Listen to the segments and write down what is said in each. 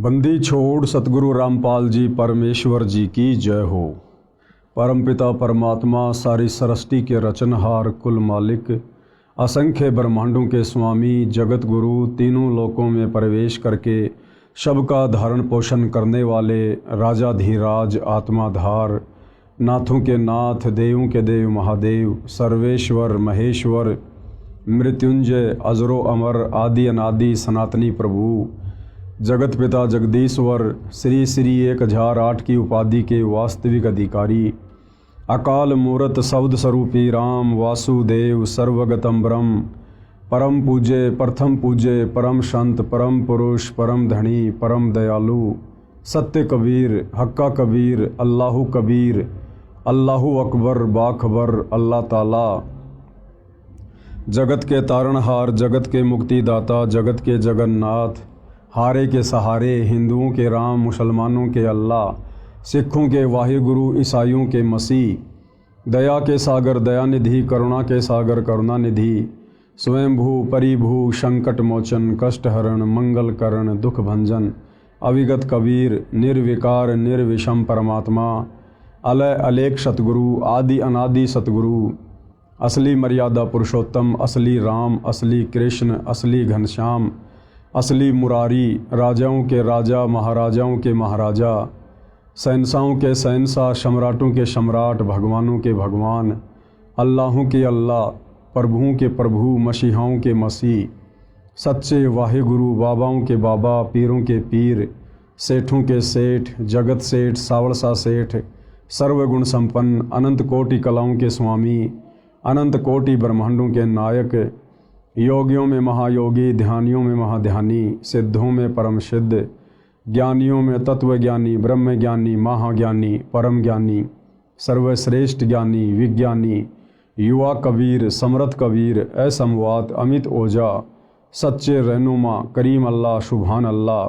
बंदी छोड़ सतगुरु रामपाल जी परमेश्वर जी की जय हो। परमपिता परमात्मा सारी सृष्टि के रचनहार कुल मालिक असंख्य ब्रह्मांडों के स्वामी जगत गुरु तीनों लोकों में प्रवेश करके सबका धारण पोषण करने वाले राजाधीराज आत्माधार नाथों के नाथ देवों के देव महादेव सर्वेश्वर महेश्वर मृत्युंजय अजरो अमर आदि अनादि सनातनी प्रभु जगत पिता जगदीश्वर श्री श्री 1008 की उपाधि के वास्तविक अधिकारी अकाल मूरत शब्द स्वरूपी राम वासुदेव सर्वगतम ब्रह्म परम पूज्य प्रथम पूज्य परम संत परम पुरुष परम धनी परम दयालु सत्य कबीर हक्का कबीर अल्लाहु कबीर अल्लाहु अकबर बाखबर अल्लाह ताला जगत के तारणहार जगत के मुक्तिदाता जगत के जगन्नाथ हारे के सहारे हिंदुओं के राम मुसलमानों के अल्लाह सिखों के वाहिगुरु ईसाइयों के मसीह दया के सागर दयानिधि करुणा के सागर करुणानिधि स्वयंभू परिभू संकट मोचन कष्टहरण मंगल करण दुख भंजन अविगत कबीर निर्विकार निर्विषम परमात्मा अलय अलेख सतगुरु आदि अनादि सतगुरु असली मर्यादा पुरुषोत्तम असली राम असली कृष्ण असली घनश्याम असली मुरारी राजाओं के राजा महाराजाओं के महाराजा शहंशाहों के शहंशाह सम्राटों के सम्राट भगवानों के भगवान अल्लाहों के अल्लाह प्रभुओं के प्रभु मसीहाओं के मसीह सच्चे वाहिगुरु बाबाओं के बाबा पीरों के पीर सेठों के सेठ जगत सेठ सावड़सा सेठ सर्वगुण संपन्न अनंत कोटि कलाओं के स्वामी अनंत कोटि ब्रह्मांडों के नायक योगियों में महायोगी ध्यानियों में महाध्यानी सिद्धों में परम सिद्ध ज्ञानियों में तत्वज्ञानी ब्रह्म ज्ञानी महाज्ञानी परम ज्ञानी सर्वश्रेष्ठ ज्ञानी विज्ञानी युवा कबीर समर्थ कबीर असमवात अमित ओझा सच्चे रहनुमा करीम अल्लाह सुभान अल्लाह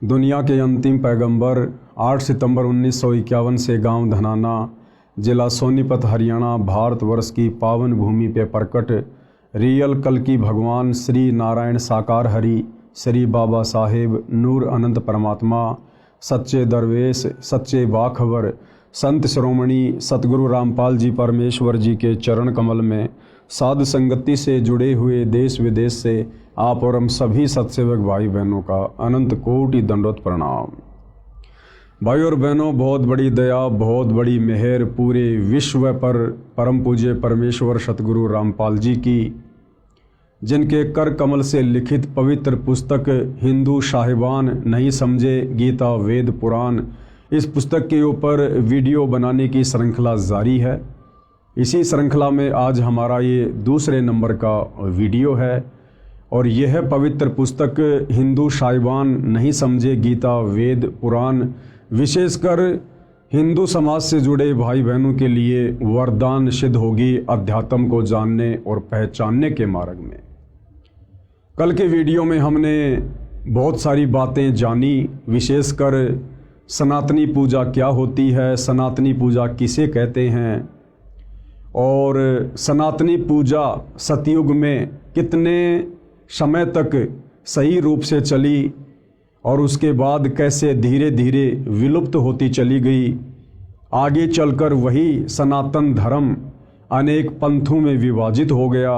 दुनिया के अंतिम पैगंबर 8 सितंबर 1951 से गांव धनाना जिला सोनीपत हरियाणा भारतवर्ष की पावन भूमि पे प्रकट रियल कल की भगवान श्री नारायण साकार हरि श्री बाबा साहेब नूर अनंत परमात्मा सच्चे दरवेश सच्चे बाखबर संत श्रोमणी सतगुरु रामपाल जी परमेश्वर जी के चरण कमल में साध संगति से जुड़े हुए देश विदेश से आप और हम सभी सत्सेवक भाई बहनों का अनंत कोटि दंडोत प्रणाम। भाई और बहनों, बहुत बड़ी दया बहुत बड़ी मेहर पूरे विश्व पर परम पूज्य परमेश्वर सतगुरु रामपाल जी की, जिनके कर कमल से लिखित पवित्र पुस्तक हिंदू साहिबान नहीं समझे गीता वेद पुराण, इस पुस्तक के ऊपर वीडियो बनाने की श्रृंखला जारी है। इसी श्रृंखला में आज हमारा ये दूसरे नंबर का वीडियो है और यह पवित्र पुस्तक हिंदू साहिबान नहीं समझे गीता वेद पुराण विशेषकर हिंदू समाज से जुड़े भाई बहनों के लिए वरदान सिद्ध होगी अध्यात्म को जानने और पहचानने के मार्ग में। कल के वीडियो में हमने बहुत सारी बातें जानी, विशेषकर सनातनी पूजा क्या होती है, सनातनी पूजा किसे कहते हैं और सनातनी पूजा सतयुग में कितने समय तक सही रूप से चली और उसके बाद कैसे धीरे धीरे विलुप्त होती चली गई। आगे चलकर वही सनातन धर्म अनेक पंथों में विभाजित हो गया,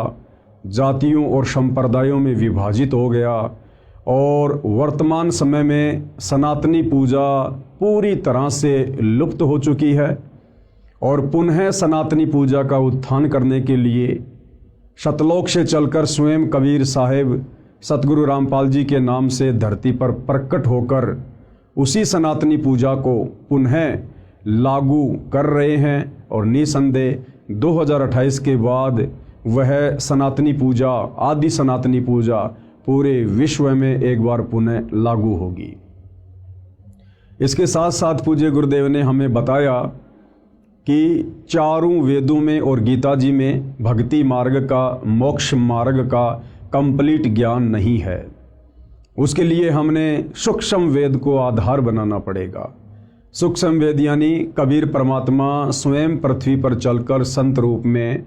जातियों और संप्रदायों में विभाजित हो गया और वर्तमान समय में सनातनी पूजा पूरी तरह से लुप्त हो चुकी है और पुनः सनातनी पूजा का उत्थान करने के लिए सतलोक से चलकर स्वयं कबीर साहेब सतगुरु रामपाल जी के नाम से धरती पर प्रकट होकर उसी सनातनी पूजा को पुनः लागू कर रहे हैं और निसंदेह 2028 के बाद वह सनातनी पूजा आदि सनातनी पूजा पूरे विश्व में एक बार पुनः लागू होगी। इसके साथ साथ पूज्य गुरुदेव ने हमें बताया कि चारों वेदों में और गीता जी में भक्ति मार्ग का मोक्ष मार्ग का कंप्लीट ज्ञान नहीं है। उसके लिए हमने सूक्ष्म वेद को आधार बनाना पड़ेगा। सूक्ष्म वेद यानी कबीर परमात्मा स्वयं पृथ्वी पर चलकर संत रूप में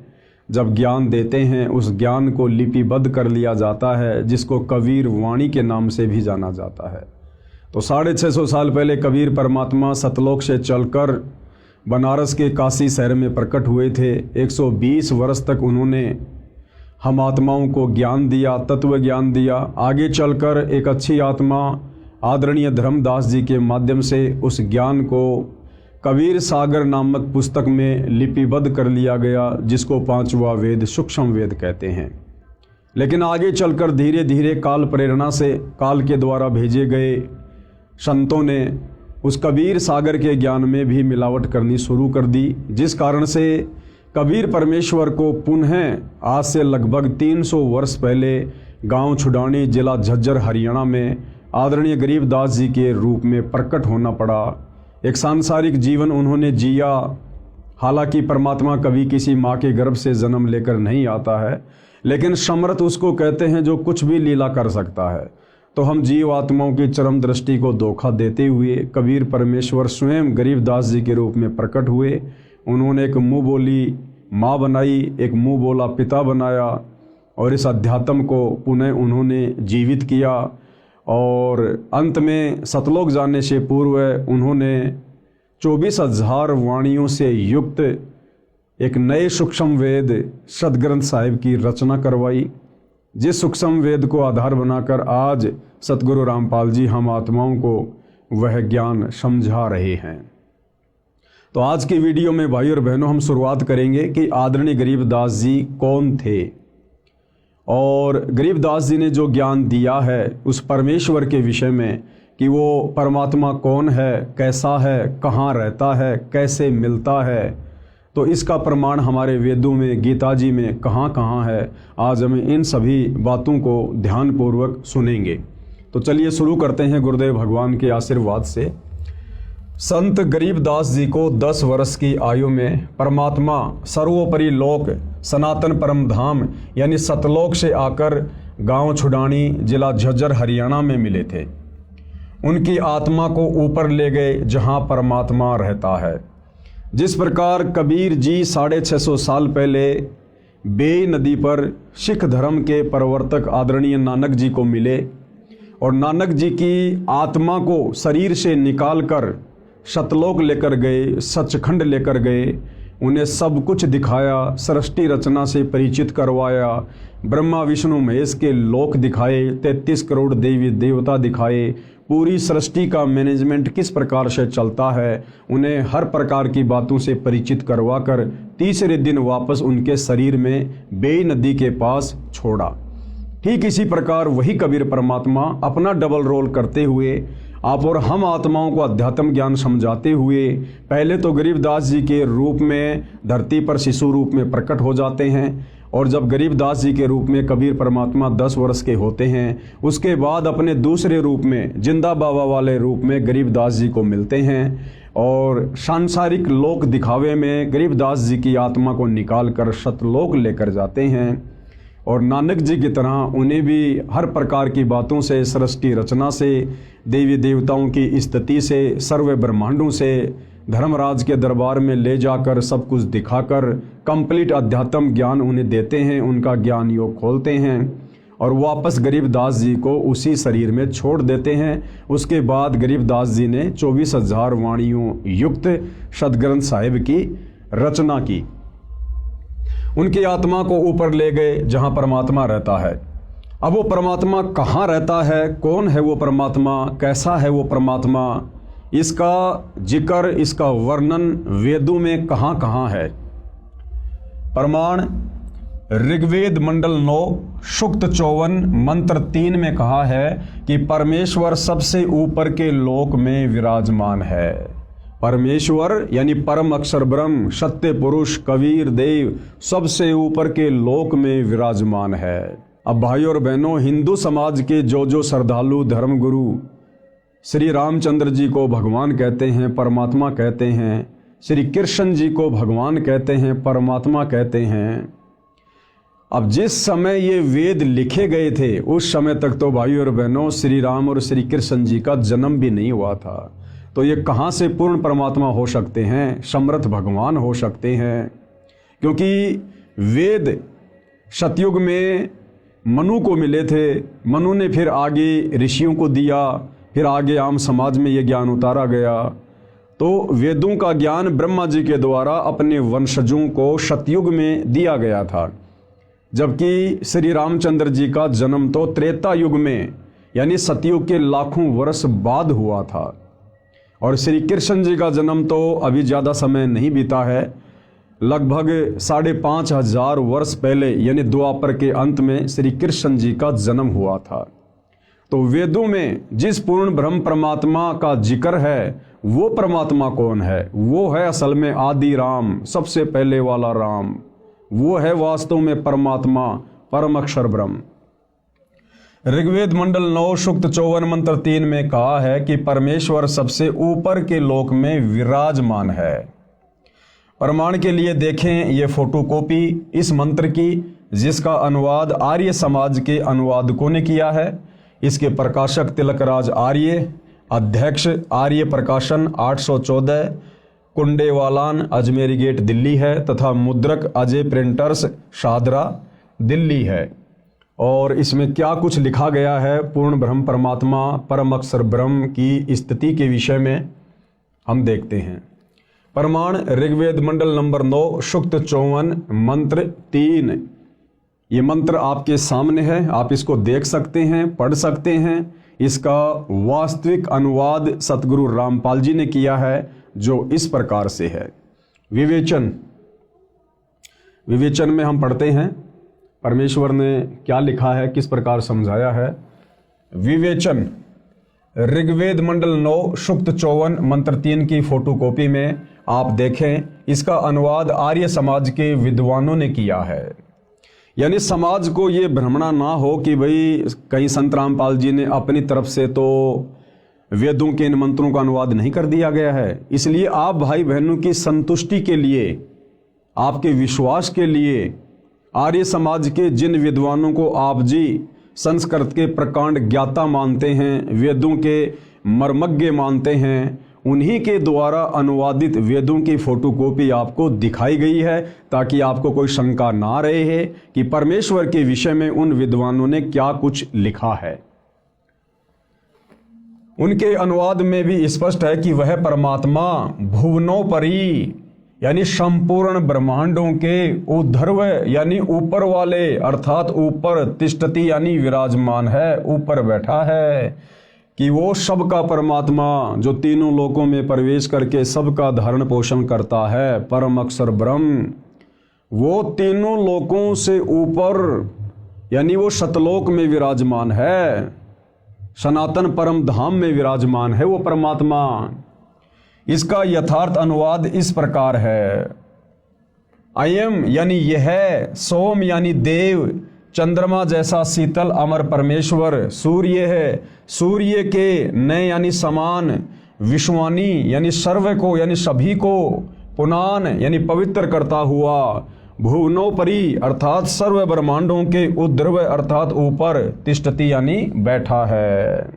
जब ज्ञान देते हैं उस ज्ञान को लिपिबद्ध कर लिया जाता है, जिसको कबीर वाणी के नाम से भी जाना जाता है। तो 650 साल पहले कबीर परमात्मा सतलोक से चलकर बनारस के काशी शहर में प्रकट हुए थे। 120 वर्ष तक उन्होंने हम आत्माओं को ज्ञान दिया, तत्व ज्ञान दिया। आगे चलकर एक अच्छी आत्मा आदरणीय धर्मदास जी के माध्यम से उस ज्ञान को कबीर सागर नामक पुस्तक में लिपिबद्ध कर लिया गया, जिसको 5वां वेद सूक्ष्म वेद कहते हैं। लेकिन आगे चलकर धीरे धीरे काल प्रेरणा से, काल के द्वारा भेजे गए संतों ने उस कबीर सागर के ज्ञान में भी मिलावट करनी शुरू कर दी, जिस कारण से कबीर परमेश्वर को पुनः आज से लगभग 300 वर्ष पहले गांव छुडानी, जिला झज्जर, हरियाणा में आदरणीय गरीबदास जी के रूप में प्रकट होना पड़ा। एक सांसारिक जीवन उन्होंने जिया। हालांकि परमात्मा कभी किसी माँ के गर्भ से जन्म लेकर नहीं आता है, लेकिन समर्थ उसको कहते हैं जो कुछ भी लीला कर सकता है। तो हम जीव आत्माओं की चरम दृष्टि को धोखा देते हुए कबीर परमेश्वर स्वयं गरीबदास जी के रूप में प्रकट हुए। उन्होंने एक मुँह बोली माँ बनाई, एक मुँह बोला पिता बनाया, और इस अध्यात्म को पुनः उन्होंने जीवित किया। और अंत में सतलोक जाने से पूर्व उन्होंने 24,000 वाणियों से युक्त एक नए सूक्ष्म वेद सदग्रंथ साहिब की रचना करवाई, जिस सूक्ष्म वेद को आधार बनाकर आज सतगुरु रामपाल जी हम आत्माओं को वह ज्ञान समझा रहे हैं। तो आज की वीडियो में भाई और बहनों हम शुरुआत करेंगे कि आदरणीय गरीबदास जी कौन थे और गरीबदास जी ने जो ज्ञान दिया है उस परमेश्वर के विषय में कि वो परमात्मा कौन है, कैसा है, कहाँ रहता है, कैसे मिलता है। तो इसका प्रमाण हमारे वेदों में, गीता जी में कहाँ कहाँ है। आज हम इन सभी बातों को ध्यानपूर्वक सुनेंगे। तो चलिए शुरू करते हैं गुरुदेव भगवान के आशीर्वाद से। संत गरीबदास जी को 10 वर्ष की आयु में परमात्मा सर्वोपरि लोक सनातन परम धाम यानी सतलोक से आकर गांव छुडानी, जिला झज्जर, हरियाणा में मिले थे। उनकी आत्मा को ऊपर ले गए जहां परमात्मा रहता है। जिस प्रकार कबीर जी 650 साल पहले बेई नदी पर सिख धर्म के प्रवर्तक आदरणीय नानक जी को मिले और नानक जी की आत्मा को शरीर से निकालकर सतलोक लेकर गए, सचखंड लेकर गए, उन्हें सब कुछ दिखाया, सृष्टि रचना से परिचित करवाया, ब्रह्मा विष्णु महेश के लोक दिखाए, 33 करोड़ देवी देवता दिखाए, पूरी सृष्टि का मैनेजमेंट किस प्रकार से चलता है, उन्हें हर प्रकार की बातों से परिचित करवाकर तीसरे दिन वापस उनके शरीर में बेई नदी के पास छोड़ा। ठीक इसी प्रकार वही कबीर परमात्मा अपना डबल रोल करते हुए आप और हम आत्माओं को अध्यात्म ज्ञान समझाते हुए पहले तो गरीबदास जी के रूप में धरती पर शिशु रूप में प्रकट हो जाते हैं, और जब गरीबदास जी के रूप में कबीर परमात्मा 10 वर्ष के होते हैं, उसके बाद अपने दूसरे रूप में जिंदा बाबा वाले रूप में गरीबदास जी को मिलते हैं और सांसारिक लोक दिखावे में गरीबदास जी की आत्मा को निकाल कर सतलोक लेकर जाते हैं। और नानक जी की तरह उन्हें भी हर प्रकार की बातों से, सृष्टि रचना से, देवी देवताओं की स्थिति से, सर्व ब्रह्मांडों से धर्मराज के दरबार में ले जाकर सब कुछ दिखाकर कंप्लीट अध्यात्म ज्ञान उन्हें देते हैं। उनका ज्ञान योग खोलते हैं और वापस गरीबदास जी को उसी शरीर में छोड़ देते हैं। उसके बाद गरीबदास जी ने 24,000 वाणियों युक्त सदग्रंथ साहिब की रचना की। उनकी आत्मा को ऊपर ले गए जहां परमात्मा रहता है। अब वो परमात्मा कहाँ रहता है, कौन है वो परमात्मा, कैसा है वो परमात्मा, इसका जिक्र, इसका वर्णन वेदों में कहाँ कहाँ है। प्रमाण ऋग्वेद मंडल 9 सूक्त 54 मंत्र 3 में कहा है कि परमेश्वर सबसे ऊपर के लोक में विराजमान है। परमेश्वर यानी परम अक्षर ब्रह्म, सत्य पुरुष, कबीर देव सबसे ऊपर के लोक में विराजमान है। अब भाई और बहनों, हिंदू समाज के जो श्रद्धालु धर्मगुरु श्री रामचंद्र जी को भगवान कहते हैं, परमात्मा कहते हैं, श्री कृष्ण जी को भगवान कहते हैं, परमात्मा कहते हैं। अब जिस समय ये वेद लिखे गए थे उस समय तक तो भाई और बहनों श्री राम और श्री कृष्ण जी का जन्म भी नहीं हुआ था। तो ये कहाँ से पूर्ण परमात्मा हो सकते हैं, समर्थ भगवान हो सकते हैं? क्योंकि वेद सतयुग में मनु को मिले थे, मनु ने फिर आगे ऋषियों को दिया, फिर आगे आम समाज में ये ज्ञान उतारा गया। तो वेदों का ज्ञान ब्रह्मा जी के द्वारा अपने वंशजों को सतयुग में दिया गया था, जबकि श्री रामचंद्र जी का जन्म तो त्रेता युग में यानी सतयुग के लाखों वर्ष बाद हुआ था, और श्री कृष्ण जी का जन्म तो अभी ज़्यादा समय नहीं बीता है, लगभग 5,500 वर्ष पहले यानी द्वापर के अंत में श्री कृष्ण जी का जन्म हुआ था। तो वेदों में जिस पूर्ण ब्रह्म परमात्मा का जिक्र है वो परमात्मा कौन है? वो है असल में आदि राम, सबसे पहले वाला राम। वो है वास्तव में परमात्मा, परम अक्षर ब्रह्म। ऋग्वेद मंडल 9 सूक्त 54 मंत्र 3 में कहा है कि परमेश्वर सबसे ऊपर के लोक में विराजमान है। प्रमाण के लिए देखें ये फोटोकॉपी इस मंत्र की, जिसका अनुवाद आर्य समाज के अनुवादकों ने किया है। इसके प्रकाशक तिलकराज आर्य, अध्यक्ष आर्य प्रकाशन 814, कुंडेवालान अजमेरी गेट दिल्ली है, तथा मुद्रक अजय प्रिंटर्स शादरा दिल्ली है। और इसमें क्या कुछ लिखा गया है पूर्ण ब्रह्म परमात्मा परम अक्षर ब्रह्म की स्थिति के विषय में हम देखते हैं। प्रमाण ऋग्वेद मंडल नंबर 9 सूक्त 54 मंत्र 3। ये मंत्र आपके सामने है, आप इसको देख सकते हैं, पढ़ सकते हैं। इसका वास्तविक अनुवाद सतगुरु रामपाल जी ने किया है, जो इस प्रकार से है। विवेचन में हम पढ़ते हैं परमेश्वर ने क्या लिखा है, किस प्रकार समझाया है। विवेचन ऋग्वेद मंडल 9 सूक्त 54 मंत्र 3 की फोटोकॉपी में आप देखें। इसका अनुवाद आर्य समाज के विद्वानों ने किया है, यानी समाज को ये भ्रमणा ना हो कि भाई कहीं संत रामपाल जी ने अपनी तरफ से तो वेदों के इन मंत्रों का अनुवाद नहीं कर दिया गया है। इसलिए आप भाई बहनों की संतुष्टि के लिए, आपके विश्वास के लिए, आर्य समाज के जिन विद्वानों को आप जी संस्कृत के प्रकांड ज्ञाता मानते हैं, वेदों के मर्मज्ञ मानते हैं, उन्हीं के द्वारा अनुवादित वेदों की फोटोकॉपी आपको दिखाई गई है, ताकि आपको कोई शंका ना रहे है कि परमेश्वर के विषय में उन विद्वानों ने क्या कुछ लिखा है। उनके अनुवाद में भी स्पष्ट है कि वह परमात्मा भुवनोपरि यानी संपूर्ण ब्रह्मांडों के ऊर्ध्व यानी ऊपर वाले, अर्थात ऊपर तिष्ठति यानी विराजमान है, ऊपर बैठा है, कि वो सबका परमात्मा जो तीनों लोकों में प्रवेश करके सबका धारण पोषण करता है, परम अक्षर ब्रह्म, वो तीनों लोकों से ऊपर यानी वो सतलोक में विराजमान है, सनातन परम धाम में विराजमान है वो परमात्मा। इसका यथार्थ अनुवाद इस प्रकार है। अयम यानी यह, सोम यानी देव, चंद्रमा जैसा शीतल अमर परमेश्वर, सूर्य है, सूर्य के नए यानी समान, विश्वानी यानी सर्व को यानी सभी को, पुनान यानी पवित्र करता हुआ, भुवनोपरि अर्थात सर्व ब्रह्मांडों के ऊर्ध्व अर्थात ऊपर, तिष्ठति यानी बैठा है।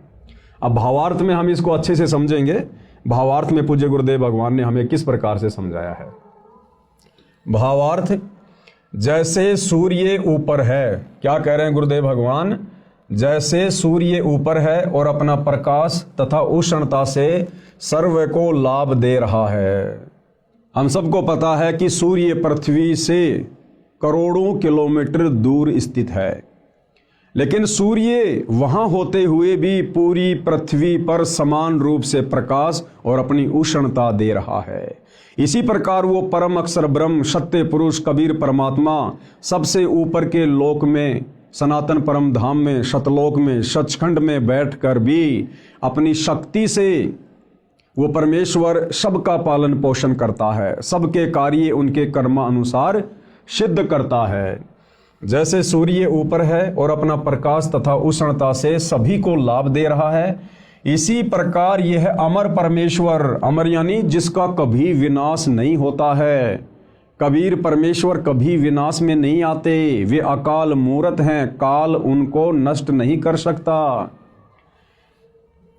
अब भावार्थ में हम इसको अच्छे से समझेंगे। भावार्थ में पूज्य गुरुदेव भगवान ने हमें किस प्रकार से समझाया है। भावार्थ, जैसे सूर्य ऊपर है, क्या कह रहे हैं गुरुदेव भगवान, जैसे सूर्य ऊपर है और अपना प्रकाश तथा उष्णता से सर्व को लाभ दे रहा है। हम सबको पता है कि सूर्य पृथ्वी से करोड़ों किलोमीटर दूर स्थित है, लेकिन सूर्य वहां होते हुए भी पूरी पृथ्वी पर समान रूप से प्रकाश और अपनी उष्णता दे रहा है। इसी प्रकार वो परम अक्षर ब्रह्म, सत्य पुरुष कबीर परमात्मा सबसे ऊपर के लोक में, सनातन परम धाम में, सतलोक में, सचखंड में बैठकर भी अपनी शक्ति से वो परमेश्वर सबका पालन पोषण करता है, सबके कार्य उनके कर्मानुसार सिद्ध करता है। जैसे सूर्य ऊपर है और अपना प्रकाश तथा उष्णता से सभी को लाभ दे रहा है, इसी प्रकार यह अमर परमेश्वर, अमर यानी जिसका कभी विनाश नहीं होता है, कबीर परमेश्वर कभी विनाश में नहीं आते, वे अकाल मूर्त हैं, काल उनको नष्ट नहीं कर सकता।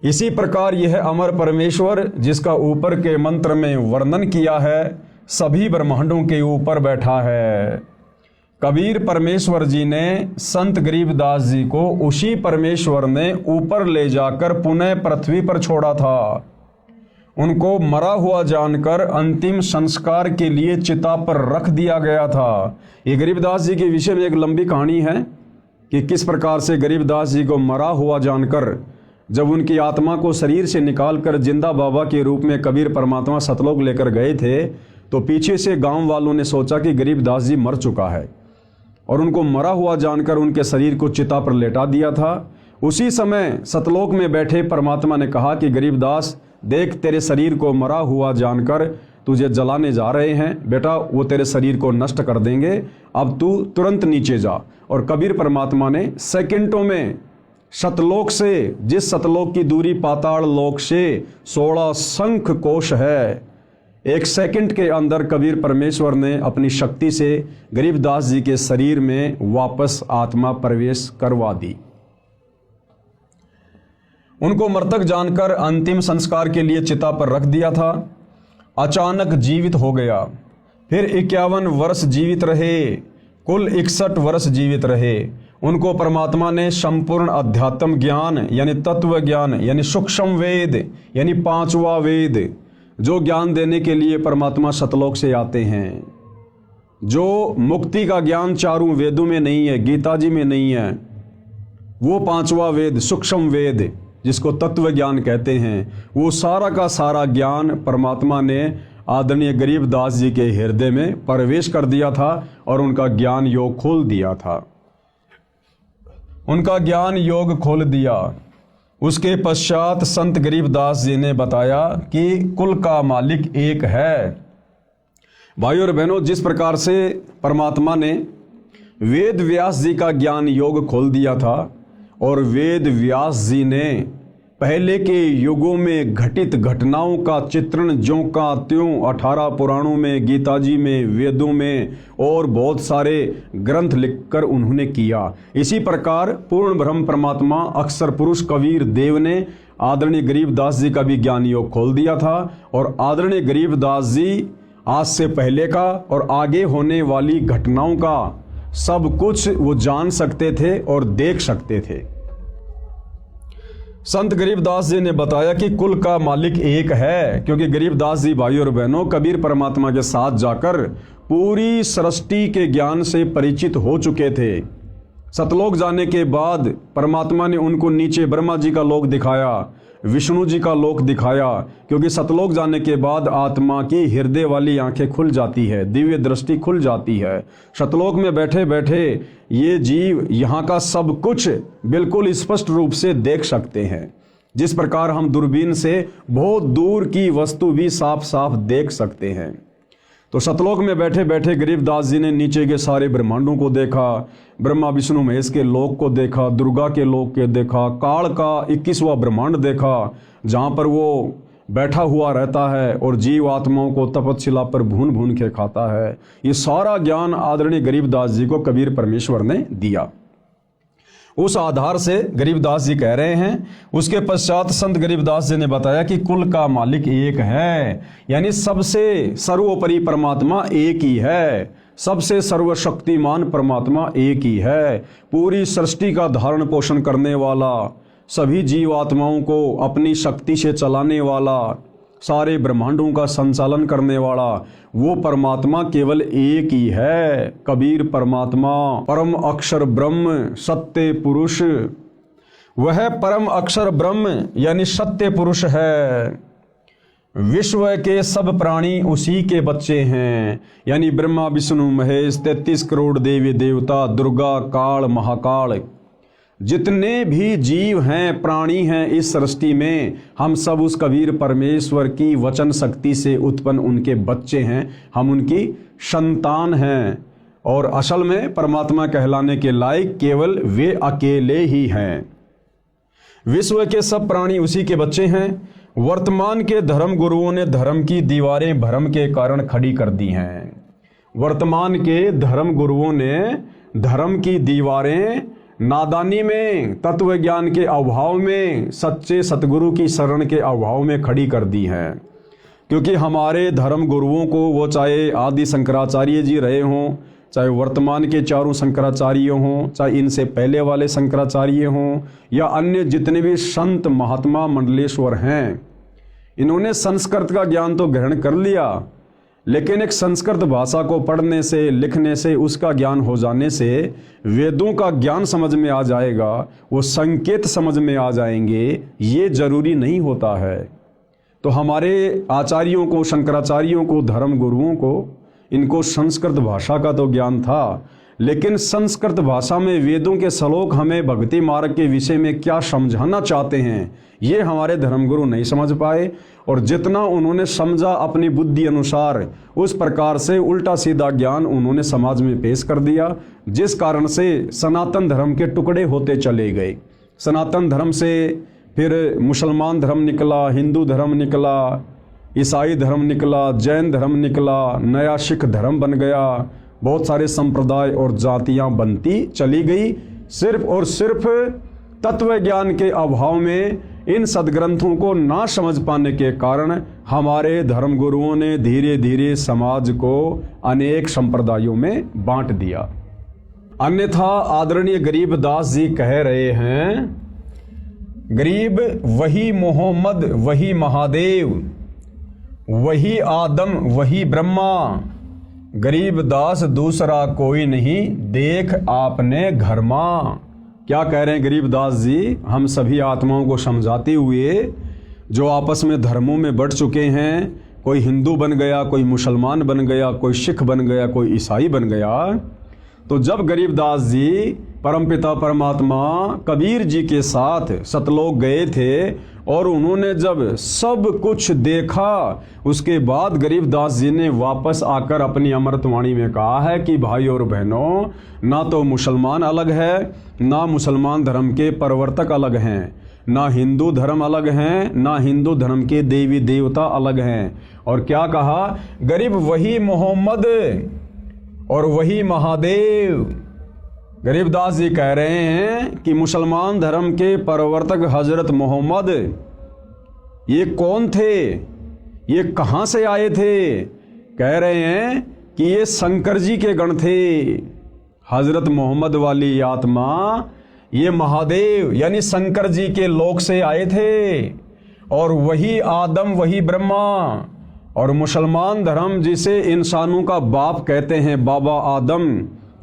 इसी प्रकार यह अमर परमेश्वर जिसका ऊपर के मंत्र में वर्णन किया है, सभी ब्रह्मांडों के ऊपर बैठा है। कबीर परमेश्वर जी ने संत गरीबदास जी को उसी परमेश्वर ने ऊपर ले जाकर पुनः पृथ्वी पर छोड़ा था। उनको मरा हुआ जानकर अंतिम संस्कार के लिए चिता पर रख दिया गया था। ये गरीबदास जी के विषय में एक लंबी कहानी है कि किस प्रकार से गरीबदास जी को मरा हुआ जानकर जब उनकी आत्मा को शरीर से निकालकर जिंदा बाबा के रूप में कबीर परमात्मा सतलोक लेकर गए थे, तो पीछे से गांव वालों ने सोचा कि गरीबदास जी मर चुका है और उनको मरा हुआ जानकर उनके शरीर को चिता पर लेटा दिया था। उसी समय सतलोक में बैठे परमात्मा ने कहा कि गरीबदास देख, तेरे शरीर को मरा हुआ जानकर तुझे जलाने जा रहे हैं बेटा, वो तेरे शरीर को नष्ट कर देंगे, अब तू तुरंत नीचे जा। और कबीर परमात्मा ने सेकंडों में सतलोक से, जिस सतलोक की दूरी पाताल लोक से 16 शंख कोश है, एक सेकंड के अंदर कबीर परमेश्वर ने अपनी शक्ति से गरीबदास जी के शरीर में वापस आत्मा प्रवेश करवा दी। उनको मृतक जानकर अंतिम संस्कार के लिए चिता पर रख दिया था। अचानक जीवित हो गया। फिर 51 वर्ष जीवित रहे, कुल 61 वर्ष जीवित रहे। उनको परमात्मा ने संपूर्ण अध्यात्म ज्ञान यानी तत्व ज्ञान यानी सूक्ष्म वेद यानी 5वां वेद, जो ज्ञान देने के लिए परमात्मा सतलोक से आते हैं, जो मुक्ति का ज्ञान चारों वेदों में नहीं है, गीता जी में नहीं है, वो 5वां वेद सूक्ष्म वेद जिसको तत्व ज्ञान कहते हैं, वो सारा का सारा ज्ञान परमात्मा ने आदरणीय गरीबदास जी के हृदय में प्रवेश कर दिया था और उनका ज्ञान योग खोल दिया था। उनका ज्ञान योग खोल दिया। उसके पश्चात संत गरीबदास जी ने बताया कि कुल का मालिक एक है। भाइयों और बहनों, जिस प्रकार से परमात्मा ने वेद व्यास जी का ज्ञान योग खोल दिया था और वेद व्यास जी ने पहले के युगों में घटित घटनाओं का चित्रण ज्यों का त्यों 18 पुराणों में, गीता जी में, वेदों में और बहुत सारे ग्रंथ लिखकर उन्होंने किया, इसी प्रकार पूर्ण ब्रह्म परमात्मा अक्षर पुरुष कबीर देव ने आदरणीय गरीबदास जी का भी ज्ञान योग खोल दिया था। और आदरणीय गरीबदास जी आज से पहले का और आगे होने वाली घटनाओं का सब कुछ वो जान सकते थे और देख सकते थे। संत गरीबदास जी ने बताया कि कुल का मालिक एक है, क्योंकि गरीबदास जी भाइयों और बहनों कबीर परमात्मा के साथ जाकर पूरी सृष्टि के ज्ञान से परिचित हो चुके थे। सतलोक जाने के बाद परमात्मा ने उनको नीचे ब्रह्मा जी का लोक दिखाया, विष्णु जी का लोक दिखाया, क्योंकि सतलोक जाने के बाद आत्मा की हृदय वाली आंखें खुल जाती है, दिव्य दृष्टि खुल जाती है। सतलोक में बैठे बैठे ये जीव यहाँ का सब कुछ बिल्कुल स्पष्ट रूप से देख सकते हैं, जिस प्रकार हम दूरबीन से बहुत दूर की वस्तु भी साफ साफ देख सकते हैं। तो सतलोक में बैठे बैठे गरीबदास जी ने नीचे के सारे ब्रह्मांडों को देखा, ब्रह्मा विष्णु महेश के लोक को देखा, दुर्गा के लोक के देखा, काल का 21वां ब्रह्मांड देखा जहाँ पर वो बैठा हुआ रहता है और जीव आत्माओं को तपस्या पर भून भून के खाता है। ये सारा ज्ञान आदरणीय गरीबदास जी को कबीर परमेश्वर ने दिया। उस आधार से गरीबदास जी कह रहे हैं। उसके पश्चात संत गरीबदास जी ने बताया कि कुल का मालिक एक है, यानी सबसे सर्वोपरि परमात्मा एक ही है, सबसे सर्वशक्तिमान परमात्मा एक ही है, पूरी सृष्टि का धारण पोषण करने वाला, सभी जीवात्माओं को अपनी शक्ति से चलाने वाला, सारे ब्रह्मांडों का संचालन करने वाला वो परमात्मा केवल एक ही है, कबीर परमात्मा, परम अक्षर ब्रह्म, सत्य पुरुष। वह परम अक्षर ब्रह्म यानी सत्य पुरुष है। विश्व के सब प्राणी उसी के बच्चे हैं, यानी ब्रह्मा विष्णु महेश, 33 करोड़ देवी देवता, दुर्गा, काल, महाकाल, जितने भी जीव हैं, प्राणी हैं इस सृष्टि में, हम सब उस कबीर परमेश्वर की वचन शक्ति से उत्पन्न उनके बच्चे हैं, हम उनकी संतान हैं। और असल में परमात्मा कहलाने के लायक केवल वे अकेले ही हैं। विश्व के सब प्राणी उसी के बच्चे हैं। वर्तमान के धर्म गुरुओं ने धर्म की दीवारें भ्रम के कारण खड़ी कर दी हैं। वर्तमान के धर्म गुरुओं ने धर्म की दीवारें नादानी में, तत्व ज्ञान के अभाव में, सच्चे सतगुरु की शरण के अभाव में खड़ी कर दी हैं। क्योंकि हमारे धर्म गुरुओं को, वो चाहे आदि शंकराचार्य जी रहे हों, चाहे वर्तमान के चारों शंकराचार्य हों, चाहे इनसे पहले वाले शंकराचार्य हों, या अन्य जितने भी संत महात्मा मंडलेश्वर हैं, इन्होंने संस्कृत का ज्ञान तो ग्रहण कर लिया, लेकिन एक संस्कृत भाषा को पढ़ने से, लिखने से, उसका ज्ञान हो जाने से वेदों का ज्ञान समझ में आ जाएगा, वो संकेत समझ में आ जाएंगे, ये जरूरी नहीं होता है। तो हमारे आचार्यों को, शंकराचार्यों को, धर्म गुरुओं को, इनको संस्कृत भाषा का तो ज्ञान था, लेकिन संस्कृत भाषा में वेदों के श्लोक हमें भक्ति मार्ग के विषय में क्या समझाना चाहते हैं, ये हमारे धर्मगुरु नहीं समझ पाए। और जितना उन्होंने समझा अपनी बुद्धि अनुसार, उस प्रकार से उल्टा सीधा ज्ञान उन्होंने समाज में पेश कर दिया, जिस कारण से सनातन धर्म के टुकड़े होते चले गए। सनातन धर्म से फिर मुसलमान धर्म निकला, हिंदू धर्म निकला, ईसाई धर्म निकला, जैन धर्म निकला, नया सिख धर्म बन गया, बहुत सारे संप्रदाय और जातियां बनती चली गई, सिर्फ और सिर्फ तत्व ज्ञान के अभाव में, इन सदग्रंथों को ना समझ पाने के कारण हमारे धर्मगुरुओं ने धीरे धीरे समाज को अनेक संप्रदायों में बांट दिया। अन्यथा आदरणीय गरीबदास जी कह रहे हैं, गरीब वही मोहम्मद, वही महादेव, वही आदम, वही ब्रह्मा, गरीबदास दूसरा कोई नहीं, देख आपने घर मां। क्या कह रहे हैं गरीबदास जी? हम सभी आत्माओं को समझाते हुए, जो आपस में धर्मों में बढ़ चुके हैं, कोई हिंदू बन गया, कोई मुसलमान बन गया, कोई सिख बन गया, कोई ईसाई बन गया, तो जब गरीबदास जी परमपिता परमात्मा कबीर जी के साथ सतलोक गए थे और उन्होंने जब सब कुछ देखा, उसके बाद गरीबदास जी ने वापस आकर अपनी अमृतवाणी में कहा है कि भाई और बहनों, ना तो मुसलमान अलग है, ना मुसलमान धर्म के प्रवर्तक अलग हैं, ना हिंदू धर्म अलग हैं, ना हिंदू धर्म के देवी देवता अलग हैं। और क्या कहा? गरीब वही मोहम्मद और वही महादेव। गरीबदास जी कह रहे हैं कि मुसलमान धर्म के प्रवर्तक हजरत मोहम्मद, ये कौन थे, ये कहाँ से आए थे? कह रहे हैं कि ये शंकर जी के गण थे। हजरत मोहम्मद वाली आत्मा, ये महादेव यानी शंकर जी के लोक से आए थे, और वही आदम, वही ब्रह्मा। और मुसलमान धर्म जिसे इंसानों का बाप कहते हैं, बाबा आदम,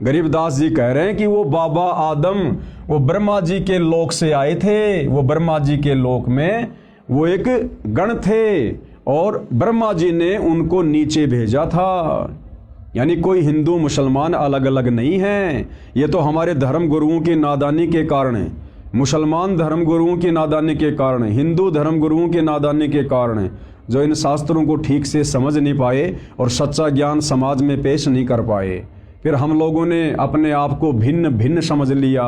गरीबदास जी कह रहे हैं कि वो बाबा आदम, वो ब्रह्मा जी के लोक से आए थे। वो ब्रह्मा जी के लोक में वो एक गण थे और ब्रह्मा जी ने उनको नीचे भेजा था। यानी कोई हिंदू मुसलमान अलग अलग नहीं है। ये तो हमारे धर्म गुरुओं की नादानी के कारण है, मुसलमान धर्म गुरुओं की नादानी के कारण, हिंदू धर्म गुरुओं की नादानी के कारण, जो इन शास्त्रों को ठीक से समझ नहीं पाए और सच्चा ज्ञान समाज में पेश नहीं कर पाए। फिर हम लोगों ने अपने आप को भिन्न भिन्न समझ लिया।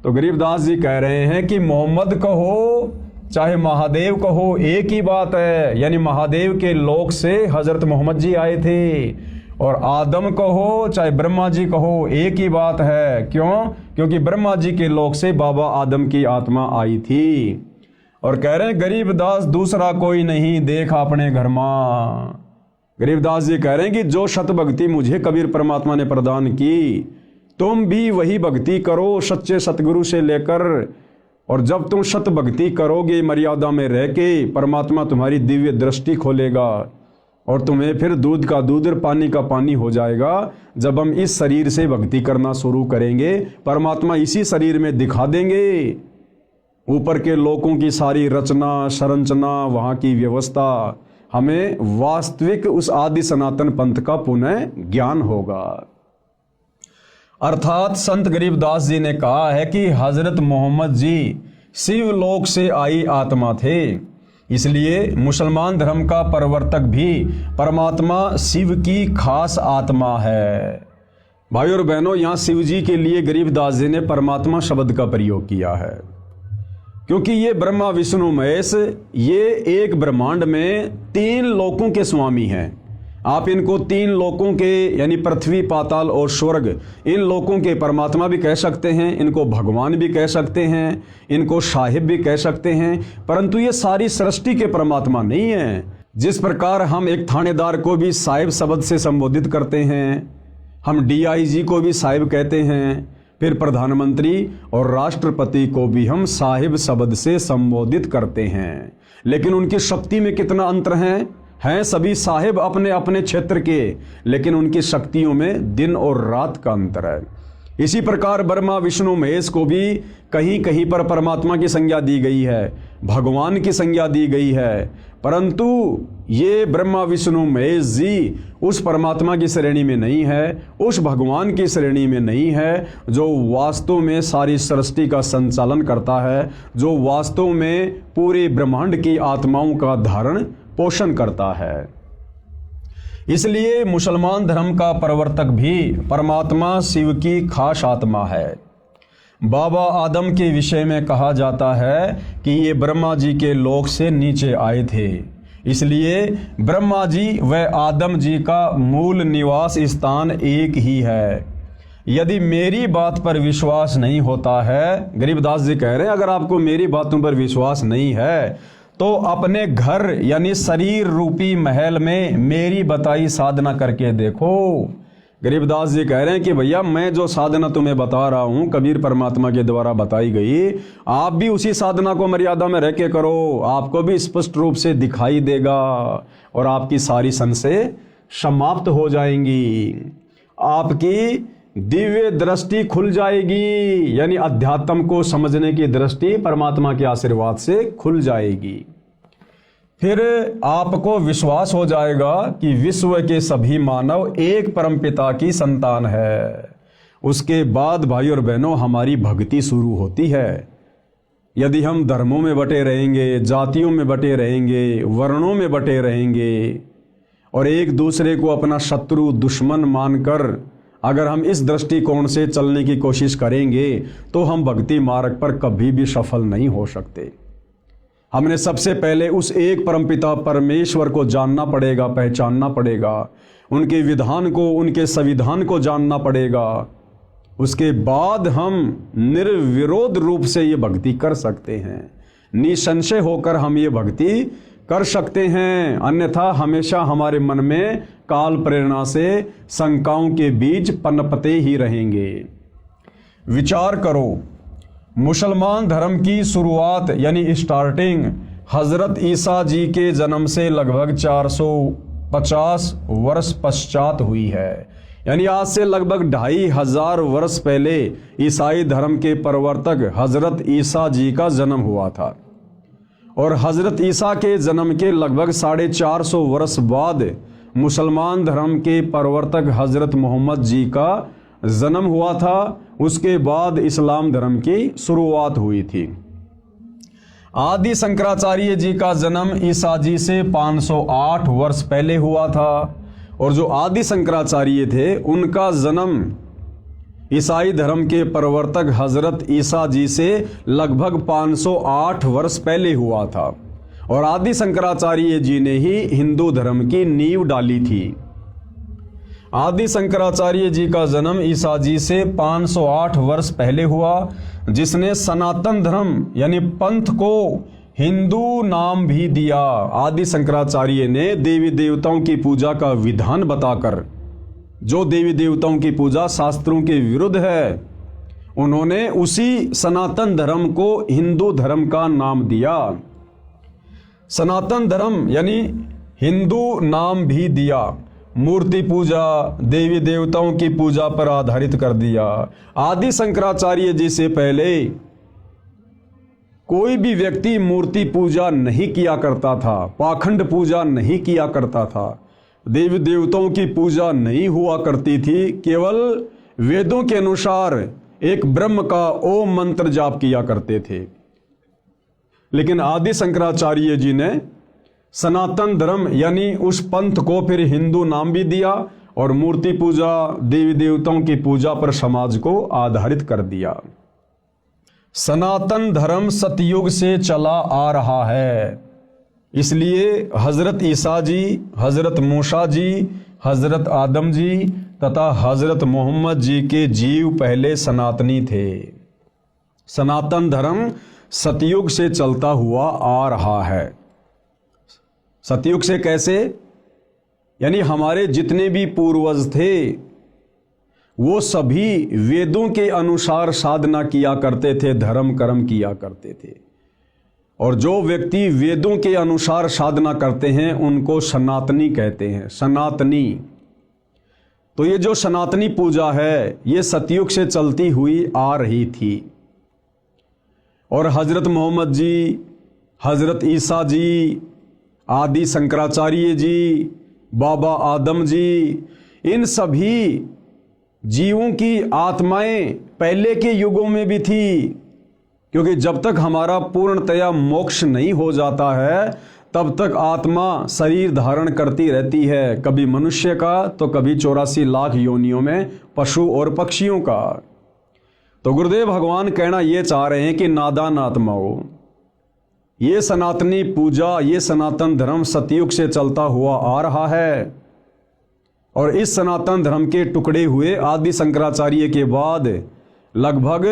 तो गरीबदास जी कह रहे हैं कि मोहम्मद कहो चाहे महादेव कहो, एक ही बात है। यानी महादेव के लोक से हजरत मोहम्मद जी आए थे, और आदम कहो चाहे ब्रह्मा जी कहो, एक ही बात है। क्यों? क्योंकि ब्रह्मा जी के लोक से बाबा आदम की आत्मा आई थी। और कह रहे हैं गरीबदास दूसरा कोई नहीं, देख अपने घर मां। गरीबदास जी कह रहे हैं कि जो शत भक्ति मुझे कबीर परमात्मा ने प्रदान की, तुम भी वही भक्ति करो सच्चे सतगुरु से लेकर। और जब तुम शत भक्ति करोगे मर्यादा में रह के, परमात्मा तुम्हारी दिव्य दृष्टि खोलेगा और तुम्हें फिर दूध का दूध और पानी का पानी हो जाएगा। जब हम इस शरीर से भक्ति करना शुरू करेंगे, परमात्मा इसी शरीर में दिखा देंगे ऊपर के लोकों की सारी रचना संरचना, वहाँ की व्यवस्था। हमें वास्तविक उस आदि सनातन पंथ का पुनः ज्ञान होगा। अर्थात संत गरीबदास जी ने कहा है कि हजरत मोहम्मद जी शिव लोक से आई आत्मा थे, इसलिए मुसलमान धर्म का प्रवर्तक भी परमात्मा शिव की खास आत्मा है। भाई और बहनों, यहाँ शिव जी के लिए गरीबदास जी ने परमात्मा शब्द का प्रयोग किया है, क्योंकि ये ब्रह्मा विष्णु महेश, ये एक ब्रह्मांड में 3 लोकों के स्वामी हैं। आप इनको 3 लोकों के यानी पृथ्वी, पाताल और स्वर्ग, इन लोकों के परमात्मा भी कह सकते हैं, इनको भगवान भी कह सकते हैं, इनको साहिब भी कह सकते हैं, परंतु ये सारी सृष्टि के परमात्मा नहीं है। जिस प्रकार हम एक थानेदार को भी साहिब शब्द से संबोधित करते हैं, हम डीआईजी को भी साहिब कहते हैं, फिर प्रधानमंत्री और राष्ट्रपति को भी हम साहिब शब्द से संबोधित करते हैं। लेकिन उनकी शक्ति में कितना अंतर हैं सभी साहिब अपने अपने क्षेत्र के, लेकिन उनकी शक्तियों में दिन और रात का अंतर है। इसी प्रकार ब्रह्मा विष्णु महेश को भी कहीं कहीं पर परमात्मा की संज्ञा दी गई है, भगवान की संज्ञा दी गई है, परंतु ये ब्रह्मा विष्णु महेश जी उस परमात्मा की श्रेणी में नहीं है, उस भगवान की श्रेणी में नहीं है जो वास्तव में सारी सृष्टि का संचालन करता है, जो वास्तव में पूरे ब्रह्मांड की आत्माओं का धारण पोषण करता है। इसलिए मुसलमान धर्म का प्रवर्तक भी परमात्मा शिव की खास आत्मा है। बाबा आदम के विषय में कहा जाता है कि ये ब्रह्मा जी के लोक से नीचे आए थे, इसलिए ब्रह्मा जी व आदम जी का मूल निवास स्थान एक ही है। यदि मेरी बात पर विश्वास नहीं होता है, गरीबदास जी कह रहे हैं, अगर आपको मेरी बातों पर विश्वास नहीं है तो अपने घर यानी शरीर रूपी महल में मेरी बताई साधना करके देखो। गरीबदास जी कह रहे हैं कि भैया मैं जो साधना तुम्हें बता रहा हूं कबीर परमात्मा के द्वारा बताई गई, आप भी उसी साधना को मर्यादा में रह के करो, आपको भी स्पष्ट रूप से दिखाई देगा और आपकी सारी संशय समाप्त हो जाएंगी, आपकी दिव्य दृष्टि खुल जाएगी, यानी अध्यात्म को समझने की दृष्टि परमात्मा के आशीर्वाद से खुल जाएगी। फिर आपको विश्वास हो जाएगा कि विश्व के सभी मानव एक परमपिता की संतान है। उसके बाद भाई और बहनों हमारी भक्ति शुरू होती है। यदि हम धर्मों में बटे रहेंगे, जातियों में बटे रहेंगे, वर्णों में बटे रहेंगे और एक दूसरे को अपना शत्रु दुश्मन मानकर अगर हम इस दृष्टिकोण से चलने की कोशिश करेंगे तो हम भक्ति मार्ग पर कभी भी सफल नहीं हो सकते। हमने सबसे पहले उस एक परमपिता परमेश्वर को जानना पड़ेगा, पहचानना पड़ेगा, उनके विधान को, उनके संविधान को जानना पड़ेगा। उसके बाद हम निर्विरोध रूप से ये भक्ति कर सकते हैं, निसंशय होकर हम ये भक्ति कर सकते हैं। अन्यथा हमेशा हमारे मन में काल प्रेरणा से शंकाओं के बीज पनपते ही रहेंगे। विचार करो, मुसलमान धर्म की शुरुआत यानी स्टार्टिंग हजरत ईसा जी के जन्म से लगभग 450 वर्ष पश्चात हुई है, यानी आज से लगभग 2500 वर्ष पहले ईसाई धर्म के प्रवर्तक हजरत ईसा जी का जन्म हुआ था और हजरत ईसा के जन्म के लगभग 450 वर्ष बाद मुसलमान धर्म के प्रवर्तक हजरत मोहम्मद जी का जन्म हुआ था। उसके बाद इस्लाम धर्म की शुरुआत हुई थी। आदि शंकराचार्य जी का जन्म ईसा जी से 508 वर्ष पहले हुआ था और जो आदि शंकराचार्य थे उनका जन्म ईसाई धर्म के प्रवर्तक हजरत ईसा जी से लगभग 508 वर्ष पहले हुआ था और आदि शंकराचार्य जी ने ही हिंदू धर्म की नींव डाली थी। आदि शंकराचार्य जी का जन्म ईसा जी से 508 वर्ष पहले हुआ, जिसने सनातन धर्म यानी पंथ को हिंदू नाम भी दिया। आदि शंकराचार्य ने देवी देवताओं की पूजा का विधान बताकर, जो देवी देवताओं की पूजा शास्त्रों के विरुद्ध है, उन्होंने उसी सनातन धर्म को हिंदू धर्म का नाम दिया। सनातन धर्म यानी हिंदू नाम भी दिया। मूर्ति पूजा, देवी देवताओं की पूजा पर आधारित कर दिया। आदि शंकराचार्य जी से पहले कोई भी व्यक्ति मूर्ति पूजा नहीं किया करता था, पाखंड पूजा नहीं किया करता था, देवी देवताओं की पूजा नहीं हुआ करती थी। केवल वेदों के अनुसार एक ब्रह्म का ओम मंत्र जाप किया करते थे। लेकिन आदि शंकराचार्य जी ने सनातन धर्म यानी उस पंथ को फिर हिंदू नाम भी दिया और मूर्ति पूजा, देवी देवताओं की पूजा पर समाज को आधारित कर दिया। सनातन धर्म सतयुग से चला आ रहा है, इसलिए हजरत ईसा जी, हजरत मूसा जी, हजरत आदम जी तथा हजरत मोहम्मद जी के जीव पहले सनातनी थे। सनातन धर्म सतयुग से चलता हुआ आ रहा है। सतयुग से कैसे? यानी हमारे जितने भी पूर्वज थे वो सभी वेदों के अनुसार साधना किया करते थे, धर्म कर्म किया करते थे। और जो व्यक्ति वेदों के अनुसार साधना करते हैं उनको सनातनी कहते हैं, सनातनी। तो ये जो सनातनी पूजा है ये सतयुग से चलती हुई आ रही थी। और हजरत मोहम्मद जी, हजरत ईसा जी, आदि शंकराचार्य जी, बाबा आदम जी, इन सभी जीवों की आत्माएं पहले के युगों में भी थी, क्योंकि जब तक हमारा पूर्णतया मोक्ष नहीं हो जाता है तब तक आत्मा शरीर धारण करती रहती है, कभी मनुष्य का तो कभी 84 लाख योनियों में पशु और पक्षियों का। तो गुरुदेव भगवान कहना ये चाह रहे हैं कि नादान आत्माओं, ये सनातनी पूजा, ये सनातन धर्म सतयुग से चलता हुआ आ रहा है। और इस सनातन धर्म के टुकड़े हुए आदि शंकराचार्य के बाद लगभग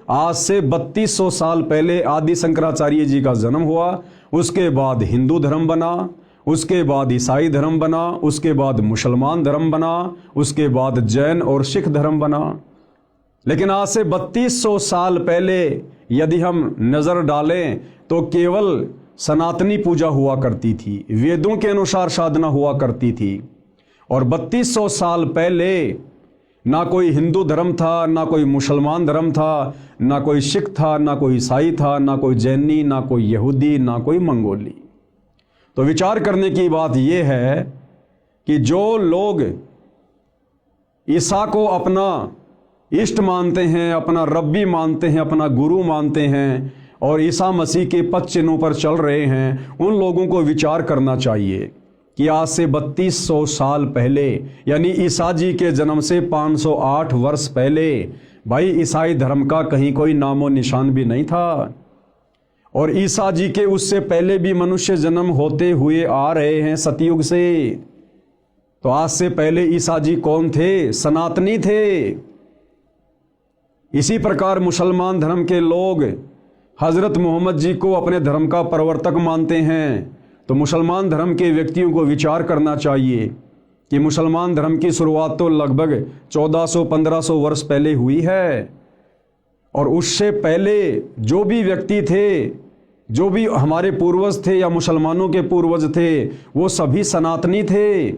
आज से 3200 साल पहले आदि शंकराचार्य जी का जन्म हुआ। उसके बाद हिंदू धर्म बना, उसके बाद ईसाई धर्म बना, उसके बाद मुसलमान धर्म बना, उसके बाद जैन और सिख धर्म बना। लेकिन आज से 3200 साल पहले यदि हम नज़र डालें तो केवल सनातनी पूजा हुआ करती थी, वेदों के अनुसार साधना हुआ करती थी। और 3200 साल पहले ना कोई हिंदू धर्म था, ना कोई मुसलमान धर्म था, ना कोई सिख था, ना कोई ईसाई था, ना कोई जैनी, ना कोई यहूदी, ना कोई मंगोली। तो विचार करने की बात यह है कि जो लोग ईसा को अपना इष्ट मानते हैं, अपना रब्बी मानते हैं, अपना गुरु मानते हैं और ईसा मसीह के पद चिन्हों पर चल रहे हैं, उन लोगों को विचार करना चाहिए कि आज से 3200 साल पहले, यानी ईसा जी के जन्म से 508 वर्ष पहले, भाई ईसाई धर्म का कहीं कोई नामो निशान भी नहीं था। और ईसा जी के उससे पहले भी मनुष्य जन्म होते हुए आ रहे हैं सतयुग से। तो आज से पहले ईसा जी कौन थे? सनातनी थे। इसी प्रकार मुसलमान धर्म के लोग हजरत मोहम्मद जी को अपने धर्म का प्रवर्तक मानते हैं। तो मुसलमान धर्म के व्यक्तियों को विचार करना चाहिए कि मुसलमान धर्म की शुरुआत तो लगभग 1400-1500 वर्ष पहले हुई है। और उससे पहले जो भी व्यक्ति थे, जो भी हमारे पूर्वज थे या मुसलमानों के पूर्वज थे, वो सभी सनातनी थे,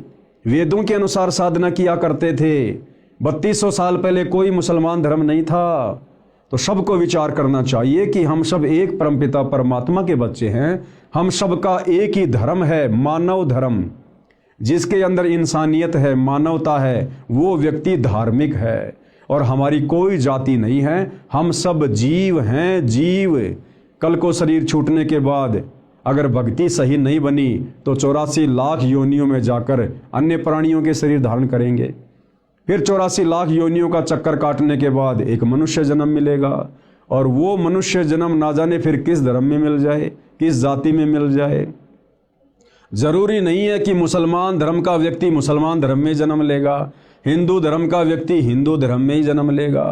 वेदों के अनुसार साधना किया करते थे। 3200 साल पहले कोई मुसलमान धर्म नहीं था। तो सबको विचार करना चाहिए कि हम सब एक परमपिता परमात्मा के बच्चे हैं। हम सबका एक ही धर्म है, मानव धर्म, जिसके अंदर इंसानियत है, मानवता है, वो व्यक्ति धार्मिक है। और हमारी कोई जाति नहीं है, हम सब जीव हैं, जीव। कल को शरीर छूटने के बाद अगर भक्ति सही नहीं बनी तो 84 लाख योनियों में जाकर अन्य प्राणियों के शरीर धारण करेंगे। फिर 84 लाख योनियों का चक्कर काटने के बाद एक मनुष्य जन्म मिलेगा। और वो मनुष्य जन्म ना जाने फिर किस धर्म में मिल जाए, किस जाति में मिल जाए। जरूरी नहीं है कि मुसलमान धर्म का व्यक्ति मुसलमान धर्म में जन्म लेगा, हिंदू धर्म का व्यक्ति हिंदू धर्म में ही जन्म लेगा।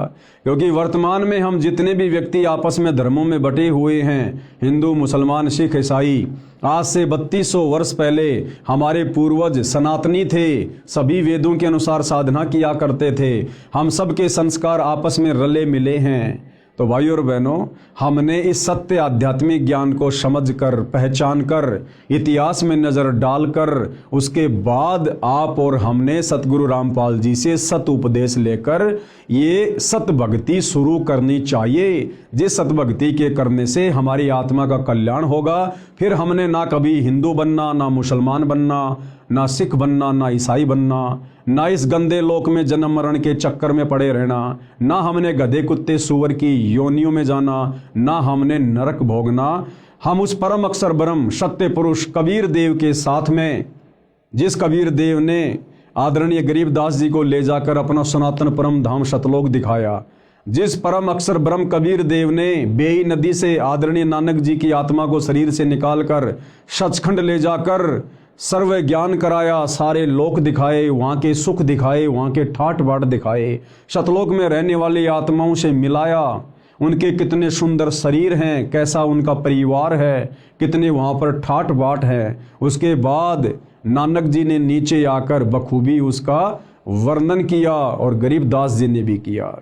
क्योंकि वर्तमान में हम जितने भी व्यक्ति आपस में धर्मों में बटे हुए हैं, हिंदू, मुसलमान, सिख, ईसाई, आज से 3200 वर्ष पहले हमारे पूर्वज सनातनी थे, सभी वेदों के अनुसार साधना किया करते थे। हम सब के संस्कार आपस में रले मिले हैं। तो भाइयों और बहनों, हमने इस सत्य आध्यात्मिक ज्ञान को समझकर, पहचान कर, इतिहास में नज़र डालकर, उसके बाद आप और हमने सतगुरु रामपाल जी से सत उपदेश लेकर ये सत भक्ति शुरू करनी चाहिए। जिस सत भक्ति के करने से हमारी आत्मा का कल्याण होगा। फिर हमने ना कभी हिंदू बनना, ना मुसलमान बनना, ना सिख बनना, ना ईसाई बनना, ना इस गंदे लोक में जन्म मरण के चक्कर में पड़े रहना, ना हमने गधे कुत्ते सूअर की योनियों में जाना, ना हमने नरक भोगना। हम उस परम अक्षर ब्रह्म सत्य पुरुष कबीर देव के साथ में, जिस कबीर देव ने आदरणीय गरीबदास जी को ले जाकर अपना सनातन परम धाम सतलोक दिखाया, जिस परम अक्षर ब्रह्म कबीर देव ने बेई नदी से आदरणीय नानक जी की आत्मा को शरीर से निकालकर सचखंड ले जाकर सर्व ज्ञान कराया, सारे लोक दिखाए, वहाँ के सुख दिखाए, वहाँ के ठाट बाट दिखाए, सतलोक में रहने वाली आत्माओं से मिलाया, उनके कितने सुंदर शरीर हैं, कैसा उनका परिवार है, कितने वहाँ पर ठाट बाट है। उसके बाद नानक जी ने नीचे आकर बखूबी उसका वर्णन किया और गरीबदास जी ने भी किया।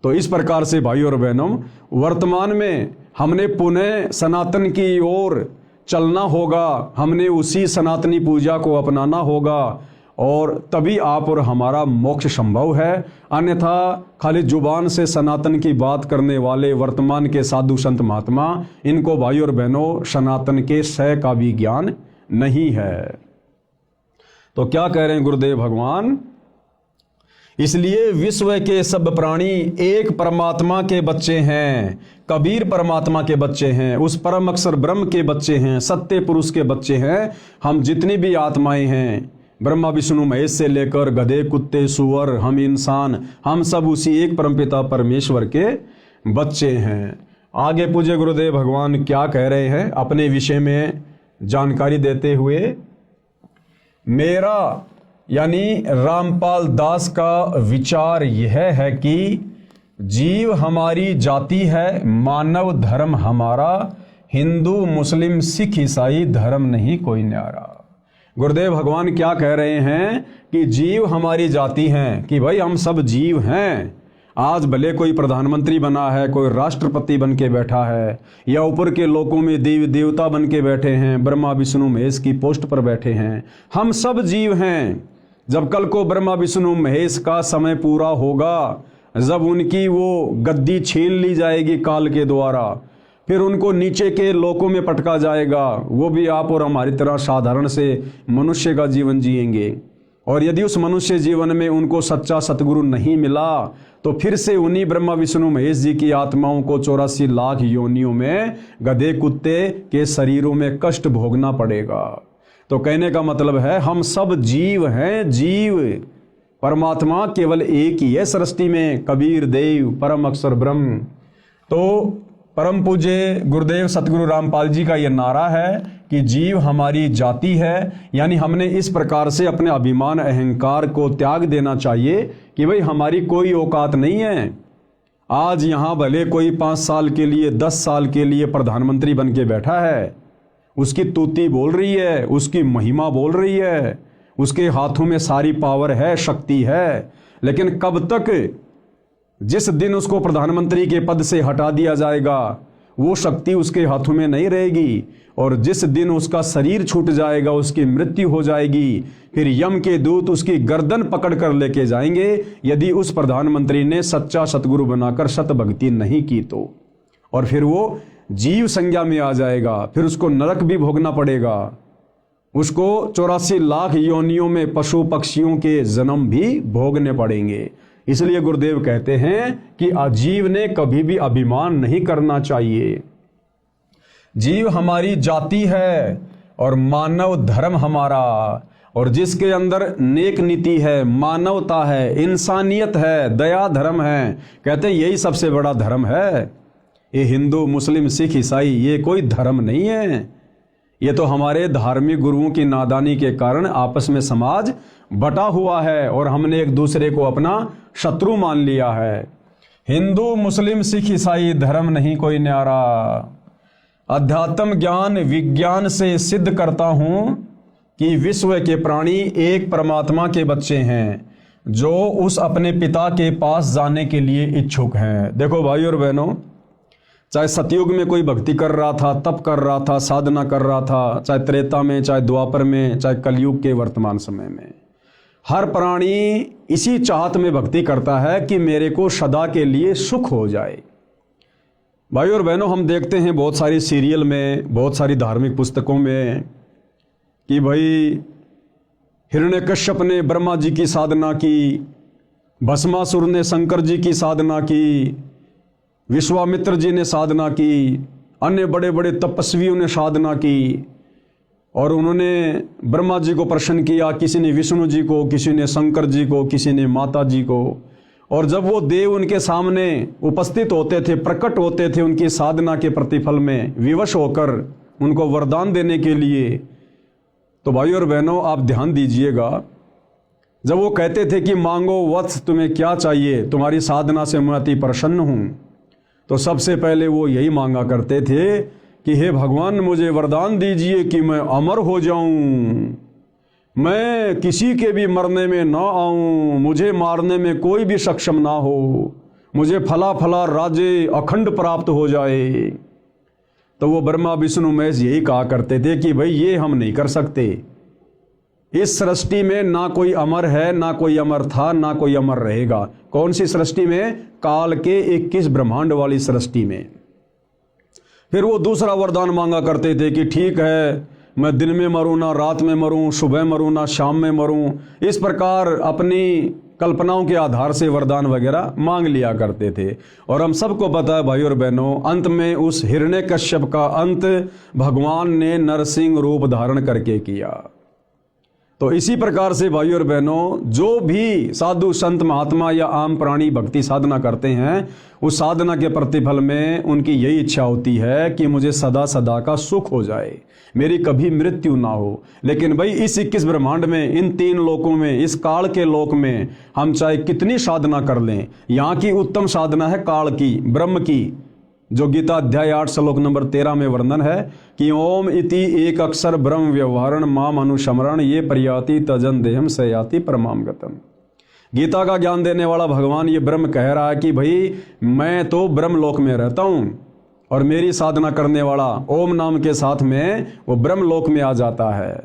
तो इस प्रकार से भाई और बहनों, वर्तमान में हमने पुनः सनातन की ओर चलना होगा, हमने उसी सनातनी पूजा को अपनाना होगा और तभी आप और हमारा मोक्ष संभव है। अन्यथा खाली जुबान से सनातन की बात करने वाले वर्तमान के साधु संत महात्मा, इनको भाई और बहनों सनातन के सह का भी ज्ञान नहीं है। तो क्या कह रहे हैं गुरुदेव भगवान? इसलिए विश्व के सब प्राणी एक परमात्मा के बच्चे हैं, कबीर परमात्मा के बच्चे हैं, उस परम अक्षर ब्रह्म के बच्चे हैं, सत्य पुरुष के बच्चे हैं। हम जितनी भी आत्माएं हैं, ब्रह्मा विष्णु महेश से लेकर गधे कुत्ते सूअर, हम इंसान, हम सब उसी एक परमपिता परमेश्वर के बच्चे हैं। आगे पूज्य गुरुदेव भगवान क्या कह रहे हैं अपने विषय में जानकारी देते हुए? मेरा यानी रामपाल दास का विचार यह है कि जीव हमारी जाति है, मानव धर्म हमारा, हिंदू मुस्लिम सिख ईसाई धर्म नहीं कोई न्यारा। गुरुदेव भगवान क्या कह रहे हैं कि जीव हमारी जाति हैं, कि भाई हम सब जीव हैं। आज भले कोई प्रधानमंत्री बना है, कोई राष्ट्रपति बन के बैठा है, या ऊपर के लोकों में देवी देवता बन के बैठे हैं, ब्रह्मा विष्णु महेश की पोस्ट पर बैठे हैं, हम सब जीव हैं। जब कल को ब्रह्मा विष्णु महेश का समय पूरा होगा, जब उनकी वो गद्दी छीन ली जाएगी काल के द्वारा, फिर उनको नीचे के लोकों में पटका जाएगा, वो भी आप और हमारी तरह साधारण से मनुष्य का जीवन जिएंगे। और यदि उस मनुष्य जीवन में उनको सच्चा सतगुरु नहीं मिला, तो फिर से उन्हीं ब्रह्मा विष्णु महेश जी की आत्माओं को 84 लाख योनियों में गधे कुत्ते के शरीरों में कष्ट भोगना पड़ेगा। तो कहने का मतलब है हम सब जीव हैं, जीव। परमात्मा केवल एक ही है सृष्टि में, कबीर देव परम अक्षर ब्रह्म। तो परम पूज्य गुरुदेव सतगुरु रामपाल जी का यह नारा है कि जीव हमारी जाति है, यानी हमने इस प्रकार से अपने अभिमान अहंकार को त्याग देना चाहिए कि भाई हमारी कोई औकात नहीं है। आज यहाँ भले कोई 5 साल के लिए 10 साल के लिए प्रधानमंत्री बन के बैठा है, उसकी तूती बोल रही है, उसकी महिमा बोल रही है, उसके हाथों में सारी पावर है, शक्ति है, लेकिन कब तक? जिस दिन उसको प्रधानमंत्री के पद से हटा दिया जाएगा, वो शक्ति उसके हाथों में नहीं रहेगी। और जिस दिन उसका शरीर छूट जाएगा, उसकी मृत्यु हो जाएगी, फिर यम के दूत उसकी गर्दन पकड़ कर लेके जाएंगे, यदि उस प्रधानमंत्री ने सच्चा सतगुरु बनाकर सत भक्ति नहीं की तो। और फिर वो जीव संज्ञा में आ जाएगा, फिर उसको नरक भी भोगना पड़ेगा, उसको 84 लाख योनियों में पशु पक्षियों के जन्म भी भोगने पड़ेंगे। इसलिए गुरुदेव कहते हैं कि अजीव ने कभी भी अभिमान नहीं करना चाहिए। जीव हमारी जाति है और मानव धर्म हमारा, और जिसके अंदर नेक नीति है, मानवता है, इंसानियत है, दया धर्म है, कहते हैं यही सबसे बड़ा धर्म है। ये हिंदू मुस्लिम सिख ईसाई ये कोई धर्म नहीं है, ये तो हमारे धार्मिक गुरुओं की नादानी के कारण आपस में समाज बटा हुआ है और हमने एक दूसरे को अपना शत्रु मान लिया है। हिंदू मुस्लिम सिख ईसाई धर्म नहीं कोई न्यारा। अध्यात्म ज्ञान विज्ञान से सिद्ध करता हूं कि विश्व के प्राणी एक परमात्मा के बच्चे हैं, जो उस अपने पिता के पास जाने के लिए इच्छुक हैं। देखो भाई और बहनों, चाहे सतयुग में कोई भक्ति कर रहा था, तप कर रहा था, साधना कर रहा था, चाहे त्रेता में, चाहे द्वापर में, चाहे कलयुग के वर्तमान समय में, हर प्राणी इसी चाहत में भक्ति करता है कि मेरे को सदा के लिए सुख हो जाए। भाई और बहनों, हम देखते हैं बहुत सारी सीरियल में, बहुत सारी धार्मिक पुस्तकों में कि भाई हिरण्यकश्यप ने ब्रह्मा जी की साधना की, भस्मासुर ने शंकर जी की साधना की, विश्वामित्र जी ने साधना की, अन्य बड़े बड़े तपस्वियों ने साधना की, और उन्होंने ब्रह्मा जी को प्रसन्न किया, किसी ने विष्णु जी को, किसी ने शंकर जी को, किसी ने माता जी को। और जब वो देव उनके सामने उपस्थित होते थे, प्रकट होते थे उनकी साधना के प्रतिफल में विवश होकर उनको वरदान देने के लिए, तो भाई और बहनों आप ध्यान दीजिएगा, जब वो कहते थे कि मांगो वत्स तुम्हें क्या चाहिए, तुम्हारी साधना से मैं अति प्रसन्न हूँ, तो सबसे पहले वो यही मांगा करते थे कि हे भगवान मुझे वरदान दीजिए कि मैं अमर हो जाऊं, मैं किसी के भी मरने में ना आऊं, मुझे मारने में कोई भी सक्षम ना हो, मुझे फला फला राज्य अखंड प्राप्त हो जाए। तो वो ब्रह्मा विष्णु महेश यही कहा करते थे कि भाई ये हम नहीं कर सकते। इस सृष्टि में ना कोई अमर है, ना कोई अमर था, ना कोई अमर रहेगा। कौन सी सृष्टि में? काल के 21 ब्रह्मांड वाली सृष्टि में। फिर वो दूसरा वरदान मांगा करते थे कि ठीक है, मैं दिन में मरूं ना रात में मरूं, सुबह मरूं ना शाम में मरूं। इस प्रकार अपनी कल्पनाओं के आधार से वरदान वगैरह मांग लिया करते थे। और हम सबको पता है भाई और बहनों, अंत में उस हिरण्यकश्यप का अंत भगवान ने नरसिंह रूप धारण करके किया। तो इसी प्रकार से भाई और बहनों, जो भी साधु संत महात्मा या आम प्राणी भक्ति साधना करते हैं, उस साधना के प्रतिफल में उनकी यही इच्छा होती है कि मुझे सदा सदा का सुख हो जाए, मेरी कभी मृत्यु ना हो। लेकिन भाई इस 21 ब्रह्मांड में, इन 3 लोकों में, इस काल के लोक में हम चाहे कितनी साधना कर लें, यहाँ की उत्तम साधना है काल की, ब्रह्म की, जो गीता अध्याय 8 श्लोक नंबर 13 में वर्णन है कि ओम इति एक अक्षर ब्रह्म व्यवहारण माम अनुशमरण ये प्रयाति तजन देहम सयाति परमाम गतम। गीता का ज्ञान देने वाला भगवान ये ब्रह्म कह रहा है कि भाई मैं तो ब्रह्म लोक में रहता हूँ, और मेरी साधना करने वाला ओम नाम के साथ में वो ब्रह्म लोक में आ जाता है।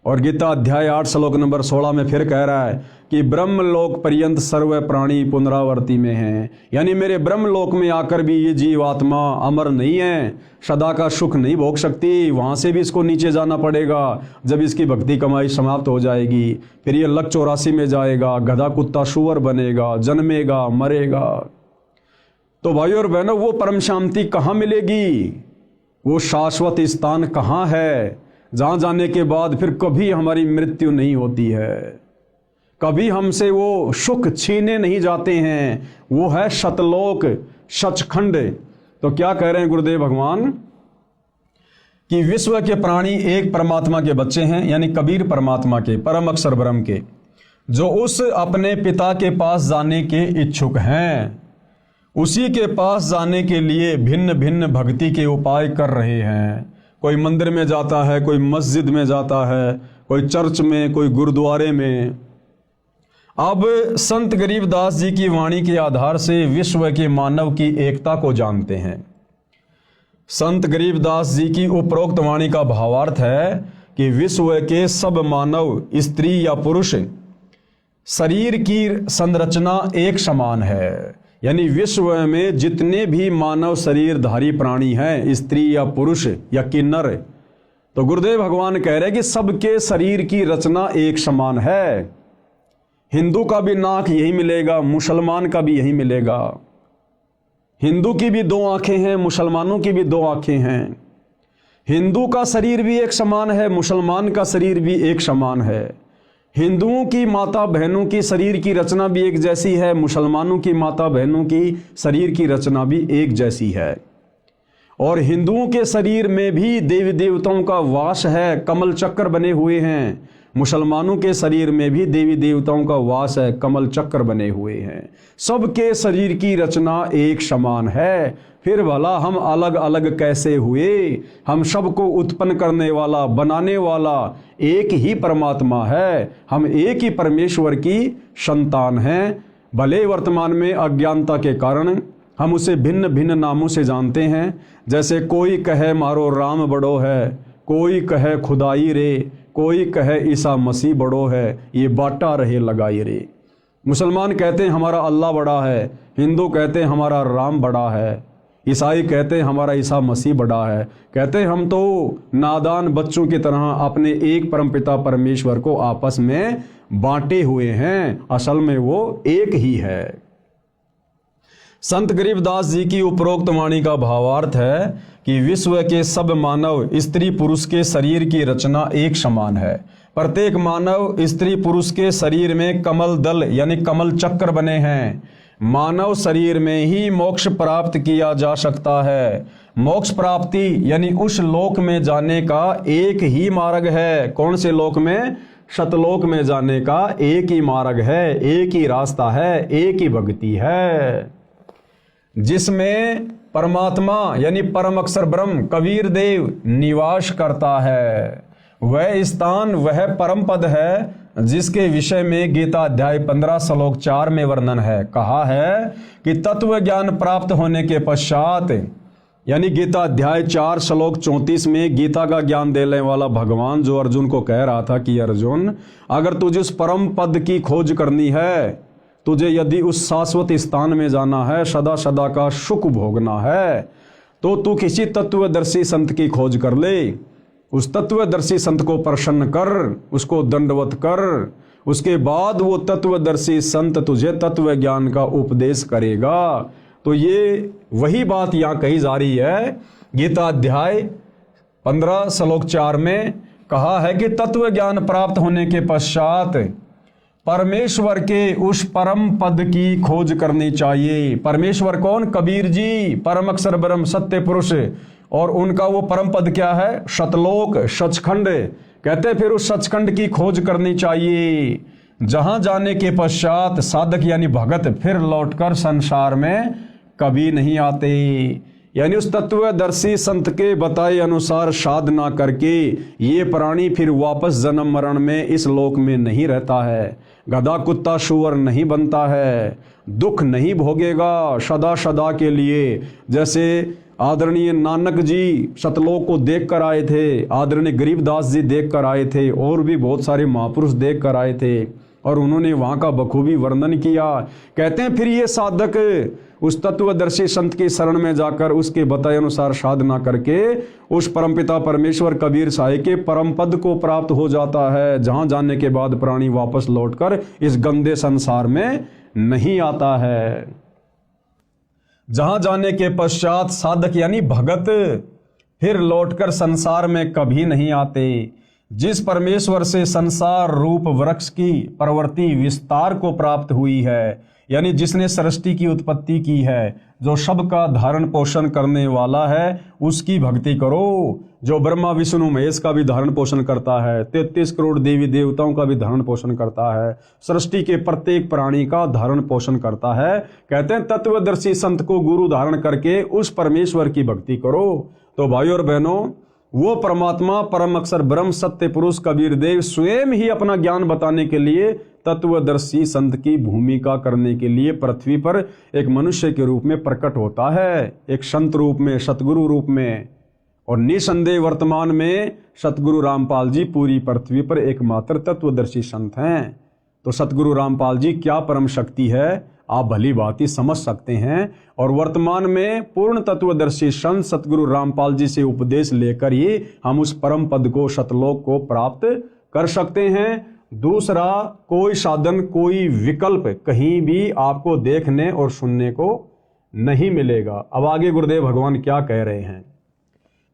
और गीता अध्याय 8 श्लोक नंबर 16 में फिर कह रहा है कि ब्रह्म लोक पर्यंत सर्व प्राणी पुनरावर्ती में हैं। यानी मेरे ब्रह्म लोक में आकर भी ये जीवात्मा अमर नहीं है, सदा का सुख नहीं भोग सकती, वहाँ से भी इसको नीचे जाना पड़ेगा। जब इसकी भक्ति कमाई समाप्त हो जाएगी, फिर ये लक 84 में जाएगा, गधा कुत्ता सुअर बनेगा, जन्मेगा, मरेगा। तो भाई और बहनों, वो परम शांति कहाँ मिलेगी? वो शाश्वत स्थान कहाँ है जहाँ जाने के बाद फिर कभी हमारी मृत्यु नहीं होती है, कभी हमसे वो सुख छीने नहीं जाते हैं? वो है सतलोक, सचखंड। तो क्या कह रहे हैं गुरुदेव भगवान कि विश्व के प्राणी एक परमात्मा के बच्चे हैं, यानी कबीर परमात्मा के, परम अक्षर ब्रह्म के, जो उस अपने पिता के पास जाने के इच्छुक हैं। उसी के पास जाने के लिए भिन्न भिन्न भक्ति के उपाय कर रहे हैं। कोई मंदिर में जाता है, कोई मस्जिद में जाता है, कोई चर्च में, कोई गुरुद्वारे में। अब संत गरीबदास जी की वाणी के आधार से विश्व के मानव की एकता को जानते हैं। संत गरीबदास जी की उपरोक्त वाणी का भावार्थ है कि विश्व के सब मानव, स्त्री या पुरुष, शरीर की संरचना एक समान है। यानी विश्व में जितने भी मानव शरीरधारी प्राणी हैं, स्त्री या पुरुष या किन्नर, तो गुरुदेव भगवान कह रहे हैं कि सबके शरीर की रचना एक समान है। हिंदू का भी नाक यही मिलेगा, मुसलमान का भी यही मिलेगा। हिंदू की भी 2 आंखें हैं, मुसलमानों की भी 2 आंखें हैं। हिंदू का शरीर भी एक समान है, मुसलमान का शरीर भी एक समान है। हिंदुओं की माता बहनों की शरीर की रचना भी एक जैसी है, मुसलमानों की माता बहनों की शरीर की रचना भी एक जैसी है। और हिंदुओं के शरीर में भी देवी देवताओं का वास है, कमल चक्र बने हुए हैं। मुसलमानों के शरीर में भी देवी देवताओं का वास है, कमल चक्र बने हुए हैं। सबके शरीर की रचना एक समान है। फिर भला हम अलग अलग कैसे हुए? हम सबको उत्पन्न करने वाला, बनाने वाला एक ही परमात्मा है। हम एक ही परमेश्वर की संतान हैं। भले वर्तमान में अज्ञानता के कारण हम उसे भिन्न भिन्न नामों से जानते हैं। जैसे कोई कहे मारो राम बड़ो है, कोई कहे खुदाई रे, कोई कहे ईसा मसीह बड़ो है, ये बाटा रहे लगाई रे। मुसलमान कहते हैं हमारा अल्लाह बड़ा है, हिंदू कहते हैं हमारा राम बड़ा है, ईसाई कहते हैं हमारा ईसा मसीह बड़ा है। कहते हैं हम तो नादान बच्चों की तरह अपने एक परमपिता परमेश्वर को आपस में बांटे हुए हैं, असल में वो एक ही है। संत गरीबदास जी की उपरोक्त वाणी का भावार्थ है कि विश्व के सब मानव, स्त्री पुरुष के शरीर की रचना एक समान है। प्रत्येक मानव, स्त्री पुरुष के शरीर में कमल दल यानी कमल चक्र बने हैं। मानव शरीर में ही मोक्ष प्राप्त किया जा सकता है। मोक्ष प्राप्ति यानी उस लोक में जाने का एक ही मार्ग है। कौन से लोक में? सतलोक में जाने का एक ही मार्ग है, एक ही रास्ता है, एक ही भक्ति है, जिसमें परमात्मा यानी परम अक्षर ब्रह्म कबीर देव निवास करता है। वह स्थान वह परम पद है जिसके विषय में गीता अध्याय 15 श्लोक 4 में वर्णन है। कहा है कि तत्व ज्ञान प्राप्त होने के पश्चात, यानी गीता अध्याय 4 श्लोक 34 में गीता का ज्ञान देने वाला भगवान जो अर्जुन को कह रहा था कि अर्जुन, अगर तुझे उस परम पद की खोज करनी है, तुझे यदि उस शाश्वत स्थान में जाना है, सदा सदा का सुख भोगना है, तो तू किसी तत्वदर्शी संत की खोज कर ले। उस तत्वदर्शी संत को प्रसन्न कर, उसको दंडवत कर, उसके बाद वो तत्वदर्शी संत तुझे तत्व ज्ञान का उपदेश करेगा। तो ये वही बात यहाँ कही जा रही है। गीता अध्याय 15 श्लोक 4 में कहा है कि तत्व ज्ञान प्राप्त होने के पश्चात परमेश्वर के उस परम पद की खोज करनी चाहिए। परमेश्वर कौन? कबीर जी, परम अक्षर ब्रह्म सत्य पुरुष। और उनका वो परम पद क्या है? सतलोक, सचखंड। कहते फिर उस सचखंड की खोज करनी चाहिए, जहां जाने के पश्चात साधक यानी भगत फिर लौटकर संसार में कभी नहीं आते। यानी उस तत्वदर्शी संत के बताए अनुसार साधना करके ये प्राणी फिर वापस जन्म मरण में इस लोक में नहीं रहता है, गधा कुत्ता सुअर नहीं बनता है, दुख नहीं भोगेगा सदा सदा के लिए। जैसे आदरणीय नानक जी सतलोक को देख कर आए थे, आदरणीय गरीबदास जी देख कर आए थे, और भी बहुत सारे महापुरुष देख कर आए थे, और उन्होंने वहाँ का बखूबी वर्णन किया। कहते हैं फिर ये साधक उस तत्वदर्शी संत की शरण में जाकर उसके बताए अनुसार साधना करके उस परमपिता परमेश्वर कबीर साहिब के परम पद को प्राप्त हो जाता है, जहां जाने के बाद प्राणी वापस लौटकर इस गंदे संसार में नहीं आता है। जहां जाने के पश्चात साधक यानी भगत फिर लौटकर संसार में कभी नहीं आते। जिस परमेश्वर से संसार रूप वृक्ष की प्रवृत्ति विस्तार को प्राप्त हुई है, यानी जिसने सृष्टि की उत्पत्ति की है, जो सबका धारण पोषण करने वाला है, उसकी भक्ति करो। जो ब्रह्मा विष्णु महेश का भी धारण पोषण करता है, 33 करोड़ देवी देवताओं का भी धारण पोषण करता है, सृष्टि के प्रत्येक प्राणी का धारण पोषण करता है। कहते हैं तत्वदर्शी संत को गुरु धारण करके उस परमेश्वर की भक्ति करो। तो भाइयों और बहनों, वो परमात्मा परम अक्षर ब्रह्म सत्य पुरुष कबीर देव स्वयं ही अपना ज्ञान बताने के लिए तत्वदर्शी संत की भूमिका करने के लिए पृथ्वी पर एक मनुष्य के रूप में प्रकट होता है, एक संत रूप में, सतगुरु रूप में। और निसंदेह वर्तमान में सतगुरु रामपाल जी पूरी पृथ्वी पर एकमात्र तत्वदर्शी संत हैं। तो सतगुरु रामपाल जी क्या परम शक्ति है, आप भली बात ही समझ सकते हैं। और वर्तमान में पूर्ण तत्वदर्शी संत सतगुरु रामपाल जी से उपदेश लेकर ही हम उस परम पद को, सतलोक को प्राप्त कर सकते हैं। दूसरा कोई साधन, कोई विकल्प कहीं भी आपको देखने और सुनने को नहीं मिलेगा। अब आगे गुरुदेव भगवान क्या कह रहे हैं।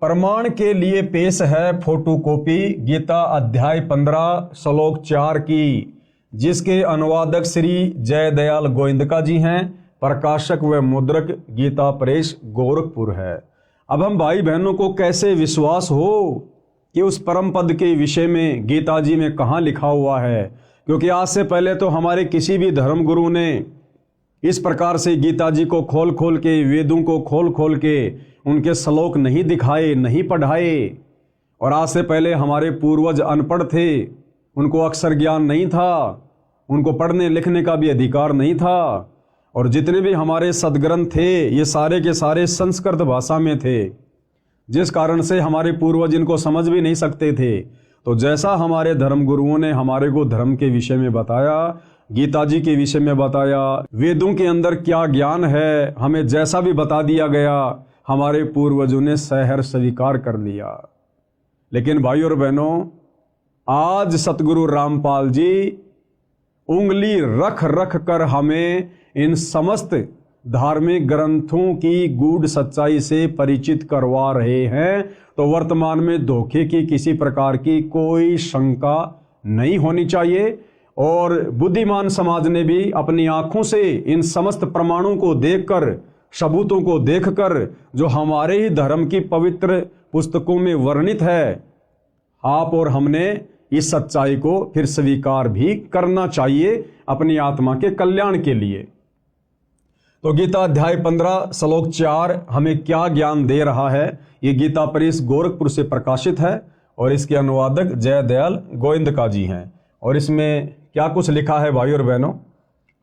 प्रमाण के लिए पेश है फोटोकॉपी गीता अध्याय 15 श्लोक 4 की, जिसके अनुवादक श्री जय दयाल गोविंदका जी हैं, प्रकाशक व मुद्रक गीता प्रेस गोरखपुर है। अब हम भाई बहनों को कैसे विश्वास हो कि उस परम पद के विषय में गीता जी में कहाँ लिखा हुआ है, क्योंकि आज से पहले तो हमारे किसी भी धर्म गुरु ने इस प्रकार से गीता जी को खोल खोल के, वेदों को खोल खोल के उनके श्लोक नहीं दिखाए, नहीं पढ़ाए। और आज से पहले हमारे पूर्वज अनपढ़ थे, उनको अक्षर ज्ञान नहीं था, उनको पढ़ने लिखने का भी अधिकार नहीं था। और जितने भी हमारे सदग्रंथ थे ये सारे के सारे संस्कृत भाषा में थे, जिस कारण से हमारे पूर्वज इनको समझ भी नहीं सकते थे। तो जैसा हमारे धर्म गुरुओं ने हमारे को धर्म के विषय में बताया, गीता जी के विषय में बताया, वेदों के अंदर क्या ज्ञान है हमें जैसा भी बता दिया गया, हमारे पूर्वजों ने सहर्ष स्वीकार कर लिया। लेकिन भाइयों और बहनों, आज सतगुरु रामपाल जी उंगली रख रख कर हमें इन समस्त धार्मिक ग्रंथों की गूढ़ सच्चाई से परिचित करवा रहे हैं। तो वर्तमान में धोखे की किसी प्रकार की कोई शंका नहीं होनी चाहिए। और बुद्धिमान समाज ने भी अपनी आंखों से इन समस्त प्रमाणों को देखकर, सबूतों को देखकर, जो हमारे ही धर्म की पवित्र पुस्तकों में वर्णित है, आप और हमने इस सच्चाई को फिर स्वीकार भी करना चाहिए अपनी आत्मा के कल्याण के लिए। तो गीता अध्याय 15 श्लोक 4 हमें क्या ज्ञान दे रहा है, ये गीता प्रेस गोरखपुर से प्रकाशित है और इसके अनुवादक जयदयाल गोविंदका जी हैं। और इसमें क्या कुछ लिखा है भाई और बहनों,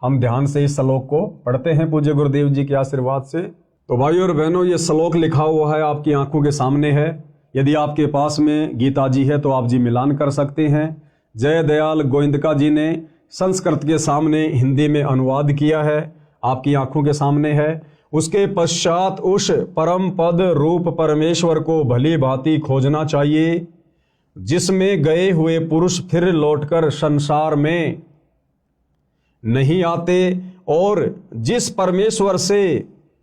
हम ध्यान से इस श्लोक को पढ़ते हैं पूज्य गुरुदेव जी के आशीर्वाद से। तो भाई और बहनों, ये श्लोक लिखा हुआ है, आपकी आंखों के सामने है। यदि आपके पास में गीता जी है तो आप जी मिलान कर सकते हैं। जयदयाल गोविंदका जी ने संस्कृत के सामने हिंदी में अनुवाद किया है, आपकी आंखों के सामने है। उसके पश्चात उस परम पद रूप परमेश्वर को भली भांति खोजना चाहिए, जिसमें गए हुए पुरुष फिर लौटकर संसार में नहीं आते, और जिस परमेश्वर से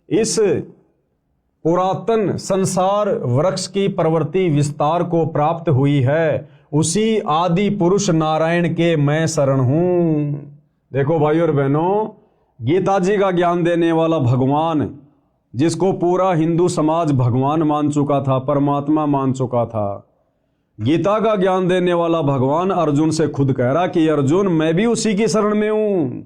इस पुरातन संसार वृक्ष की प्रवृत्ति विस्तार को प्राप्त हुई है, उसी आदि पुरुष नारायण के मैं शरण हूं। देखो भाई और बहनों, गीता जी का ज्ञान देने वाला भगवान, जिसको पूरा हिंदू समाज भगवान मान चुका था, परमात्मा मान चुका था, गीता का ज्ञान देने वाला भगवान अर्जुन से खुद कह रहा कि अर्जुन मैं भी उसी की शरण में हूं।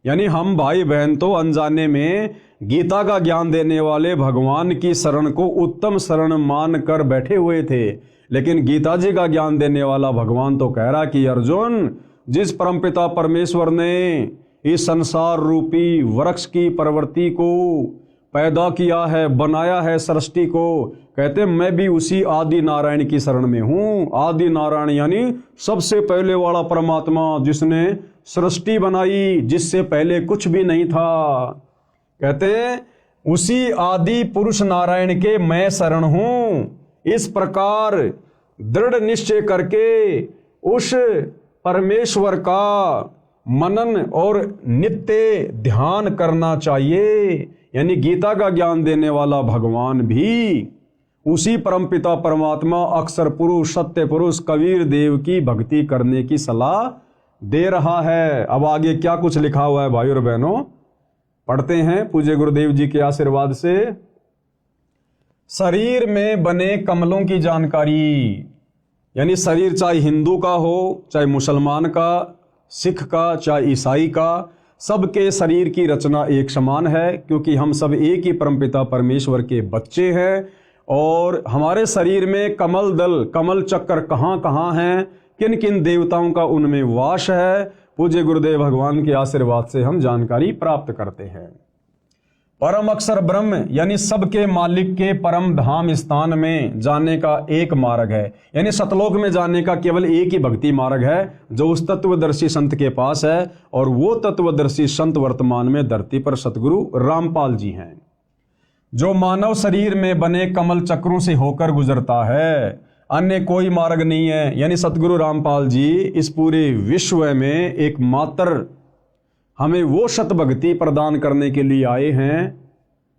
यानी हम भाई बहन तो अनजाने में गीता का ज्ञान देने वाले भगवान की शरण को उत्तम शरण मान कर बैठे हुए थे, लेकिन गीता जी का ज्ञान देने वाला भगवान तो कह रहा कि अर्जुन, जिस परमपिता परमेश्वर ने इस संसार रूपी वृक्ष की प्रवृत्ति को पैदा किया है, बनाया है सृष्टि को, कहते मैं भी उसी आदि नारायण की शरण में हूं। आदि नारायण यानी सबसे पहले वाला परमात्मा, जिसने सृष्टि बनाई, जिससे पहले कुछ भी नहीं था। कहते उसी आदि पुरुष नारायण के मैं शरण हूं। इस प्रकार दृढ़ निश्चय करके उस परमेश्वर का मनन और नित्य ध्यान करना चाहिए। यानी गीता का ज्ञान देने वाला भगवान भी उसी परमपिता परमात्मा अक्षर पुरुष सत्य पुरुष कबीर देव की भक्ति करने की सलाह दे रहा है। अब आगे क्या कुछ लिखा हुआ है भाई और बहनों, पढ़ते हैं पूज्य गुरुदेव जी के आशीर्वाद से। शरीर में बने कमलों की जानकारी, यानी शरीर चाहे हिंदू का हो, चाहे मुसलमान का, सिख का, चाहे ईसाई का, सबके शरीर की रचना एक समान है, क्योंकि हम सब एक ही परमपिता परमेश्वर के बच्चे हैं। और हमारे शरीर में कमल दल, कमल चक्कर कहाँ कहाँ हैं, किन किन देवताओं का उनमें वास है, पूज्य गुरुदेव भगवान के आशीर्वाद से हम जानकारी प्राप्त करते हैं। परम अक्षर ब्रह्म यानी सबके मालिक के परम धाम स्थान में जाने का एक मार्ग है, यानी सतलोक में जाने का केवल एक ही भक्ति मार्ग है, जो उस तत्वदर्शी संत के पास है। और वो तत्वदर्शी संत वर्तमान में धरती पर सतगुरु रामपाल जी हैं, जो मानव शरीर में बने कमल चक्रों से होकर गुजरता है, अन्य कोई मार्ग नहीं है। यानी सतगुरु रामपाल जी इस पूरे विश्व में एकमात्र हमें वो सत भक्ति प्रदान करने के लिए आए हैं,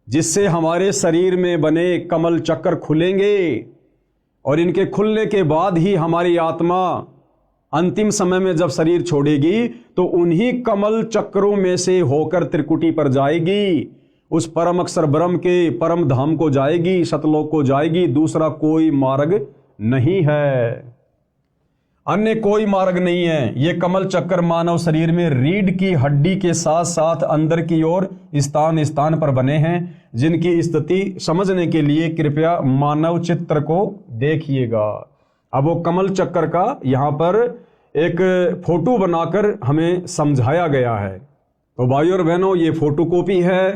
जिससे हमारे शरीर में बने कमल चक्र खुलेंगे, और इनके खुलने के बाद ही हमारी आत्मा अंतिम समय में जब शरीर छोड़ेगी तो उन्हीं कमल चक्रों में से होकर त्रिकुटी पर जाएगी, उस परम अक्षर ब्रह्म के परम धाम को जाएगी, सतलोक को जाएगी। दूसरा कोई मार्ग नहीं है, अन्य कोई मार्ग नहीं है। ये कमल चक्कर मानव शरीर में रीढ़ की हड्डी के साथ साथ अंदर की ओर स्थान स्थान पर बने हैं, जिनकी स्थिति समझने के लिए कृपया मानव चित्र को देखिएगा। अब वो कमल चक्कर का यहाँ पर एक फोटो बनाकर हमें समझाया गया है। तो भाइयों और बहनों, ये फोटोकॉपी है।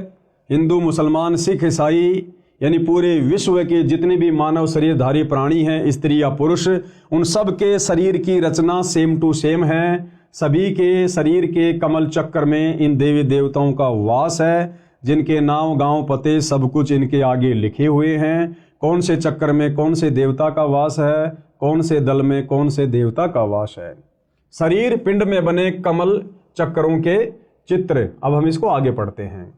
हिंदू, मुसलमान, सिख, ईसाई यानी पूरे विश्व के जितने भी मानव शरीरधारी प्राणी हैं, स्त्री या पुरुष, उन सब के शरीर की रचना सेम टू सेम है। सभी के शरीर के कमल चक्र में इन देवी देवताओं का वास है, जिनके नाम, गांव, पते सब कुछ इनके आगे लिखे हुए हैं। कौन से चक्र में कौन से देवता का वास है, कौन से दल में कौन से देवता का वास है। शरीर पिंड में बने कमल चक्रों के चित्र। अब हम इसको आगे पढ़ते हैं।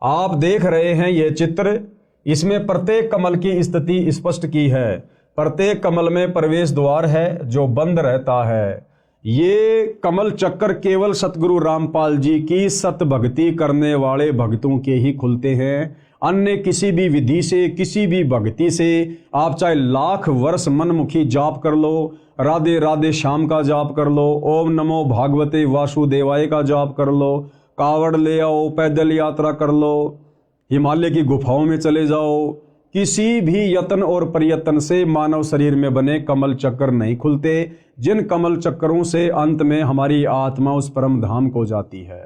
आप देख रहे हैं यह चित्र, इसमें प्रत्येक कमल की स्थिति स्पष्ट की है। प्रत्येक कमल में प्रवेश द्वार है जो बंद रहता है। ये कमल चक्कर केवल सतगुरु रामपाल जी की सत भक्ति करने वाले भक्तों के ही खुलते हैं। अन्य किसी भी विधि से, किसी भी भक्ति से आप चाहे लाख वर्ष मनमुखी जाप कर लो, राधे राधे श्याम का जाप कर लो, ओम नमो भागवते वासुदेवाय का जाप कर लो, कावड़ ले आओ, पैदल यात्रा कर लो, हिमालय की गुफाओं में चले जाओ, किसी भी यत्न और प्रयत्न से मानव शरीर में बने कमल चक्र नहीं खुलते, जिन कमल चक्रों से अंत में हमारी आत्मा उस परम धाम को जाती है।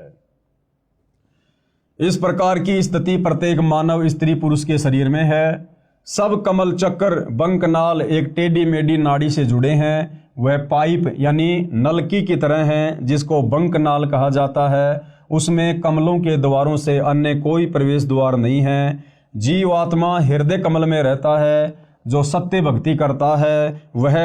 इस प्रकार की स्थिति प्रत्येक मानव स्त्री पुरुष के शरीर में है। सब कमल चक्र बंकनाल एक टेढ़ी मेढ़ी नाड़ी से जुड़े हैं। वह पाइप यानी नलकी की तरह हैं, जिसको बंकनाल कहा जाता है। उसमें कमलों के द्वारों से अन्य कोई प्रवेश द्वार नहीं है। जीवात्मा हृदय कमल में रहता है। जो सत्य भक्ति करता है वह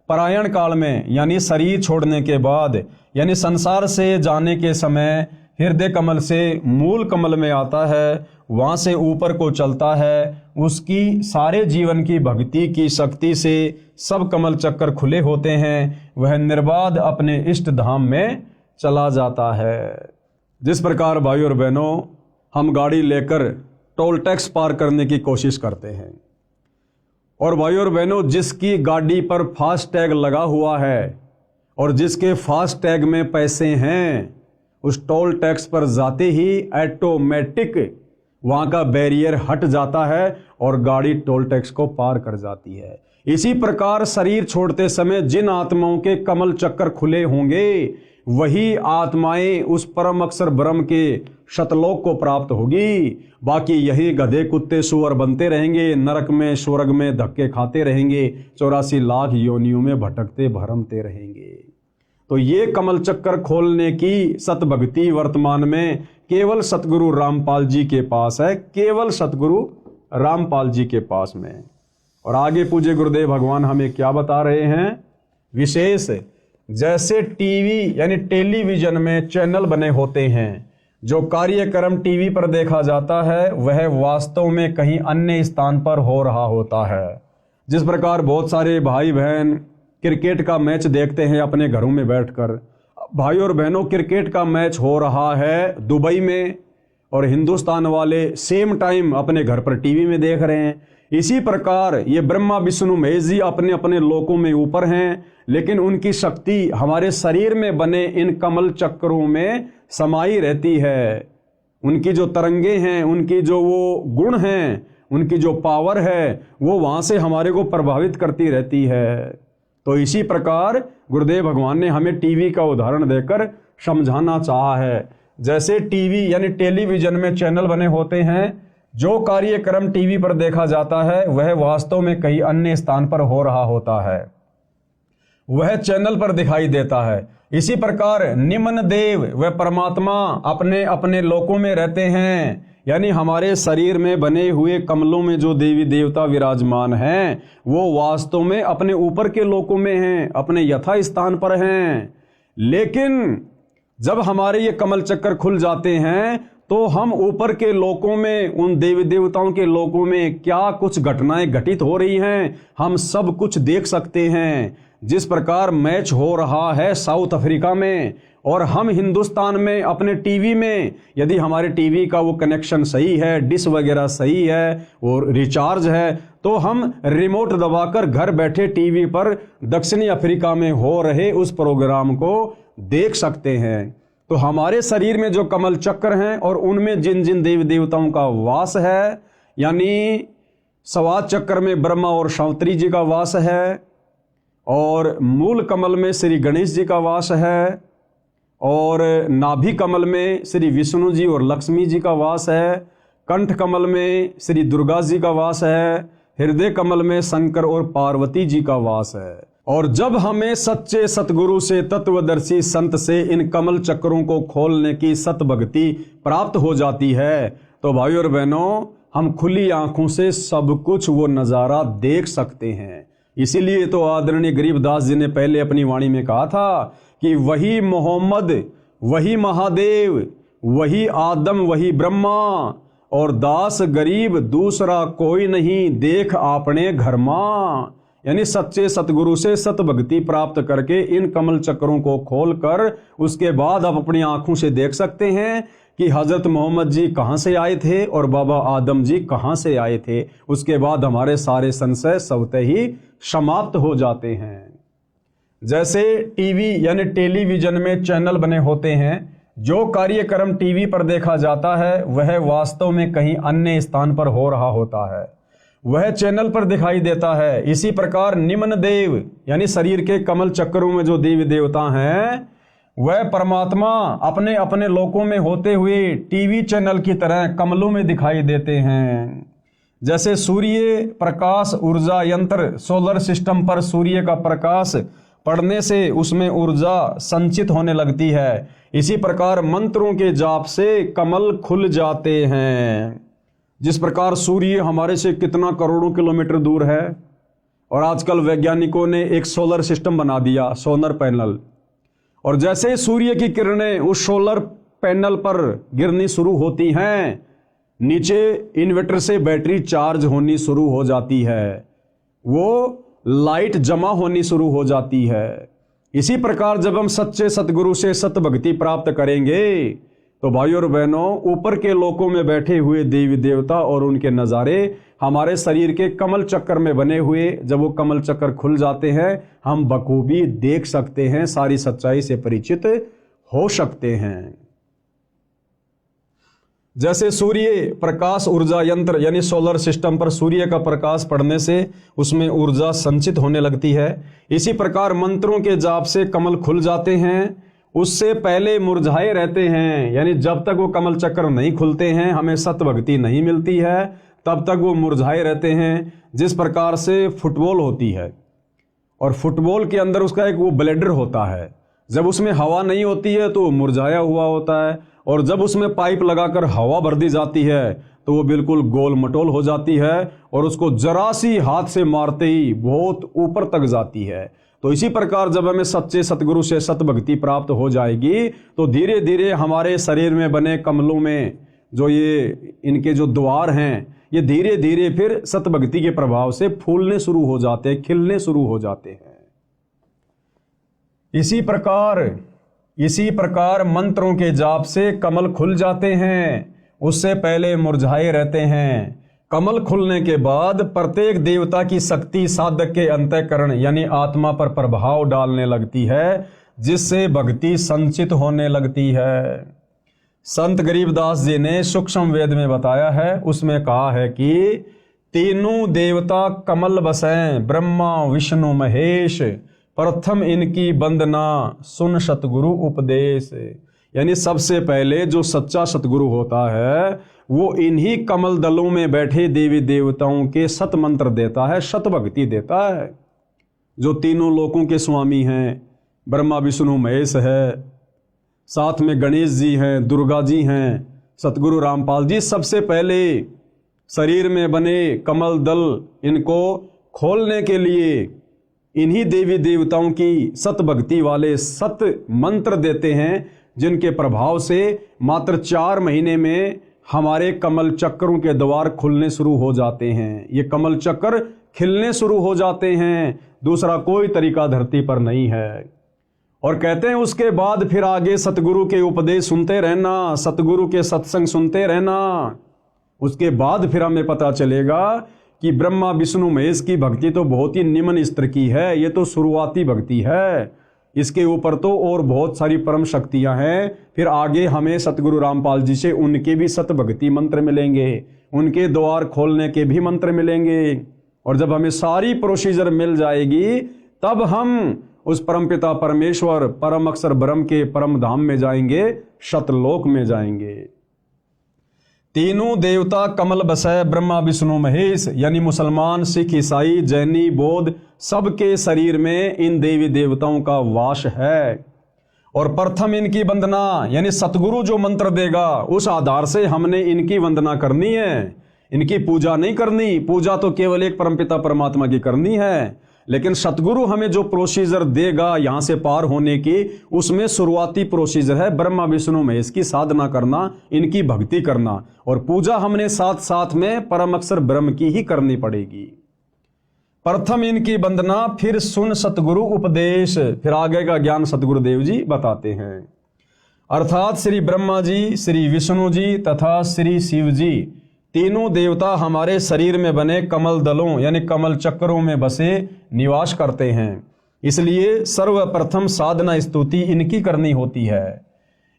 परायण काल में यानी शरीर छोड़ने के बाद यानी संसार से जाने के समय हृदय कमल से मूल कमल में आता है, वहाँ से ऊपर को चलता है। उसकी सारे जीवन की भक्ति की शक्ति से सब कमल चक्कर खुले होते हैं। वह निर्बाध अपने इष्ट धाम में चला जाता है। जिस प्रकार भाई और बहनों हम गाड़ी लेकर टोल टैक्स पार करने की कोशिश करते हैं, और भाई और बहनों जिसकी गाड़ी पर फास्ट टैग लगा हुआ है और जिसके फास्ट टैग में पैसे हैं, उस टोल टैक्स पर जाते ही ऑटोमेटिक वहाँ का बैरियर हट जाता है और गाड़ी टोल टैक्स को पार कर जाती है। इसी प्रकार शरीर छोड़ते समय जिन आत्माओं के कमल चक्कर खुले होंगे वही आत्माएं उस परम अक्षर ब्रह्म के शतलोक को प्राप्त होगी। बाकी यही गधे कुत्ते सुअर बनते रहेंगे, नरक में स्वर्ग में धक्के खाते रहेंगे, 84 लाख योनियों में भटकते भरमते रहेंगे। तो ये कमल चक्कर खोलने की सतभक्ति वर्तमान में केवल सतगुरु रामपाल जी के पास है, केवल सतगुरु रामपाल जी के पास में। और आगे पूज्य गुरुदेव भगवान हमें क्या बता रहे हैं विशेष, जैसे टीवी यानी टेलीविजन में चैनल बने होते हैं, जो कार्यक्रम टीवी पर देखा जाता है वह वास्तव में कहीं अन्य स्थान पर हो रहा होता है। जिस प्रकार बहुत सारे भाई बहन क्रिकेट का मैच देखते हैं अपने घरों में बैठकर। भाई और बहनों क्रिकेट का मैच हो रहा है दुबई में और हिंदुस्तान वाले सेम टाइम अपने घर पर टीवी में देख रहे हैं। इसी प्रकार ये ब्रह्मा विष्णु महेश जी अपने अपने लोकों में ऊपर हैं, लेकिन उनकी शक्ति हमारे शरीर में बने इन कमल चक्रों में समाई रहती है। उनकी जो तरंगे हैं, उनकी जो वो गुण हैं, उनकी जो पावर है वो वहाँ से हमारे को प्रभावित करती रहती है। तो इसी प्रकार गुरुदेव भगवान ने हमें टीवी का उदाहरण देकर समझाना चाहा है। जैसे टीवी यानी टेलीविजन में चैनल बने होते हैं, जो कार्यक्रम टीवी पर देखा जाता है वह वास्तव में कहीं अन्य स्थान पर हो रहा होता है, वह चैनल पर दिखाई देता है। इसी प्रकार निम्न देव व परमात्मा अपने अपने लोकों में रहते हैं, यानी हमारे शरीर में बने हुए कमलों में जो देवी देवता विराजमान हैं वो वास्तव में अपने ऊपर के लोकों में हैं, अपने यथा स्थान पर हैं। लेकिन जब हमारे ये कमल चक्कर खुल जाते हैं तो हम ऊपर के लोकों में, उन देवी देवताओं के लोकों में क्या कुछ घटनाएं घटित हो रही हैं हम सब कुछ देख सकते हैं। जिस प्रकार मैच हो रहा है साउथ अफ्रीका में और हम हिंदुस्तान में अपने टीवी में, यदि हमारे टीवी का वो कनेक्शन सही है, डिश वगैरह सही है और रिचार्ज है, तो हम रिमोट दबाकर घर बैठे टीवी पर दक्षिणी अफ्रीका में हो रहे उस प्रोग्राम को देख सकते हैं। तो हमारे शरीर में जो कमल चक्र हैं और उनमें जिन जिन देवी देवताओं का वास है, यानी स्वाद चक्र में ब्रह्मा और शांत्री जी का वास है, और मूल कमल में श्री गणेश जी का वास है, और नाभि कमल में श्री विष्णु जी और लक्ष्मी जी का वास है, कंठ कमल में श्री दुर्गा जी का वास है, हृदय कमल में शंकर और पार्वती जी का वास है। और जब हमें सच्चे सतगुरु से, तत्वदर्शी संत से इन कमल चक्रों को खोलने की सतभक्ति प्राप्त हो जाती है तो भाई और बहनों हम खुली आंखों से सब कुछ वो नज़ारा देख सकते हैं। इसीलिए तो आदरणीय गरीबदास जी ने पहले अपनी वाणी में कहा था कि वही मोहम्मद, वही महादेव, वही आदम, वही ब्रह्मा, और दास गरीब दूसरा कोई नहीं, देख आपने घर मां। यानी सच्चे सतगुरु से सतभक्ति प्राप्त करके इन कमल चक्रों को खोलकर उसके बाद आप अपनी आंखों से देख सकते हैं कि हजरत मोहम्मद जी कहाँ से आए थे और बाबा आदम जी कहाँ से आए थे। उसके बाद हमारे सारे संशय स्वतः ही समाप्त हो जाते हैं। जैसे टीवी यानी टेलीविजन में चैनल बने होते हैं, जो कार्यक्रम टीवी पर देखा जाता है वह वास्तव में कहीं अन्य स्थान पर हो रहा होता है। वह चैनल पर दिखाई देता है। इसी प्रकार निम्न देव यानी शरीर के कमल चक्रों में जो देवी देवता हैं वह परमात्मा अपने अपने लोकों में होते हुए टीवी चैनल की तरह कमलों में दिखाई देते हैं। जैसे सूर्य प्रकाश ऊर्जा यंत्र सोलर सिस्टम पर सूर्य का प्रकाश पड़ने से उसमें ऊर्जा संचित होने लगती है, इसी प्रकार मंत्रों के जाप से कमल खुल जाते हैं। जिस प्रकार सूर्य हमारे से कितना करोड़ों किलोमीटर दूर है और आजकल वैज्ञानिकों ने एक सोलर सिस्टम बना दिया, सोलर पैनल, और जैसे सूर्य की किरणें उस सोलर पैनल पर गिरनी शुरू होती हैं, नीचे इन्वर्टर से बैटरी चार्ज होनी शुरू हो जाती है, वो लाइट जमा होनी शुरू हो जाती है। इसी प्रकार जब हम सच्चे सतगुरु से सत भक्ति प्राप्त करेंगे तो भाइयों और बहनों, ऊपर के लोकों में बैठे हुए देवी देवता और उनके नज़ारे हमारे शरीर के कमल चक्कर में बने हुए, जब वो कमल चक्कर खुल जाते हैं हम बखूबी देख सकते हैं, सारी सच्चाई से परिचित हो सकते हैं। जैसे सूर्य प्रकाश ऊर्जा यंत्र यानी सोलर सिस्टम पर सूर्य का प्रकाश पड़ने से उसमें ऊर्जा संचित होने लगती है, इसी प्रकार मंत्रों के जाप से कमल खुल जाते हैं। उससे पहले मुरझाए रहते हैं, यानी जब तक वो कमल चक्र नहीं खुलते हैं, हमें सत भक्ति नहीं मिलती है, तब तक वो मुरझाए रहते हैं। जिस प्रकार से फुटबॉल होती है और फुटबॉल के अंदर उसका एक वो ब्लेडर होता है, जब उसमें हवा नहीं होती है तो मुरझाया हुआ होता है, और जब उसमें पाइप लगाकर हवा भर दी जाती है तो वो बिल्कुल गोल मटोल हो जाती है और उसको जरा सी हाथ से मारते ही बहुत ऊपर तक जाती है। तो इसी प्रकार जब हमें सच्चे सतगुरु से सत भक्ति प्राप्त हो जाएगी तो धीरे धीरे हमारे शरीर में बने कमलों में जो ये इनके जो द्वार हैं ये धीरे धीरे फिर सत भक्ति के प्रभाव से फूलने शुरू हो जाते हैं, खिलने शुरू हो जाते हैं। इसी प्रकार मंत्रों के जाप से कमल खुल जाते हैं, उससे पहले मुरझाए रहते हैं। कमल खुलने के बाद प्रत्येक देवता की शक्ति साधक के अंतःकरण यानी आत्मा पर प्रभाव डालने लगती है, जिससे भक्ति संचित होने लगती है। संत गरीबदास जी ने सूक्ष्म वेद में बताया है, उसमें कहा है कि तीनों देवता कमल बसें ब्रह्मा विष्णु महेश, प्रथम इनकी वंदना सुन सतगुरु उपदेश। यानी सबसे पहले जो सच्चा सतगुरु होता है वो इन्हीं कमल दलों में बैठे देवी देवताओं के सत मंत्र देता है, सत भक्ति देता है। जो तीनों लोकों के स्वामी हैं, ब्रह्मा विष्णु महेश है, साथ में गणेश जी हैं, दुर्गा जी हैं, सतगुरु रामपाल जी, सबसे पहले शरीर में बने कमल दल इनको खोलने के लिए इन्हीं देवी देवताओं की सत भक्ति वाले सत मंत्र देते हैं, जिनके प्रभाव से मात्र 4 महीने में हमारे कमल चक्रों के द्वार खुलने शुरू हो जाते हैं। ये कमल चक्र खिलने शुरू हो जाते हैं, दूसरा कोई तरीका धरती पर नहीं है। और कहते हैं उसके बाद फिर आगे सतगुरु के उपदेश सुनते रहना, सतगुरु के सत्संग सुनते रहना। उसके बाद फिर हमें पता चलेगा कि ब्रह्मा विष्णु महेश की भक्ति तो बहुत ही निम्न स्तर की है, ये तो शुरुआती भक्ति है, इसके ऊपर तो और बहुत सारी परम शक्तियां हैं। फिर आगे हमें सतगुरु रामपाल जी से उनके भी सत भक्ति मंत्र मिलेंगे, उनके द्वार खोलने के भी मंत्र मिलेंगे, और जब हमें सारी प्रोसीजर मिल जाएगी तब हम उस परमपिता परमेश्वर परम अक्षर ब्रह्म के परम धाम में जाएंगे, शतलोक में जाएंगे। तीनों देवता कमल बसै ब्रह्मा विष्णु महेश, यानी मुसलमान सिख ईसाई जैनी बौद्ध सबके शरीर में इन देवी देवताओं का वास है। और प्रथम इनकी वंदना यानी सतगुरु जो मंत्र देगा उस आधार से हमने इनकी वंदना करनी है, इनकी पूजा नहीं करनी। पूजा तो केवल एक परमपिता परमात्मा की करनी है, लेकिन सतगुरु हमें जो प्रोसीजर देगा यहाँ से पार होने की, उसमें शुरुआती प्रोसीजर है ब्रह्मा विष्णु महेश की साधना करना, इनकी भक्ति करना, और पूजा हमने साथ साथ में परम अक्षर ब्रह्म की ही करनी पड़ेगी। प्रथम इनकी वंदना, फिर सुन सतगुरु उपदेश, फिर आगे का ज्ञान सतगुरुदेव जी बताते हैं। अर्थात श्री ब्रह्मा जी, श्री विष्णु जी तथा श्री शिव जी तीनों देवता हमारे शरीर में बने कमल दलों यानी कमल चक्रों में बसे निवास करते हैं। इसलिए सर्वप्रथम साधना स्तुति इनकी करनी होती है।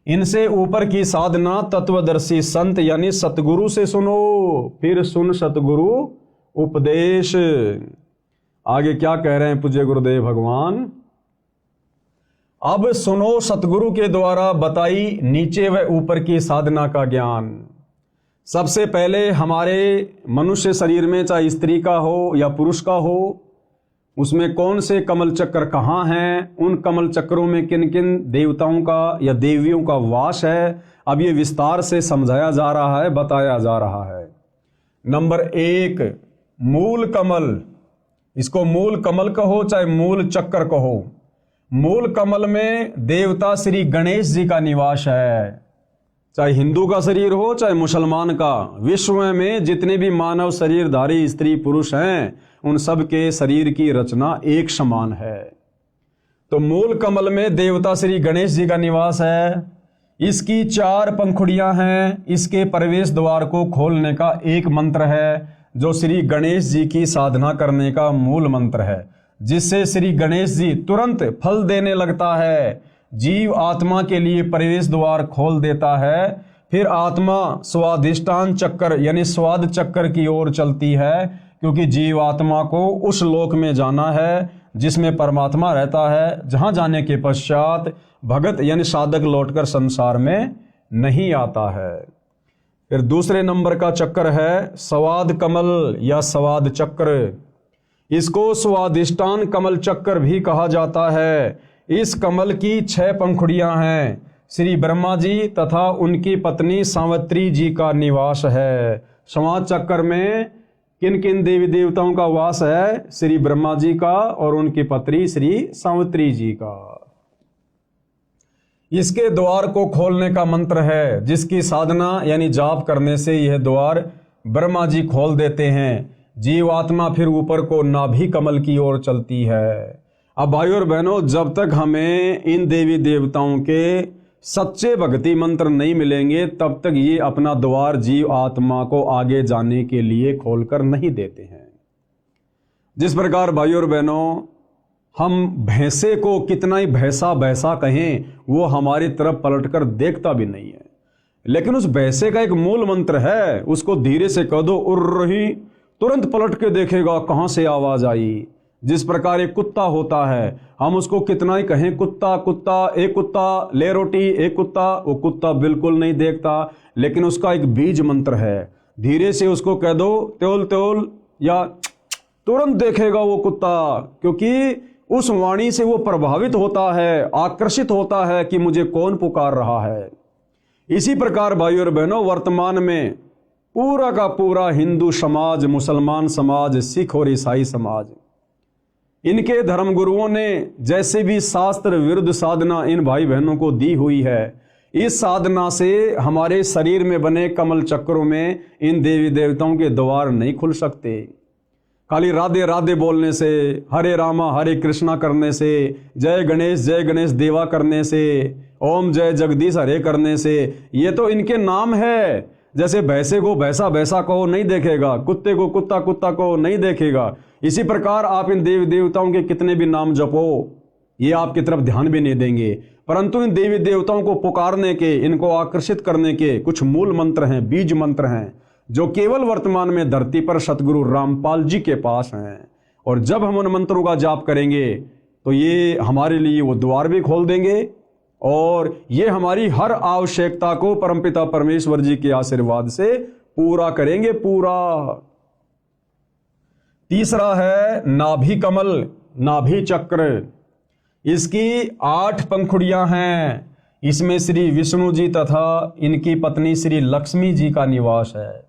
इनसे ऊपर की साधना तत्वदर्शी संत यानी सतगुरु से सुनो, फिर सुन सतगुरु उपदेश। आगे क्या कह रहे हैं पूज्य गुरुदेव भगवान? अब सुनो सतगुरु के द्वारा बताई नीचे व ऊपर की साधना का ज्ञान। सबसे पहले हमारे मनुष्य शरीर में, चाहे स्त्री का हो या पुरुष का हो, उसमें कौन से कमल चक्र कहाँ हैं, उन कमल चक्रों में किन किन देवताओं का या देवियों का वास है, अब ये विस्तार से समझाया जा रहा है, बताया जा रहा है। नंबर 1, मूल कमल। इसको मूल कमल कहो चाहे मूल चक्र कहो। मूल कमल में देवता श्री गणेश जी का निवास है। चाहे हिंदू का शरीर हो चाहे मुसलमान का, विश्व में जितने भी मानव शरीरधारी स्त्री पुरुष हैं, उन सब के शरीर की रचना एक समान है। तो मूल कमल में देवता श्री गणेश जी का निवास है। इसकी 4 पंखुड़ियां हैं। इसके प्रवेश द्वार को खोलने का एक मंत्र है, जो श्री गणेश जी की साधना करने का मूल मंत्र है, जिससे श्री गणेश जी तुरंत फल देने लगता है। जीव आत्मा के लिए प्रवेश द्वार खोल देता है। फिर आत्मा स्वादिष्टान चक्र यानी स्वाद चक्र की ओर चलती है, क्योंकि जीव आत्मा को उस लोक में जाना है जिसमें परमात्मा रहता है, जहां जाने के पश्चात भगत यानी साधक लौटकर संसार में नहीं आता है। फिर दूसरे नंबर का चक्र है स्वाद कमल या स्वाद चक्र। इसको स्वादिष्टान कमल चक्र भी कहा जाता है। इस कमल की 6 पंखुड़ियां हैं। श्री ब्रह्मा जी तथा उनकी पत्नी सावित्री जी का निवास है। स्वाद चक्र में किन किन देवी देवताओं का वास है? श्री ब्रह्मा जी का और उनकी पत्नी श्री सावित्री जी का। इसके द्वार को खोलने का मंत्र है, जिसकी साधना यानी जाप करने से यह द्वार ब्रह्मा जी खोल देते हैं। जीवात्मा फिर ऊपर को नाभि कमल की ओर चलती है। अब भाइयों और बहनों, जब तक हमें इन देवी देवताओं के सच्चे भक्ति मंत्र नहीं मिलेंगे, तब तक ये अपना द्वार जीव आत्मा को आगे जाने के लिए खोलकर नहीं देते हैं। जिस प्रकार भाइयों और बहनों, हम भैंसे को कितना ही भैंसा भैंसा कहें, वो हमारी तरफ पलटकर देखता भी नहीं है। लेकिन उस भैंसे का एक मूल मंत्र है, उसको धीरे से कह दो उड़ रही, तुरंत पलट के देखेगा कहां से आवाज आई। जिस प्रकार एक कुत्ता होता है, हम उसको कितना ही कहें कुत्ता कुत्ता, एक कुत्ता ले रोटी, एक कुत्ता, वो कुत्ता बिल्कुल नहीं देखता। लेकिन उसका एक बीज मंत्र है, धीरे से उसको कह दो त्योल त्योल या तुरंत देखेगा वो कुत्ता, क्योंकि उस वाणी से वो प्रभावित होता है, आकर्षित होता है कि मुझे कौन पुकार रहा है। इसी प्रकार भाइयों और बहनों, वर्तमान में पूरा का पूरा हिंदू समाज, मुसलमान समाज, सिख और ईसाई समाज, इनके धर्म गुरुओं ने जैसे भी शास्त्र विरुद्ध साधना इन भाई बहनों को दी हुई है, इस साधना से हमारे शरीर में बने कमल चक्रों में इन देवी देवताओं के द्वार नहीं खुल सकते। खाली राधे राधे बोलने से, हरे रामा हरे कृष्णा करने से, जय गणेश देवा करने से, ओम जय जगदीश हरे करने से, ये तो इनके नाम है। जैसे भैंसे को भैंसा भैंसा को नहीं देखेगा, कुत्ते को कुत्ता कुत्ता को नहीं देखेगा, इसी प्रकार आप इन देवी देवताओं के कितने भी नाम जपो, ये आपकी तरफ ध्यान भी नहीं देंगे। परंतु इन देवी देवताओं को पुकारने के, इनको आकर्षित करने के कुछ मूल मंत्र हैं, बीज मंत्र हैं, जो केवल वर्तमान में धरती पर सतगुरु रामपाल जी के पास हैं। और जब हम उन मंत्रों का जाप करेंगे तो ये हमारे लिए वो द्वार भी खोल देंगे और ये हमारी हर आवश्यकता को परमपिता परमेश्वर जी के आशीर्वाद से पूरा करेंगे, पूरा। तीसरा है नाभि कमल, नाभि चक्र। इसकी 8 पंखुड़ियां हैं। इसमें श्री विष्णु जी तथा इनकी पत्नी श्री लक्ष्मी जी का निवास है।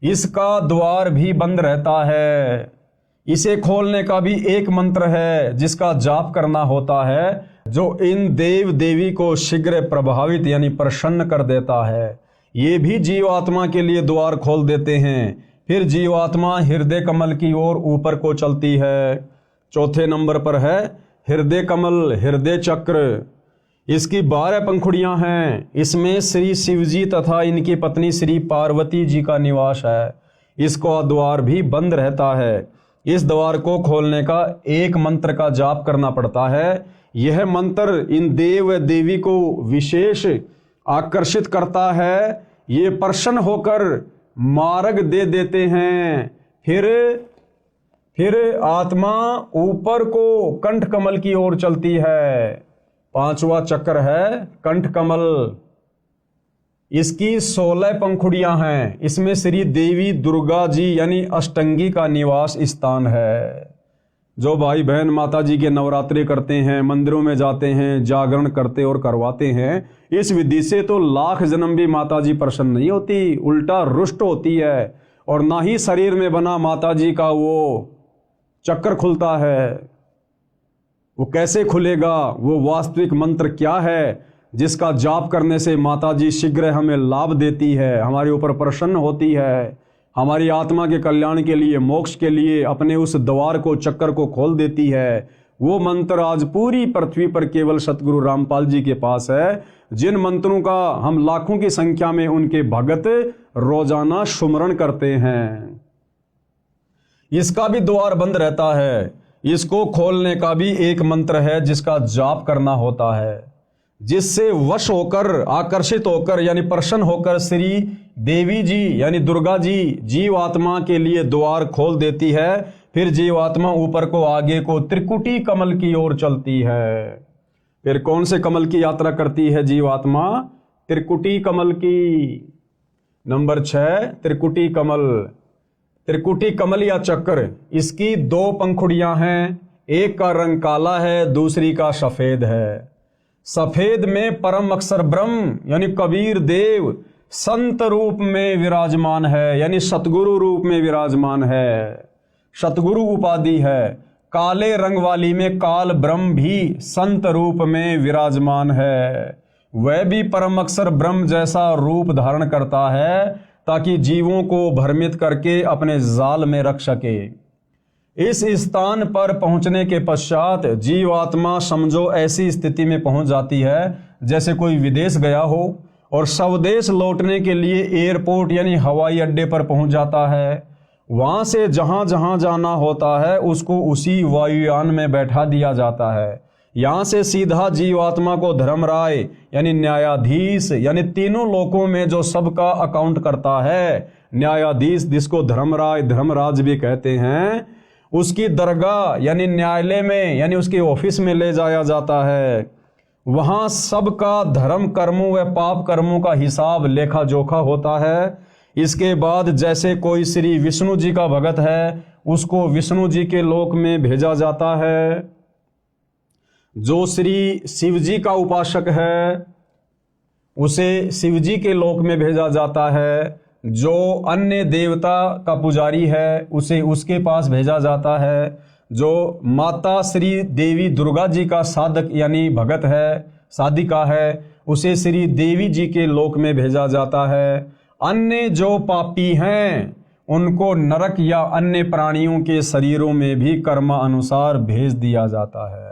इसका द्वार भी बंद रहता है। इसे खोलने का भी एक मंत्र है, जिसका जाप करना होता है, जो इन देव देवी को शीघ्र प्रभावित यानी प्रसन्न कर देता है। ये भी जीवात्मा के लिए द्वार खोल देते हैं। फिर जीवात्मा हृदय कमल की ओर ऊपर को चलती है। चौथे नंबर पर है हृदय कमल, हृदय चक्र। इसकी 12 पंखुड़ियां हैं। इसमें श्री शिव जी तथा इनकी पत्नी श्री पार्वती जी का निवास है। इसका द्वार भी बंद रहता है। इस द्वार को खोलने का एक मंत्र का जाप करना पड़ता है। यह मंत्र इन देव देवी को विशेष आकर्षित करता है। ये प्रसन्न होकर मार्ग दे देते हैं। फिर आत्मा ऊपर को कंठ कमल की ओर चलती है। पांचवा चक्र है कंठ कमल। इसकी 16 पंखुड़ियां हैं। इसमें श्री देवी दुर्गा जी यानी अष्टंगी का निवास स्थान है। जो भाई बहन माता जी के नवरात्रि करते हैं, मंदिरों में जाते हैं, जागरण करते और करवाते हैं, इस विधि से तो लाख जन्म भी माता जी प्रसन्न नहीं होती, उल्टा रुष्ट होती है। और ना ही शरीर में बना माता जी का वो चक्र खुलता है। वो कैसे खुलेगा? वो वास्तविक मंत्र क्या है जिसका जाप करने से माता जी शीघ्र हमें लाभ देती है, हमारे ऊपर प्रसन्न होती है, हमारी आत्मा के कल्याण के लिए, मोक्ष के लिए अपने उस द्वार को, चक्कर को खोल देती है। वो मंत्र आज पूरी पृथ्वी पर केवल सतगुरु रामपाल जी के पास है, जिन मंत्रों का हम लाखों की संख्या में उनके भगत रोजाना सुमरण करते हैं। इसका भी द्वार बंद रहता है। इसको खोलने का भी एक मंत्र है जिसका जाप करना होता है, जिससे वश होकर, आकर्षित होकर यानी प्रसन्न होकर श्री देवी जी यानी दुर्गा जी जीवात्मा के लिए द्वार खोल देती है। फिर जीवात्मा ऊपर को, आगे को त्रिकुटी कमल की ओर चलती है। फिर कौन से कमल की यात्रा करती है जीवात्मा? त्रिकुटी कमल की। नंबर 6 त्रिकुटी कमल। त्रिकुटी कमल या चक्र, इसकी 2 पंखुड़ियां हैं। एक का रंग काला है, दूसरी का सफेद है। सफेद में परम अक्षर ब्रह्म यानी कबीर देव संत रूप में विराजमान है, यानी सतगुरु रूप में विराजमान है, सतगुरु उपाधि है। काले रंग वाली में काल ब्रह्म भी संत रूप में विराजमान है। वह भी परम अक्षर ब्रह्म जैसा रूप धारण करता है ताकि जीवों को भ्रमित करके अपने जाल में रख सके। इस स्थान पर पहुंचने के पश्चात जीवात्मा समझो ऐसी स्थिति में पहुंच जाती है जैसे कोई विदेश गया हो और स्वदेश लौटने के लिए एयरपोर्ट यानी हवाई अड्डे पर पहुंच जाता है। वहां से जहां जहां जाना होता है उसको उसी वायुयान में बैठा दिया जाता है। यहां से सीधा जीवात्मा को धर्मराय यानी न्यायाधीश यानी तीनों लोकों में जो सबका अकाउंट करता है, न्यायाधीश जिसको धर्मराय धर्मराज भी कहते हैं, उसकी दरगाह यानी न्यायालय में यानी उसके ऑफिस में ले जाया जाता है। वहां सबका धर्म कर्मों व पाप कर्मों का हिसाब लेखा जोखा होता है। इसके बाद जैसे कोई श्री विष्णु जी का भगत है उसको विष्णु जी के लोक में भेजा जाता है। जो श्री शिव जी का उपासक है उसे शिव जी के लोक में भेजा जाता है। जो अन्य देवता का पुजारी है उसे उसके पास भेजा जाता है। जो माता श्री देवी दुर्गा जी का साधक यानी भगत है, साधिका है, उसे श्री देवी जी के लोक में भेजा जाता है। अन्य जो पापी हैं उनको नरक या अन्य प्राणियों के शरीरों में भी कर्मानुसार भेज दिया जाता है।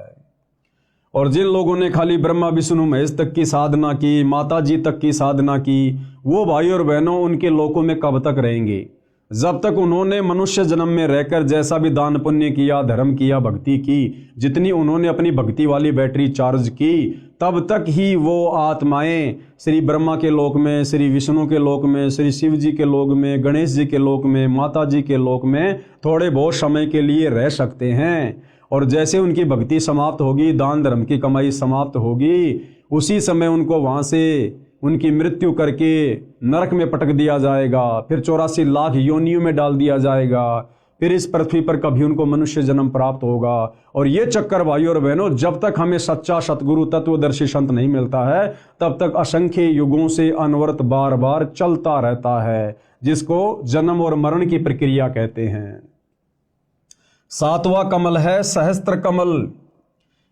और जिन लोगों ने खाली ब्रह्मा विष्णु महेश तक की साधना की, माता जी तक की साधना की, वो भाई और बहनों उनके लोकों में कब तक रहेंगे? जब तक उन्होंने मनुष्य जन्म में रहकर जैसा भी दान पुण्य किया, धर्म किया, भक्ति की, जितनी उन्होंने अपनी भक्ति वाली बैटरी चार्ज की, तब तक ही वो आत्माएं श्री ब्रह्मा के लोक में, श्री विष्णु के लोक में, श्री शिव जी के लोक में, गणेश जी के लोक में, माता जी के लोक में थोड़े बहुत समय के लिए रह सकते हैं। और जैसे उनकी भक्ति समाप्त होगी, दान धर्म की कमाई समाप्त होगी, उसी समय उनको वहाँ से उनकी मृत्यु करके नरक में पटक दिया जाएगा। फिर 84 लाख योनियों में डाल दिया जाएगा। फिर इस पृथ्वी पर कभी उनको मनुष्य जन्म प्राप्त होगा। और ये चक्कर भाइयों और बहनों, जब तक हमें सच्चा सतगुरु तत्वदर्शी संत नहीं मिलता है तब तक असंख्य युगों से अनवरत बार बार चलता रहता है, जिसको जन्म और मरण की प्रक्रिया कहते हैं। 7वां कमल है सहस्त्र कमल।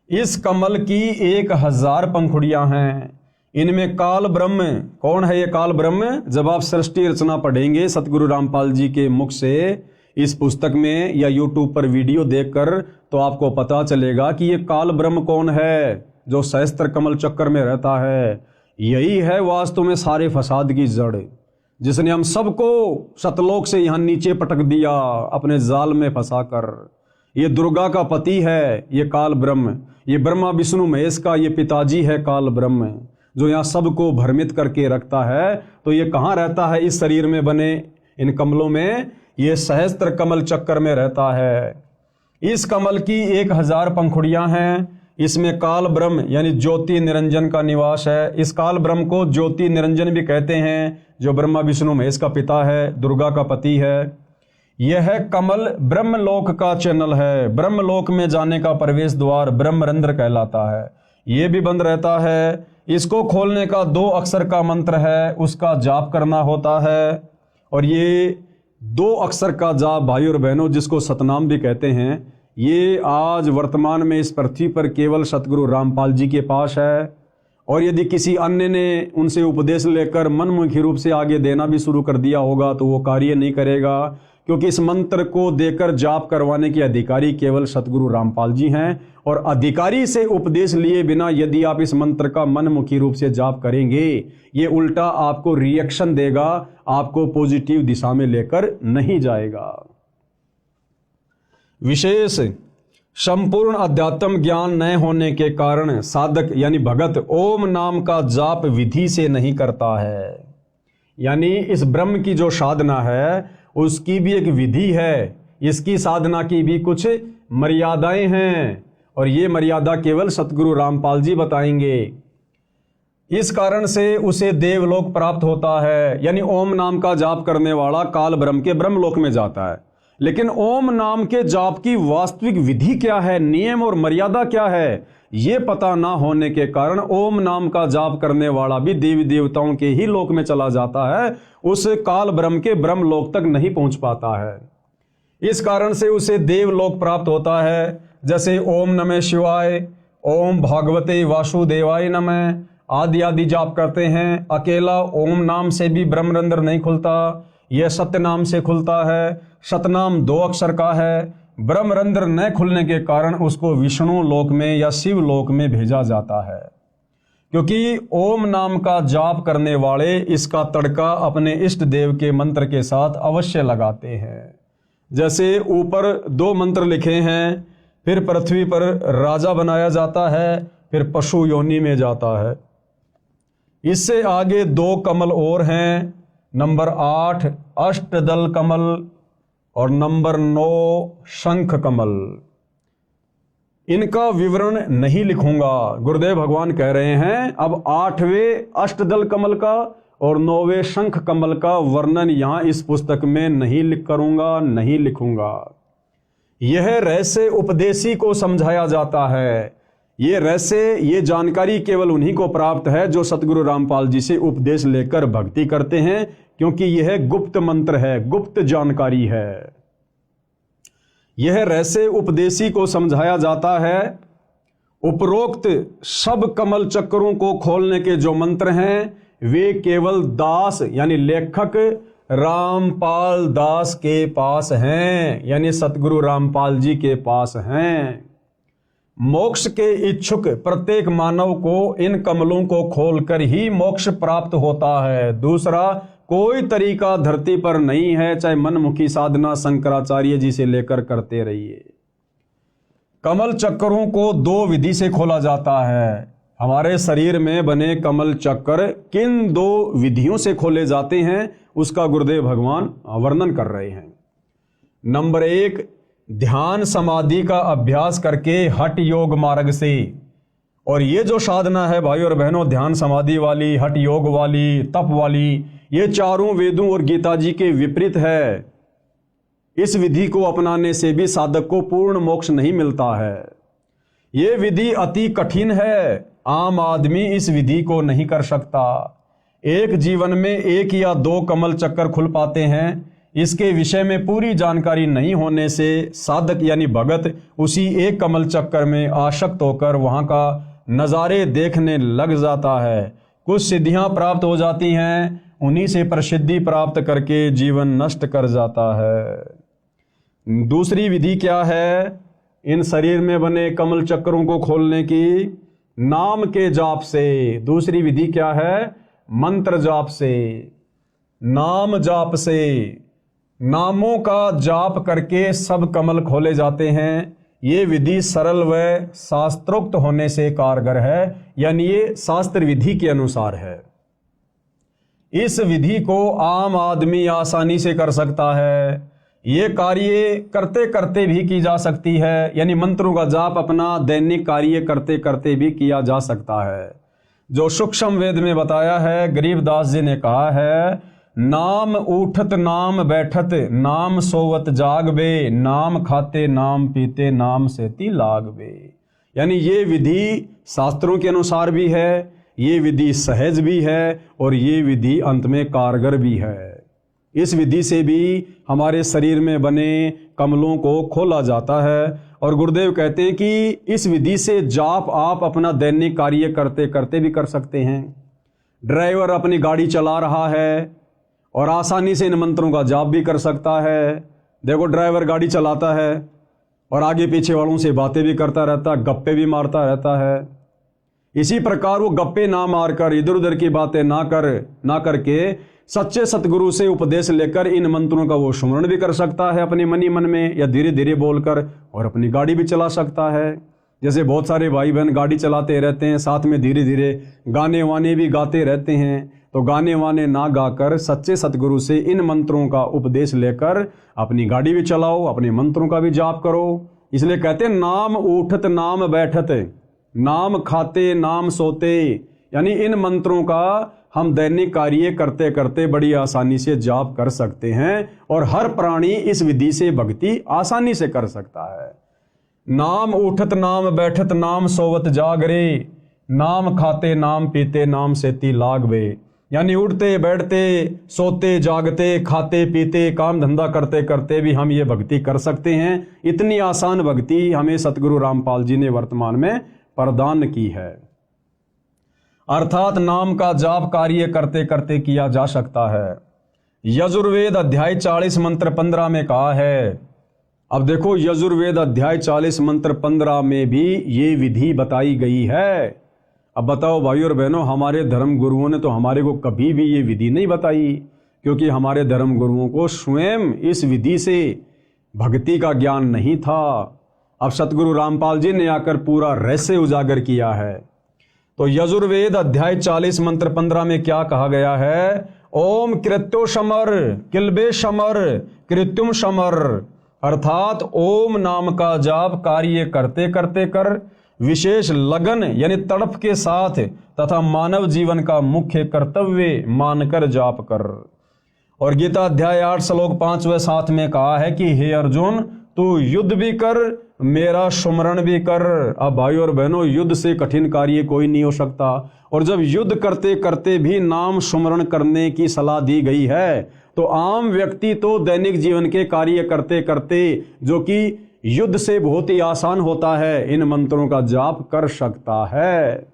इस कमल की 1000 पंखुड़ियां हैं। इनमें काल ब्रह्म, कौन है ये काल ब्रह्म? जब आप सृष्टि रचना पढ़ेंगे सतगुरु रामपाल जी के मुख से इस पुस्तक में या यूट्यूब पर वीडियो देखकर, तो आपको पता चलेगा कि ये काल ब्रह्म कौन है जो सहस्त्र कमल चक्कर में रहता है। यही है वास्तव में सारे फसाद की जड़, जिसने हम सबको सतलोक से यहाँ नीचे पटक दिया अपने जाल में फंसाकर। ये दुर्गा का पति है ये काल ब्रह्म, ये ब्रह्मा विष्णु महेश का ये पिताजी है काल ब्रह्म, जो यहाँ सबको भ्रमित करके रखता है। तो ये कहाँ रहता है? इस शरीर में बने इन कमलों में। ये सहस्त्र कमल चक्कर में रहता है। इस कमल की 1000 पंखुड़ियां हैं। इसमें काल ब्रह्म यानी ज्योति निरंजन का निवास है। इस काल ब्रह्म को ज्योति निरंजन भी कहते हैं, जो ब्रह्मा विष्णु महेश का पिता है, दुर्गा का पति है। यह कमल ब्रह्मलोक का चैनल है। ब्रह्मलोक में जाने का प्रवेश द्वार ब्रह्मरंध्र कहलाता है। ये भी बंद रहता है। इसको खोलने का 2 अक्षर का मंत्र है, उसका जाप करना होता है। और ये 2 अक्षर का जाप भाई और बहनों, जिसको सतनाम भी कहते हैं, ये आज वर्तमान में इस पृथ्वी पर केवल सतगुरु रामपाल जी के पास है। और यदि किसी अन्य ने उनसे उपदेश लेकर मनमुखी रूप से आगे देना भी शुरू कर दिया होगा तो वो कार्य नहीं करेगा, क्योंकि इस मंत्र को देकर जाप करवाने के अधिकारी केवल सतगुरु रामपाल जी हैं। और अधिकारी से उपदेश लिए बिना यदि आप इस मंत्र का मनमुखी रूप से जाप करेंगे, ये उल्टा आपको रिएक्शन देगा, आपको पॉजिटिव दिशा में लेकर नहीं जाएगा। विशेष संपूर्ण अध्यात्म ज्ञान न होने के कारण साधक यानी भगत ओम नाम का जाप विधि से नहीं करता है। यानी इस ब्रह्म की जो साधना है उसकी भी एक विधि है, इसकी साधना की भी कुछ मर्यादाएं हैं, और ये मर्यादा केवल सतगुरु रामपाल जी बताएंगे। इस कारण से उसे देवलोक प्राप्त होता है। यानी ओम नाम का जाप करने वाला काल ब्रह्म के ब्रह्मलोक में जाता है। लेकिन ओम नाम के जाप की वास्तविक विधि क्या है, नियम और मर्यादा क्या है, ये पता ना होने के कारण ओम नाम का जाप करने वाला भी देवी देवताओं के ही लोक में चला जाता है, उस काल ब्रह्म के ब्रह्मलोक तक नहीं पहुंच पाता है। इस कारण से उसे देवलोक प्राप्त होता है। जैसे ओम नमः शिवाय, ओम भागवते वासुदेवाय नमः आदि आदि जाप करते हैं। अकेला ओम नाम से भी ब्रह्मरंध्र नहीं खुलता, यह सत्य नाम से खुलता है। सतनाम 2 अक्षर का है। ब्रह्मरंध्र न खुलने के कारण उसको विष्णु लोक में या शिव लोक में भेजा जाता है, क्योंकि ओम नाम का जाप करने वाले इसका तड़का अपने इष्ट देव के मंत्र के साथ अवश्य लगाते हैं। जैसे ऊपर 2 मंत्र लिखे हैं, फिर पृथ्वी पर राजा बनाया जाता है, फिर पशु योनि में जाता है। इससे आगे 2 कमल और हैं, नंबर 8 अष्टदल कमल और नंबर 9 शंख कमल। इनका विवरण नहीं लिखूंगा, गुरुदेव भगवान कह रहे हैं अब 8वें अष्टदल कमल का और 9वें शंख कमल का वर्णन यहां इस पुस्तक में नहीं लिखूंगा। यह रहस्य उपदेशी को समझाया जाता है। ये रहस्य, ये जानकारी केवल उन्हीं को प्राप्त है जो सतगुरु रामपाल जी से उपदेश लेकर भक्ति करते हैं, क्योंकि यह गुप्त मंत्र है, गुप्त जानकारी है। यह रहस्य उपदेशी को समझाया जाता है। उपरोक्त सब कमल चक्रों को खोलने के जो मंत्र हैं वे केवल दास यानी लेखक रामपाल दास के पास हैं, यानी सतगुरु रामपाल जी के पास हैं। मोक्ष के इच्छुक प्रत्येक मानव को इन कमलों को खोलकर ही मोक्ष प्राप्त होता है। दूसरा कोई तरीका धरती पर नहीं है, चाहे मनमुखी साधना शंकराचार्य जी से लेकर करते रहिए। कमल चक्रों को 2 विधि से खोला जाता है। हमारे शरीर में बने कमल चक्र किन 2 विधियों से खोले जाते हैं उसका गुरुदेव भगवान वर्णन कर रहे हैं। नंबर 1 ध्यान समाधि का अभ्यास करके हठ योग मार्ग से। और ये जो साधना है भाई और बहनों, ध्यान समाधि वाली, हठ योग वाली, तप वाली, ये चारों वेदों और गीता जी के विपरीत है। इस विधि को अपनाने से भी साधक को पूर्ण मोक्ष नहीं मिलता है। ये विधि अति कठिन है, आम आदमी इस विधि को नहीं कर सकता। एक जीवन में 1 या 2 कमल चक्कर खुल पाते हैं। इसके विषय में पूरी जानकारी नहीं होने से साधक यानी भगत उसी एक कमल चक्कर में आसक्त होकर वहां का नज़ारे देखने लग जाता है। कुछ सिद्धियां प्राप्त हो जाती हैं, उन्हीं से प्रसिद्धि प्राप्त करके जीवन नष्ट कर जाता है। दूसरी विधि क्या है? इन शरीर में बने कमल चक्रों को खोलने की नाम के जाप से। दूसरी विधि क्या है? मंत्र जाप से, नाम जाप से। नामों का जाप करके सब कमल खोले जाते हैं। ये विधि सरल व शास्त्रोक्त होने से कारगर है, यानी ये शास्त्र विधि के अनुसार है। इस विधि को आम आदमी आसानी से कर सकता है। ये कार्य करते करते भी की जा सकती है, यानी मंत्रों का जाप अपना दैनिक कार्य करते करते भी किया जा सकता है। जो सूक्ष्म वेद में बताया है, गरीबदास जी ने कहा है, नाम उठत नाम बैठत नाम सोवत जागबे, नाम खाते नाम पीते नाम सेती लागबे। यानी ये विधि शास्त्रों के अनुसार भी है, ये विधि सहज भी है और ये विधि अंत में कारगर भी है। इस विधि से भी हमारे शरीर में बने कमलों को खोला जाता है और गुरुदेव कहते हैं कि इस विधि से जाप आप अपना दैनिक कार्य करते करते भी कर सकते हैं। ड्राइवर अपनी गाड़ी चला रहा है और आसानी से इन मंत्रों का जाप भी कर सकता है। देखो, ड्राइवर गाड़ी चलाता है और आगे पीछे वालों से बातें भी करता रहता है, गप्पे भी मारता रहता है। इसी प्रकार वो गप्पे ना मारकर, इधर उधर की बातें ना करके सच्चे सतगुरु से उपदेश लेकर इन मंत्रों का वो स्मरण भी कर सकता है अपने मन ही मन में, या धीरे धीरे बोलकर, और अपनी गाड़ी भी चला सकता है। जैसे बहुत सारे भाई बहन गाड़ी चलाते रहते हैं, साथ में धीरे धीरे गाने वाने भी गाते रहते हैं। तो गाने वाने ना गाकर सच्चे सतगुरु से इन मंत्रों का उपदेश लेकर अपनी गाड़ी भी चलाओ, अपने मंत्रों का भी जाप करो। इसलिए कहते हैं, नाम उठत नाम बैठत नाम खाते नाम सोते, यानी इन मंत्रों का हम दैनिक कार्य करते करते बड़ी आसानी से जाप कर सकते हैं और हर प्राणी इस विधि से भक्ति आसानी से कर सकता है। नाम उठत नाम बैठत नाम सोवत जागरे, नाम खाते नाम पीते नाम सेती लागबे। यानी उठते बैठते सोते जागते खाते पीते काम धंधा करते करते भी हम ये भक्ति कर सकते हैं। इतनी आसान भक्ति हमें सतगुरु रामपाल जी ने वर्तमान में प्रदान की है। अर्थात नाम का जाप कार्य करते करते किया जा सकता है। यजुर्वेद अध्याय 40 मंत्र 15 में कहा है। अब देखो, यजुर्वेद अध्याय 40 मंत्र 15 में भी ये विधि बताई गई है। अब बताओ भाई और बहनों, हमारे धर्म गुरुओं ने तो हमारे को कभी भी ये विधि नहीं बताई, क्योंकि हमारे धर्म गुरुओं को स्वयं इस विधि से भक्ति का ज्ञान नहीं था। अब सतगुरु रामपाल जी ने आकर पूरा रहस्य उजागर किया है। तो यजुर्वेद अध्याय 40 मंत्र 15 में क्या कहा गया है? ओम कृत्यो समर किलबे समर कृत्युम समर, अर्थात ओम नाम का जाप कार्य करते करते कर, विशेष लगन यानी तड़प के साथ तथा मानव जीवन का मुख्य कर्तव्य मानकर जाप कर। और गीता अध्याय 8 श्लोक 5 व 7 में कहा है कि हे अर्जुन, तू युद्ध भी कर मेरा सुमरण भी कर। अब भाई और बहनों, युद्ध से कठिन कार्य कोई नहीं हो सकता, और जब युद्ध करते करते भी नाम सुमरण करने की सलाह दी गई है, तो आम व्यक्ति तो दैनिक जीवन के कार्य करते करते, जो कि युद्ध से बहुत ही आसान होता है, इन मंत्रों का जाप कर सकता है।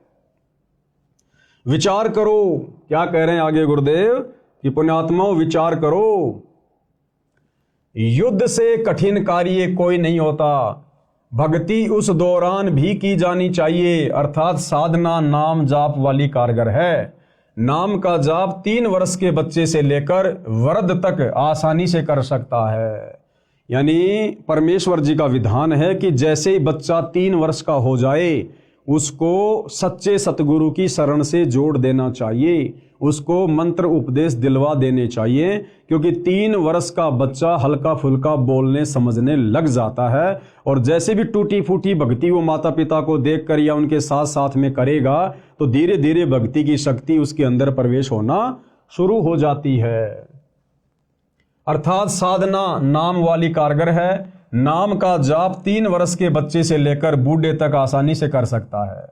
विचार करो, क्या कह रहे हैं आगे गुरुदेव कि पुण्यात्माओं विचार करो, युद्ध से कठिन कार्य कोई नहीं होता। भक्ति उस दौरान भी की जानी चाहिए, अर्थात साधना नाम जाप वाली कारगर है। नाम का जाप 3 वर्ष के बच्चे से लेकर वृद्ध तक आसानी से कर सकता है। यानी परमेश्वर जी का विधान है कि जैसे ही बच्चा 3 वर्ष का हो जाए, उसको सच्चे सतगुरु की शरण से जोड़ देना चाहिए, उसको मंत्र उपदेश दिलवा देने चाहिए, क्योंकि 3 वर्ष का बच्चा हल्का फुल्का बोलने समझने लग जाता है, और जैसे भी टूटी फूटी भक्ति वो माता पिता को देखकर या उनके साथ साथ में करेगा, तो धीरे धीरे भक्ति की शक्ति उसके अंदर प्रवेश होना शुरू हो जाती है। अर्थात साधना नाम वाली कारगर है। नाम का जाप 3 वर्ष के बच्चे से लेकर बूढ़े तक आसानी से कर सकता है।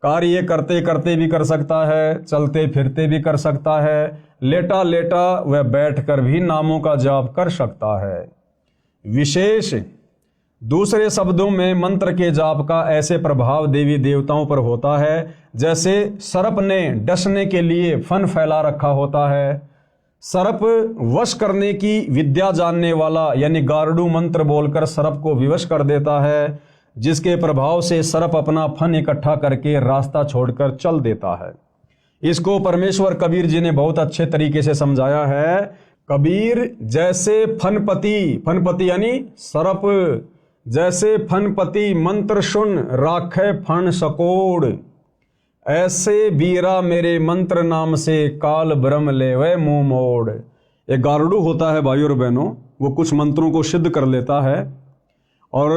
कार्य करते करते भी कर सकता है, चलते फिरते भी कर सकता है, लेटा लेटा व बैठकर भी नामों का जाप कर सकता है। विशेष दूसरे शब्दों में मंत्र के जाप का ऐसे प्रभाव देवी देवताओं पर होता है जैसे सर्प ने डसने के लिए फन फैला रखा होता है। सर्प वश करने की विद्या जानने वाला यानी गारुड़ मंत्र बोलकर सर्प को विवश कर देता है, जिसके प्रभाव से सर्प अपना फन इकट्ठा करके रास्ता छोड़कर चल देता है। इसको परमेश्वर कबीर जी ने बहुत अच्छे तरीके से समझाया है। कबीर जैसे फनपति यानी सर्प, जैसे फनपति मंत्र सुन राखे फन सकोड़, ऐसे बीरा मेरे मंत्र नाम से काल ब्रह्म लेवे मुंह मोड़। एक गारुड़ होता है भाइयों और बहनों, वो कुछ मंत्रों को सिद्ध कर लेता है, और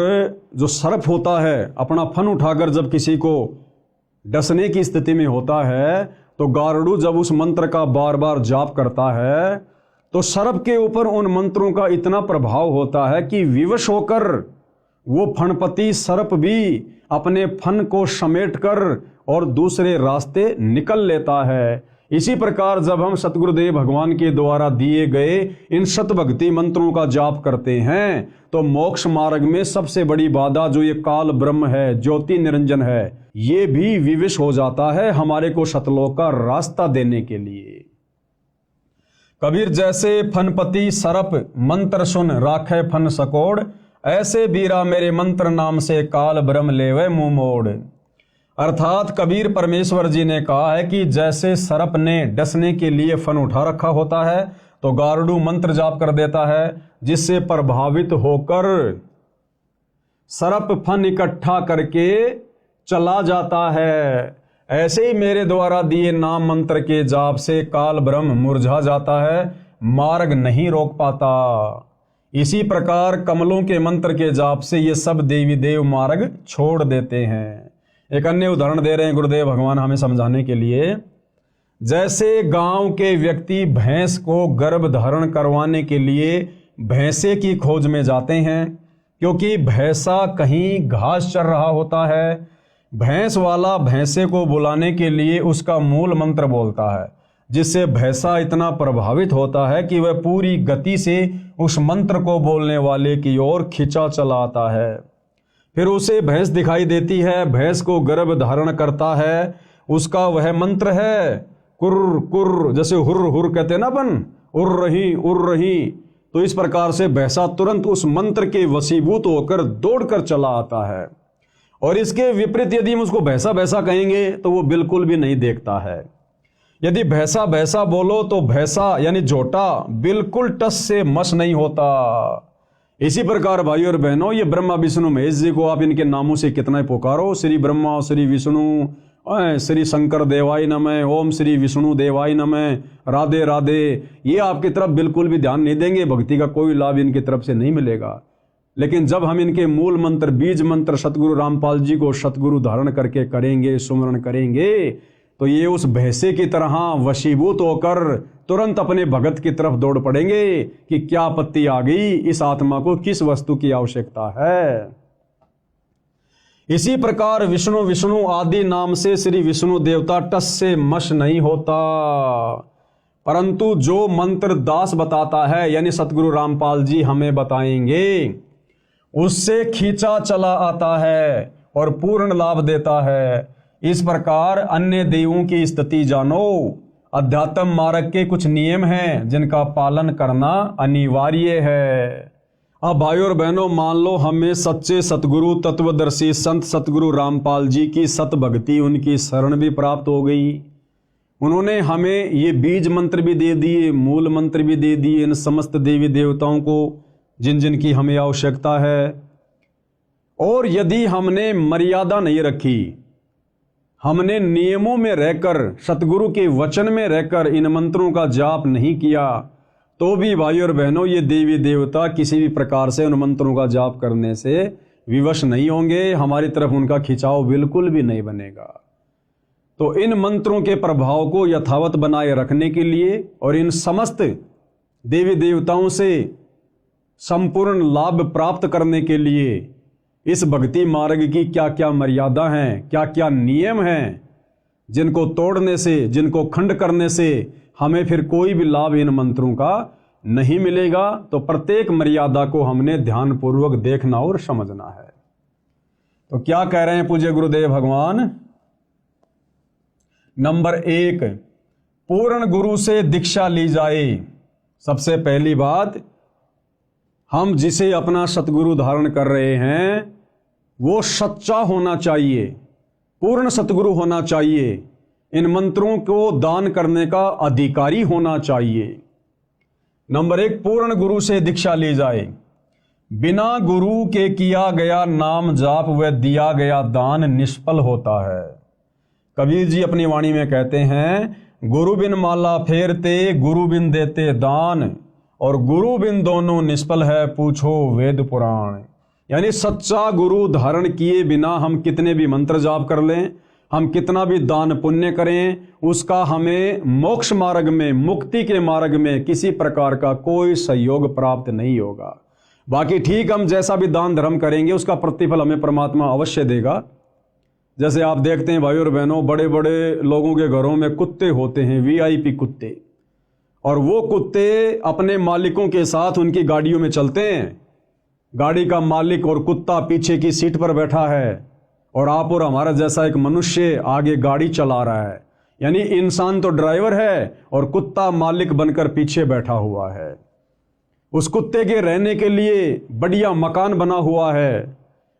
जो सर्प होता है अपना फन उठाकर जब किसी को डसने की स्थिति में होता है, तो गारुड़ जब उस मंत्र का बार बार जाप करता है तो सर्प के ऊपर उन मंत्रों का इतना प्रभाव होता है कि विवश होकर वो फणपति सर्प भी अपने फन को समेटकर और दूसरे रास्ते निकल लेता है। इसी प्रकार जब हम सतगुरुदेव भगवान के द्वारा दिए गए इन शतभक्ति मंत्रों का जाप करते हैं तो मोक्ष मार्ग में सबसे बड़ी बाधा जो ये काल ब्रह्म है, ज्योति निरंजन है, ये भी विवश हो जाता है हमारे को सतलोक का रास्ता देने के लिए। कबीर जैसे फनपति सरप मंत्र सुन राखे फन सकोड़, ऐसे बीरा मेरे मंत्र नाम से काल ब्रह्म लेवे मुंह मोड़। अर्थात कबीर परमेश्वर जी ने कहा है कि जैसे सरप ने डसने के लिए फन उठा रखा होता है तो गारुड़ मंत्र जाप कर देता है, जिससे प्रभावित होकर सरप फन इकट्ठा करके चला जाता है। ऐसे ही मेरे द्वारा दिए नाम मंत्र के जाप से काल ब्रह्म मुरझा जाता है, मार्ग नहीं रोक पाता। इसी प्रकार कमलों के मंत्र के जाप से ये सब देवी देव मार्ग छोड़ देते हैं। एक अन्य उदाहरण दे रहे हैं गुरुदेव भगवान हमें समझाने के लिए। जैसे गांव के व्यक्ति भैंस को गर्भ धारण करवाने के लिए भैंसे की खोज में जाते हैं, क्योंकि भैंसा कहीं घास चर रहा होता है। भैंस वाला भैंसे को बुलाने के लिए उसका मूल मंत्र बोलता है, जिससे भैंसा इतना प्रभावित होता है कि वह पूरी गति से उस मंत्र को बोलने वाले की ओर खिंचा चला आता है। फिर उसे भैंस दिखाई देती है, भैंस को गर्भ धारण करता है, उसका वह मंत्र है कुर्र कुर्र, जैसे हुर्र हुर्र कहते हैं ना अपन, उर्र रही। तो इस प्रकार से भैंसा तुरंत उस मंत्र के वशीभूत होकर दौड़कर चला आता है। और इसके विपरीत यदि हम उसको भैंसा भैंसा कहेंगे तो वो बिल्कुल भी नहीं देखता है। यदि भैंसा भैंसा बोलो तो भैंसा यानी झोटा बिल्कुल टस से मस नहीं होता। इसी प्रकार भाई और बहनों, ये ब्रह्मा विष्णु महेश जी को आप इनके नामों से कितना ही पुकारो, श्री ब्रह्मा, श्री विष्णु, श्री शंकर देवाय नमः, ओम श्री विष्णु देवाय नमः, राधे राधे, ये आपकी तरफ बिल्कुल भी ध्यान नहीं देंगे, भक्ति का कोई लाभ इनकी तरफ से नहीं मिलेगा। लेकिन जब हम इनके मूल मंत्र, बीज मंत्र सतगुरु रामपाल जी को सतगुरु धारण करके करेंगे, सुमरण करेंगे, तो ये उस भैंसे की तरह वशीभूत होकर तुरंत अपने भगत की तरफ दौड़ पड़ेंगे कि क्या आपत्ति आ गई, इस आत्मा को किस वस्तु की आवश्यकता है। इसी प्रकार विष्णु विष्णु आदि नाम से श्री विष्णु देवता टस से मश नहीं होता, परंतु जो मंत्र दास बताता है यानी सतगुरु रामपाल जी हमें बताएंगे, उससे खींचा चला आता है और पूर्ण लाभ देता है। इस प्रकार अन्य देवों की स्थिति जानो। अध्यात्म मार्ग के कुछ नियम हैं जिनका पालन करना अनिवार्य है। अब भाइयों और बहनों, मान लो हमें सच्चे सतगुरु तत्वदर्शी संत सतगुरु रामपाल जी की सत भक्ति, उनकी शरण भी प्राप्त हो गई। उन्होंने हमें ये बीज मंत्र भी दे दिए, मूल मंत्र भी दे दिए इन समस्त देवी देवताओं को जिन जिन की हमें आवश्यकता है। और यदि हमने मर्यादा नहीं रखी, हमने नियमों में रहकर, सतगुरु के वचन में रहकर इन मंत्रों का जाप नहीं किया, तो भी भाई और बहनों ये देवी देवता किसी भी प्रकार से उन मंत्रों का जाप करने से विवश नहीं होंगे, हमारी तरफ उनका खिंचाव बिल्कुल भी नहीं बनेगा। तो इन मंत्रों के प्रभाव को यथावत बनाए रखने के लिए और इन समस्त देवी देवताओं से संपूर्ण लाभ प्राप्त करने के लिए इस भक्ति मार्ग की क्या क्या मर्यादा हैं, क्या क्या नियम हैं, जिनको तोड़ने से, जिनको खंड करने से हमें फिर कोई भी लाभ इन मंत्रों का नहीं मिलेगा, तो प्रत्येक मर्यादा को हमने ध्यानपूर्वक देखना और समझना है। तो क्या कह रहे हैं पूज्य गुरुदेव भगवान? नंबर 1, पूर्ण गुरु से दीक्षा ली जाए। सबसे पहली बात, हम जिसे अपना सतगुरु धारण कर रहे हैं वो सच्चा होना चाहिए, पूर्ण सतगुरु होना चाहिए, इन मंत्रों को दान करने का अधिकारी होना चाहिए। नंबर 1, पूर्ण गुरु से दीक्षा ली जाए। बिना गुरु के किया गया नाम जाप व दिया गया दान निष्फल होता है। कबीर जी अपनी वाणी में कहते हैं, गुरु बिन माला फेरते, गुरु बिन देते दान, और गुरु बिन दोनों निष्फल है, पूछो वेद पुराण। यानी सच्चा गुरु धारण किए बिना हम कितने भी मंत्र जाप कर लें, हम कितना भी दान पुण्य करें, उसका हमें मोक्ष मार्ग में, मुक्ति के मार्ग में किसी प्रकार का कोई सहयोग प्राप्त नहीं होगा। बाकी ठीक, हम जैसा भी दान धर्म करेंगे उसका प्रतिफल हमें परमात्मा अवश्य देगा। जैसे आप देखते हैं भाइयों और बहनों, बड़े बड़े लोगों के घरों में कुत्ते होते हैं, वीआईपी कुत्ते, और वो कुत्ते अपने मालिकों के साथ उनकी गाड़ियों में चलते हैं। गाड़ी का मालिक और कुत्ता पीछे की सीट पर बैठा है और आप और हमारा जैसा एक मनुष्य आगे गाड़ी चला रहा है। यानी इंसान तो ड्राइवर है और कुत्ता मालिक बनकर पीछे बैठा हुआ है। उस कुत्ते के रहने के लिए बढ़िया मकान बना हुआ है।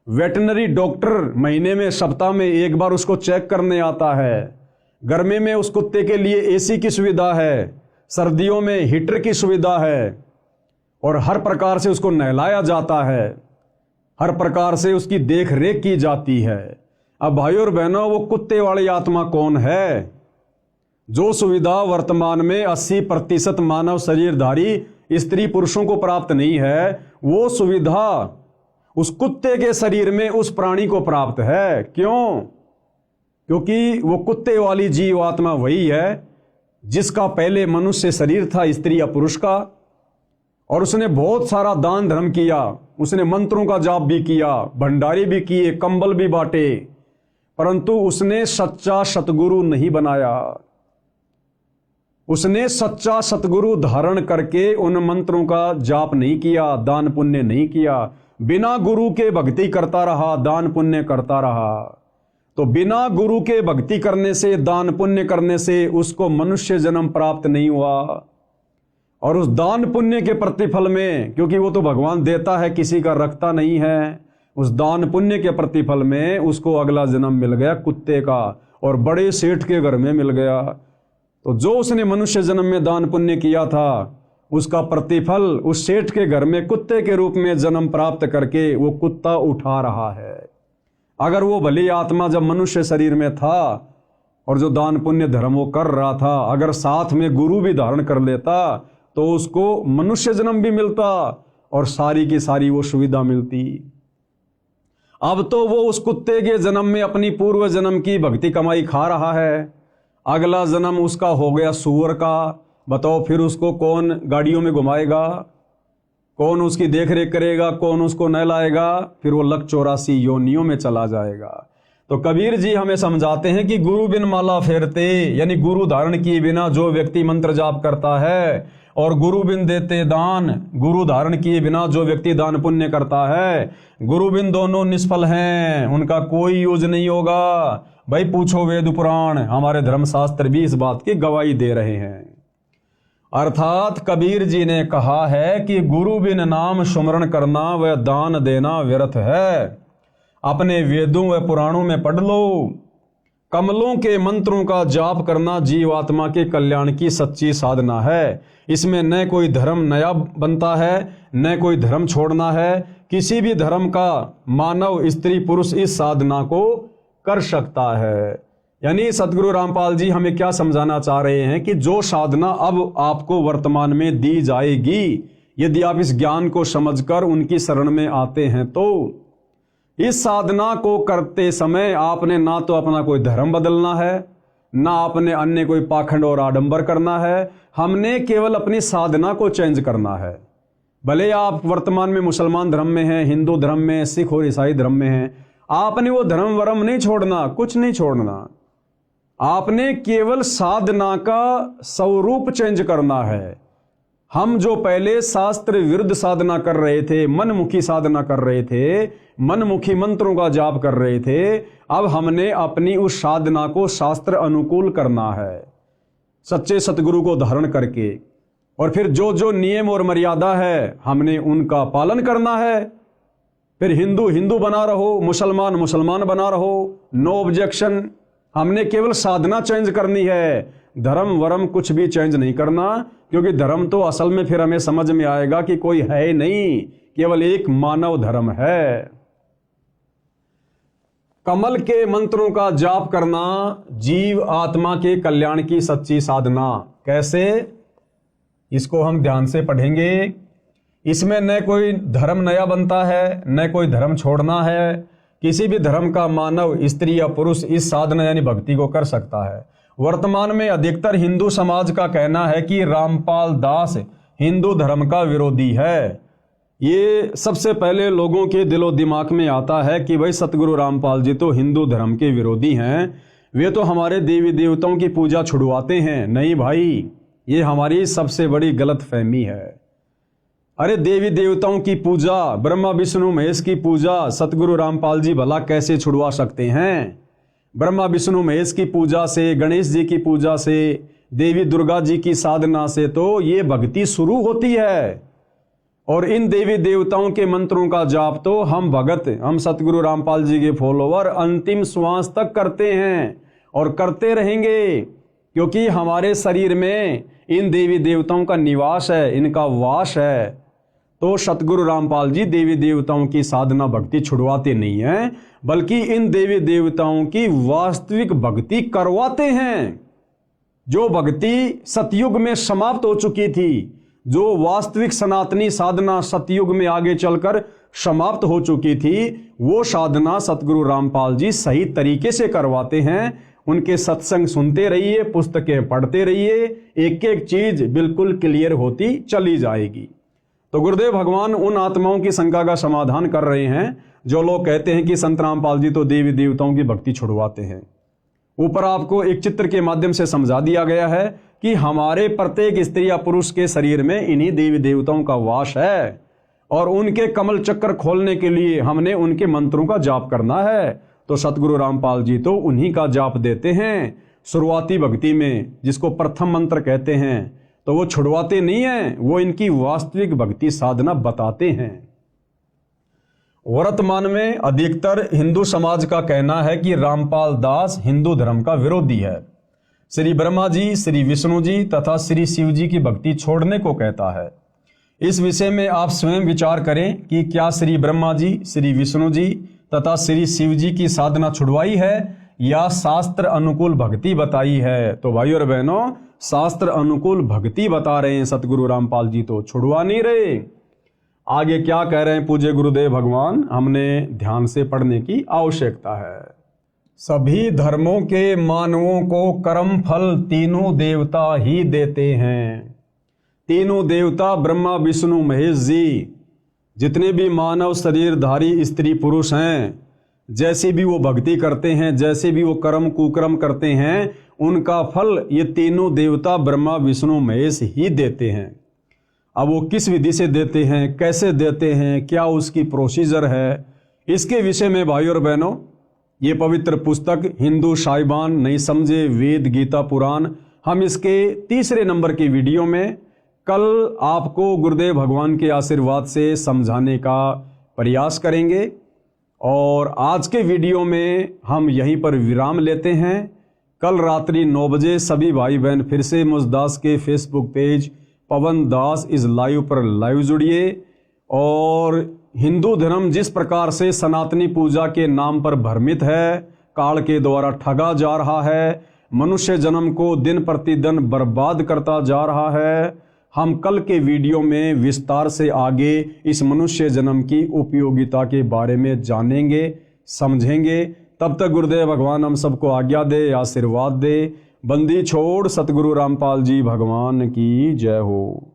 वेटनरी डॉक्टर महीने में, सप्ताह में एक बार उसको चेक करने आता है। गर्मी में उस कुत्ते के लिए एसी की सुविधा है, सर्दियों में हीटर की सुविधा है, और हर प्रकार से उसको नहलाया जाता है, हर प्रकार से उसकी देख रेख की जाती है। अब भाइयों और बहनों, वो कुत्ते वाली आत्मा कौन है? जो सुविधा वर्तमान में 80% मानव शरीरधारी स्त्री पुरुषों को प्राप्त नहीं है, वो सुविधा उस कुत्ते के शरीर में उस प्राणी को प्राप्त है। क्यों? क्योंकि वो कुत्ते वाली जीव आत्मा वही है जिसका पहले मनुष्य शरीर था, स्त्री या पुरुष का, और उसने बहुत सारा दान धर्म किया, उसने मंत्रों का जाप भी किया, भंडारे भी किए, कंबल भी बांटे, परंतु उसने सच्चा सतगुरु नहीं बनाया। उसने सच्चा सतगुरु धारण करके उन मंत्रों का जाप नहीं किया, दान पुण्य नहीं किया, बिना गुरु के भक्ति करता रहा, दान पुण्य करता रहा। तो बिना गुरु के भक्ति करने से, दान पुण्य करने से उसको मनुष्य जन्म प्राप्त नहीं हुआ। और उस दान पुण्य के प्रतिफल में, क्योंकि वो तो भगवान देता है, किसी का रखता नहीं है, उस दान पुण्य के प्रतिफल में उसको अगला जन्म मिल गया कुत्ते का, और बड़े सेठ के घर में मिल गया। तो जो उसने मनुष्य जन्म में दान पुण्य किया था, उसका प्रतिफल उस सेठ के घर में कुत्ते के रूप में जन्म प्राप्त करके वो कुत्ता उठा रहा है। अगर वो भली आत्मा जब मनुष्य शरीर में था और जो दान पुण्य धर्म वो कर रहा था, अगर साथ में गुरु भी धारण कर लेता तो उसको मनुष्य जन्म भी मिलता और सारी की सारी वो सुविधा मिलती। अब तो वो उस कुत्ते के जन्म में अपनी पूर्व जन्म की भक्ति कमाई खा रहा है, अगला जन्म उसका हो गया सूअर का। बताओ फिर उसको कौन गाड़ियों में घुमाएगा, कौन उसकी देख रेख करेगा, कौन उसको नहलाएगा? फिर वो लक 84 योनियों में चला जाएगा। तो कबीर जी हमें समझाते हैं कि गुरु बिन माला फेरते, यानी गुरु धारण किए बिना जो व्यक्ति मंत्र जाप करता है, और गुरु बिन देते दान, गुरु धारण किए बिना जो व्यक्ति दान पुण्य करता है, गुरु बिन दोनों निष्फल हैं, उनका कोई यूज नहीं होगा। भाई पूछो वेद पुराण, हमारे धर्मशास्त्र भी इस बात की गवाही दे रहे हैं। अर्थात कबीर जी ने कहा है कि गुरु बिन नाम सुमरण करना व दान देना व्यर्थ है। अपने वेदों व पुराणों में पढ़ लो, कमलों के मंत्रों का जाप करना जीवात्मा के कल्याण की सच्ची साधना है। इसमें न कोई धर्म नया बनता है, न कोई धर्म छोड़ना है। किसी भी धर्म का मानव, स्त्री पुरुष इस साधना को कर सकता है। यानी सतगुरु रामपाल जी हमें क्या समझाना चाह रहे हैं कि जो साधना अब आपको वर्तमान में दी जाएगी, यदि आप इस ज्ञान को समझकर उनकी शरण में आते हैं, तो इस साधना को करते समय आपने ना तो अपना कोई धर्म बदलना है, ना आपने अन्य कोई पाखंड और आडंबर करना है। हमने केवल अपनी साधना को चेंज करना है। भले आप वर्तमान में मुसलमान धर्म में हैं, हिंदू धर्म में, सिख और ईसाई धर्म में हैं, आपने वो धर्म वरम नहीं छोड़ना, कुछ नहीं छोड़ना। आपने केवल साधना का स्वरूप चेंज करना है। हम जो पहले शास्त्र विरुद्ध साधना कर रहे थे, मनमुखी साधना कर रहे थे, मनमुखी मंत्रों का जाप कर रहे थे, अब हमने अपनी उस साधना को शास्त्र अनुकूल करना है, सच्चे सतगुरु को धारण करके। और फिर जो जो नियम और मर्यादा है हमने उनका पालन करना है। फिर हिंदू हिंदू बना रहो, मुसलमान मुसलमान बना रहो, नो ऑब्जेक्शन। हमने केवल साधना चेंज करनी है, धर्म वरम कुछ भी चेंज नहीं करना, क्योंकि धर्म तो असल में फिर हमें समझ में आएगा कि कोई है ही नहीं, केवल एक मानव धर्म है। कमल के मंत्रों का जाप करना जीव आत्मा के कल्याण की सच्ची साधना। कैसे? इसको हम ध्यान से पढ़ेंगे। इसमें न कोई धर्म नया बनता है, न कोई धर्म छोड़ना है। किसी भी धर्म का मानव, स्त्री या पुरुष इस साधना यानी भक्ति को कर सकता है। वर्तमान में अधिकतर हिंदू समाज का कहना है कि रामपाल दास हिंदू धर्म का विरोधी है। ये सबसे पहले लोगों के दिलो दिमाग में आता है कि भाई सतगुरु रामपाल जी तो हिंदू धर्म के विरोधी हैं, वे तो हमारे देवी देवताओं की पूजा छुड़वाते हैं। नहीं भाई, ये हमारी सबसे बड़ी गलत फहमी है। अरे देवी देवताओं की पूजा, ब्रह्मा विष्णु महेश की पूजा सतगुरु रामपाल जी भला कैसे छुड़वा सकते हैं? ब्रह्मा विष्णु महेश की पूजा से, गणेश जी की पूजा से, देवी दुर्गा जी की साधना से तो ये भक्ति शुरू होती है। और इन देवी देवताओं के मंत्रों का जाप तो हम भगत, हम सतगुरु रामपाल जी के फॉलोवर अंतिम श्वास तक करते हैं और करते रहेंगे, क्योंकि हमारे शरीर में इन देवी देवताओं का निवास है, इनका वास है। तो सतगुरु रामपाल जी देवी देवताओं की साधना भक्ति छुड़वाते नहीं हैं, बल्कि इन देवी देवताओं की वास्तविक भक्ति करवाते हैं। जो भक्ति सतयुग में समाप्त हो चुकी थी, जो वास्तविक सनातनी साधना सतयुग में आगे चलकर समाप्त हो चुकी थी, वो साधना सतगुरु रामपाल जी सही तरीके से करवाते हैं। उनके सत्संग सुनते रहिए, पुस्तकें पढ़ते रहिए, एक एक चीज बिल्कुल क्लियर होती चली जाएगी। तो गुरुदेव भगवान उन आत्माओं की शंका का समाधान कर रहे हैं जो लोग कहते हैं कि संत रामपाल जी तो देवी देवताओं की भक्ति छुड़वाते हैं। ऊपर आपको एक चित्र के माध्यम से समझा दिया गया है कि हमारे प्रत्येक स्त्री या पुरुष के शरीर में इन्हीं देवी देवताओं का वास है, और उनके कमल चक्कर खोलने के लिए हमने उनके मंत्रों का जाप करना है। तो सतगुरु रामपाल जी तो उन्हीं का जाप देते हैं शुरुआती भक्ति में, जिसको प्रथम मंत्र कहते हैं। तो वो छुड़वाते नहीं हैं, वो इनकी वास्तविक भक्ति साधना बताते हैं। वर्तमान में अधिकतर हिंदू समाज का कहना है कि रामपाल दास हिंदू धर्म का विरोधी है। श्री ब्रह्मा जी, श्री विष्णु जी तथा श्री शिव जी की भक्ति छोड़ने को कहता है। इस विषय में आप स्वयं विचार करें कि क्या श्री ब्रह्मा जी, श्री विष्णु जी तथा श्री शिव जी की साधना छुड़वाई है या शास्त्र अनुकूल भक्ति बताई है? तो भाइयों और बहनों, शास्त्र अनुकूल भक्ति बता रहे हैं सतगुरु रामपाल जी, तो छुड़वा नहीं रहे। आगे क्या कह रहे हैं पूज्य गुरुदेव भगवान, हमने ध्यान से पढ़ने की आवश्यकता है। सभी धर्मों के मानवों को कर्म फल तीनों देवता ही देते हैं। तीनों देवता ब्रह्मा विष्णु महेश जी, जितने भी मानव शरीरधारी स्त्री पुरुष हैं, जैसे भी वो भक्ति करते हैं, जैसे भी वो कर्म कुकर्म करते हैं, उनका फल ये तीनों देवता ब्रह्मा विष्णु महेश ही देते हैं। अब वो किस विधि से देते हैं, कैसे देते हैं, क्या उसकी प्रोसीजर है, इसके विषय में भाइयों और बहनों ये पवित्र पुस्तक हिंदू साहिबान नहीं समझे वेद गीता पुराण, हम इसके तीसरे नंबर की वीडियो में कल आपको गुरुदेव भगवान के आशीर्वाद से समझाने का प्रयास करेंगे। और आज के वीडियो में हम यहीं पर विराम लेते हैं। कल रात्रि 9 बजे सभी भाई बहन फिर से मुझदास के Facebook page Pawan Das is live पर लाइव जुड़िए। और हिंदू धर्म जिस प्रकार से सनातनी पूजा के नाम पर भ्रमित है, काल के द्वारा ठगा जा रहा है, मनुष्य जन्म को दिन प्रतिदिन बर्बाद करता जा रहा है, हम कल के वीडियो में विस्तार से आगे इस मनुष्य जन्म की उपयोगिता के बारे में जानेंगे, समझेंगे। तब तक गुरुदेव भगवान हम सबको आज्ञा दे, आशीर्वाद दे। बंदी छोड़ सतगुरु रामपाल जी भगवान की जय हो।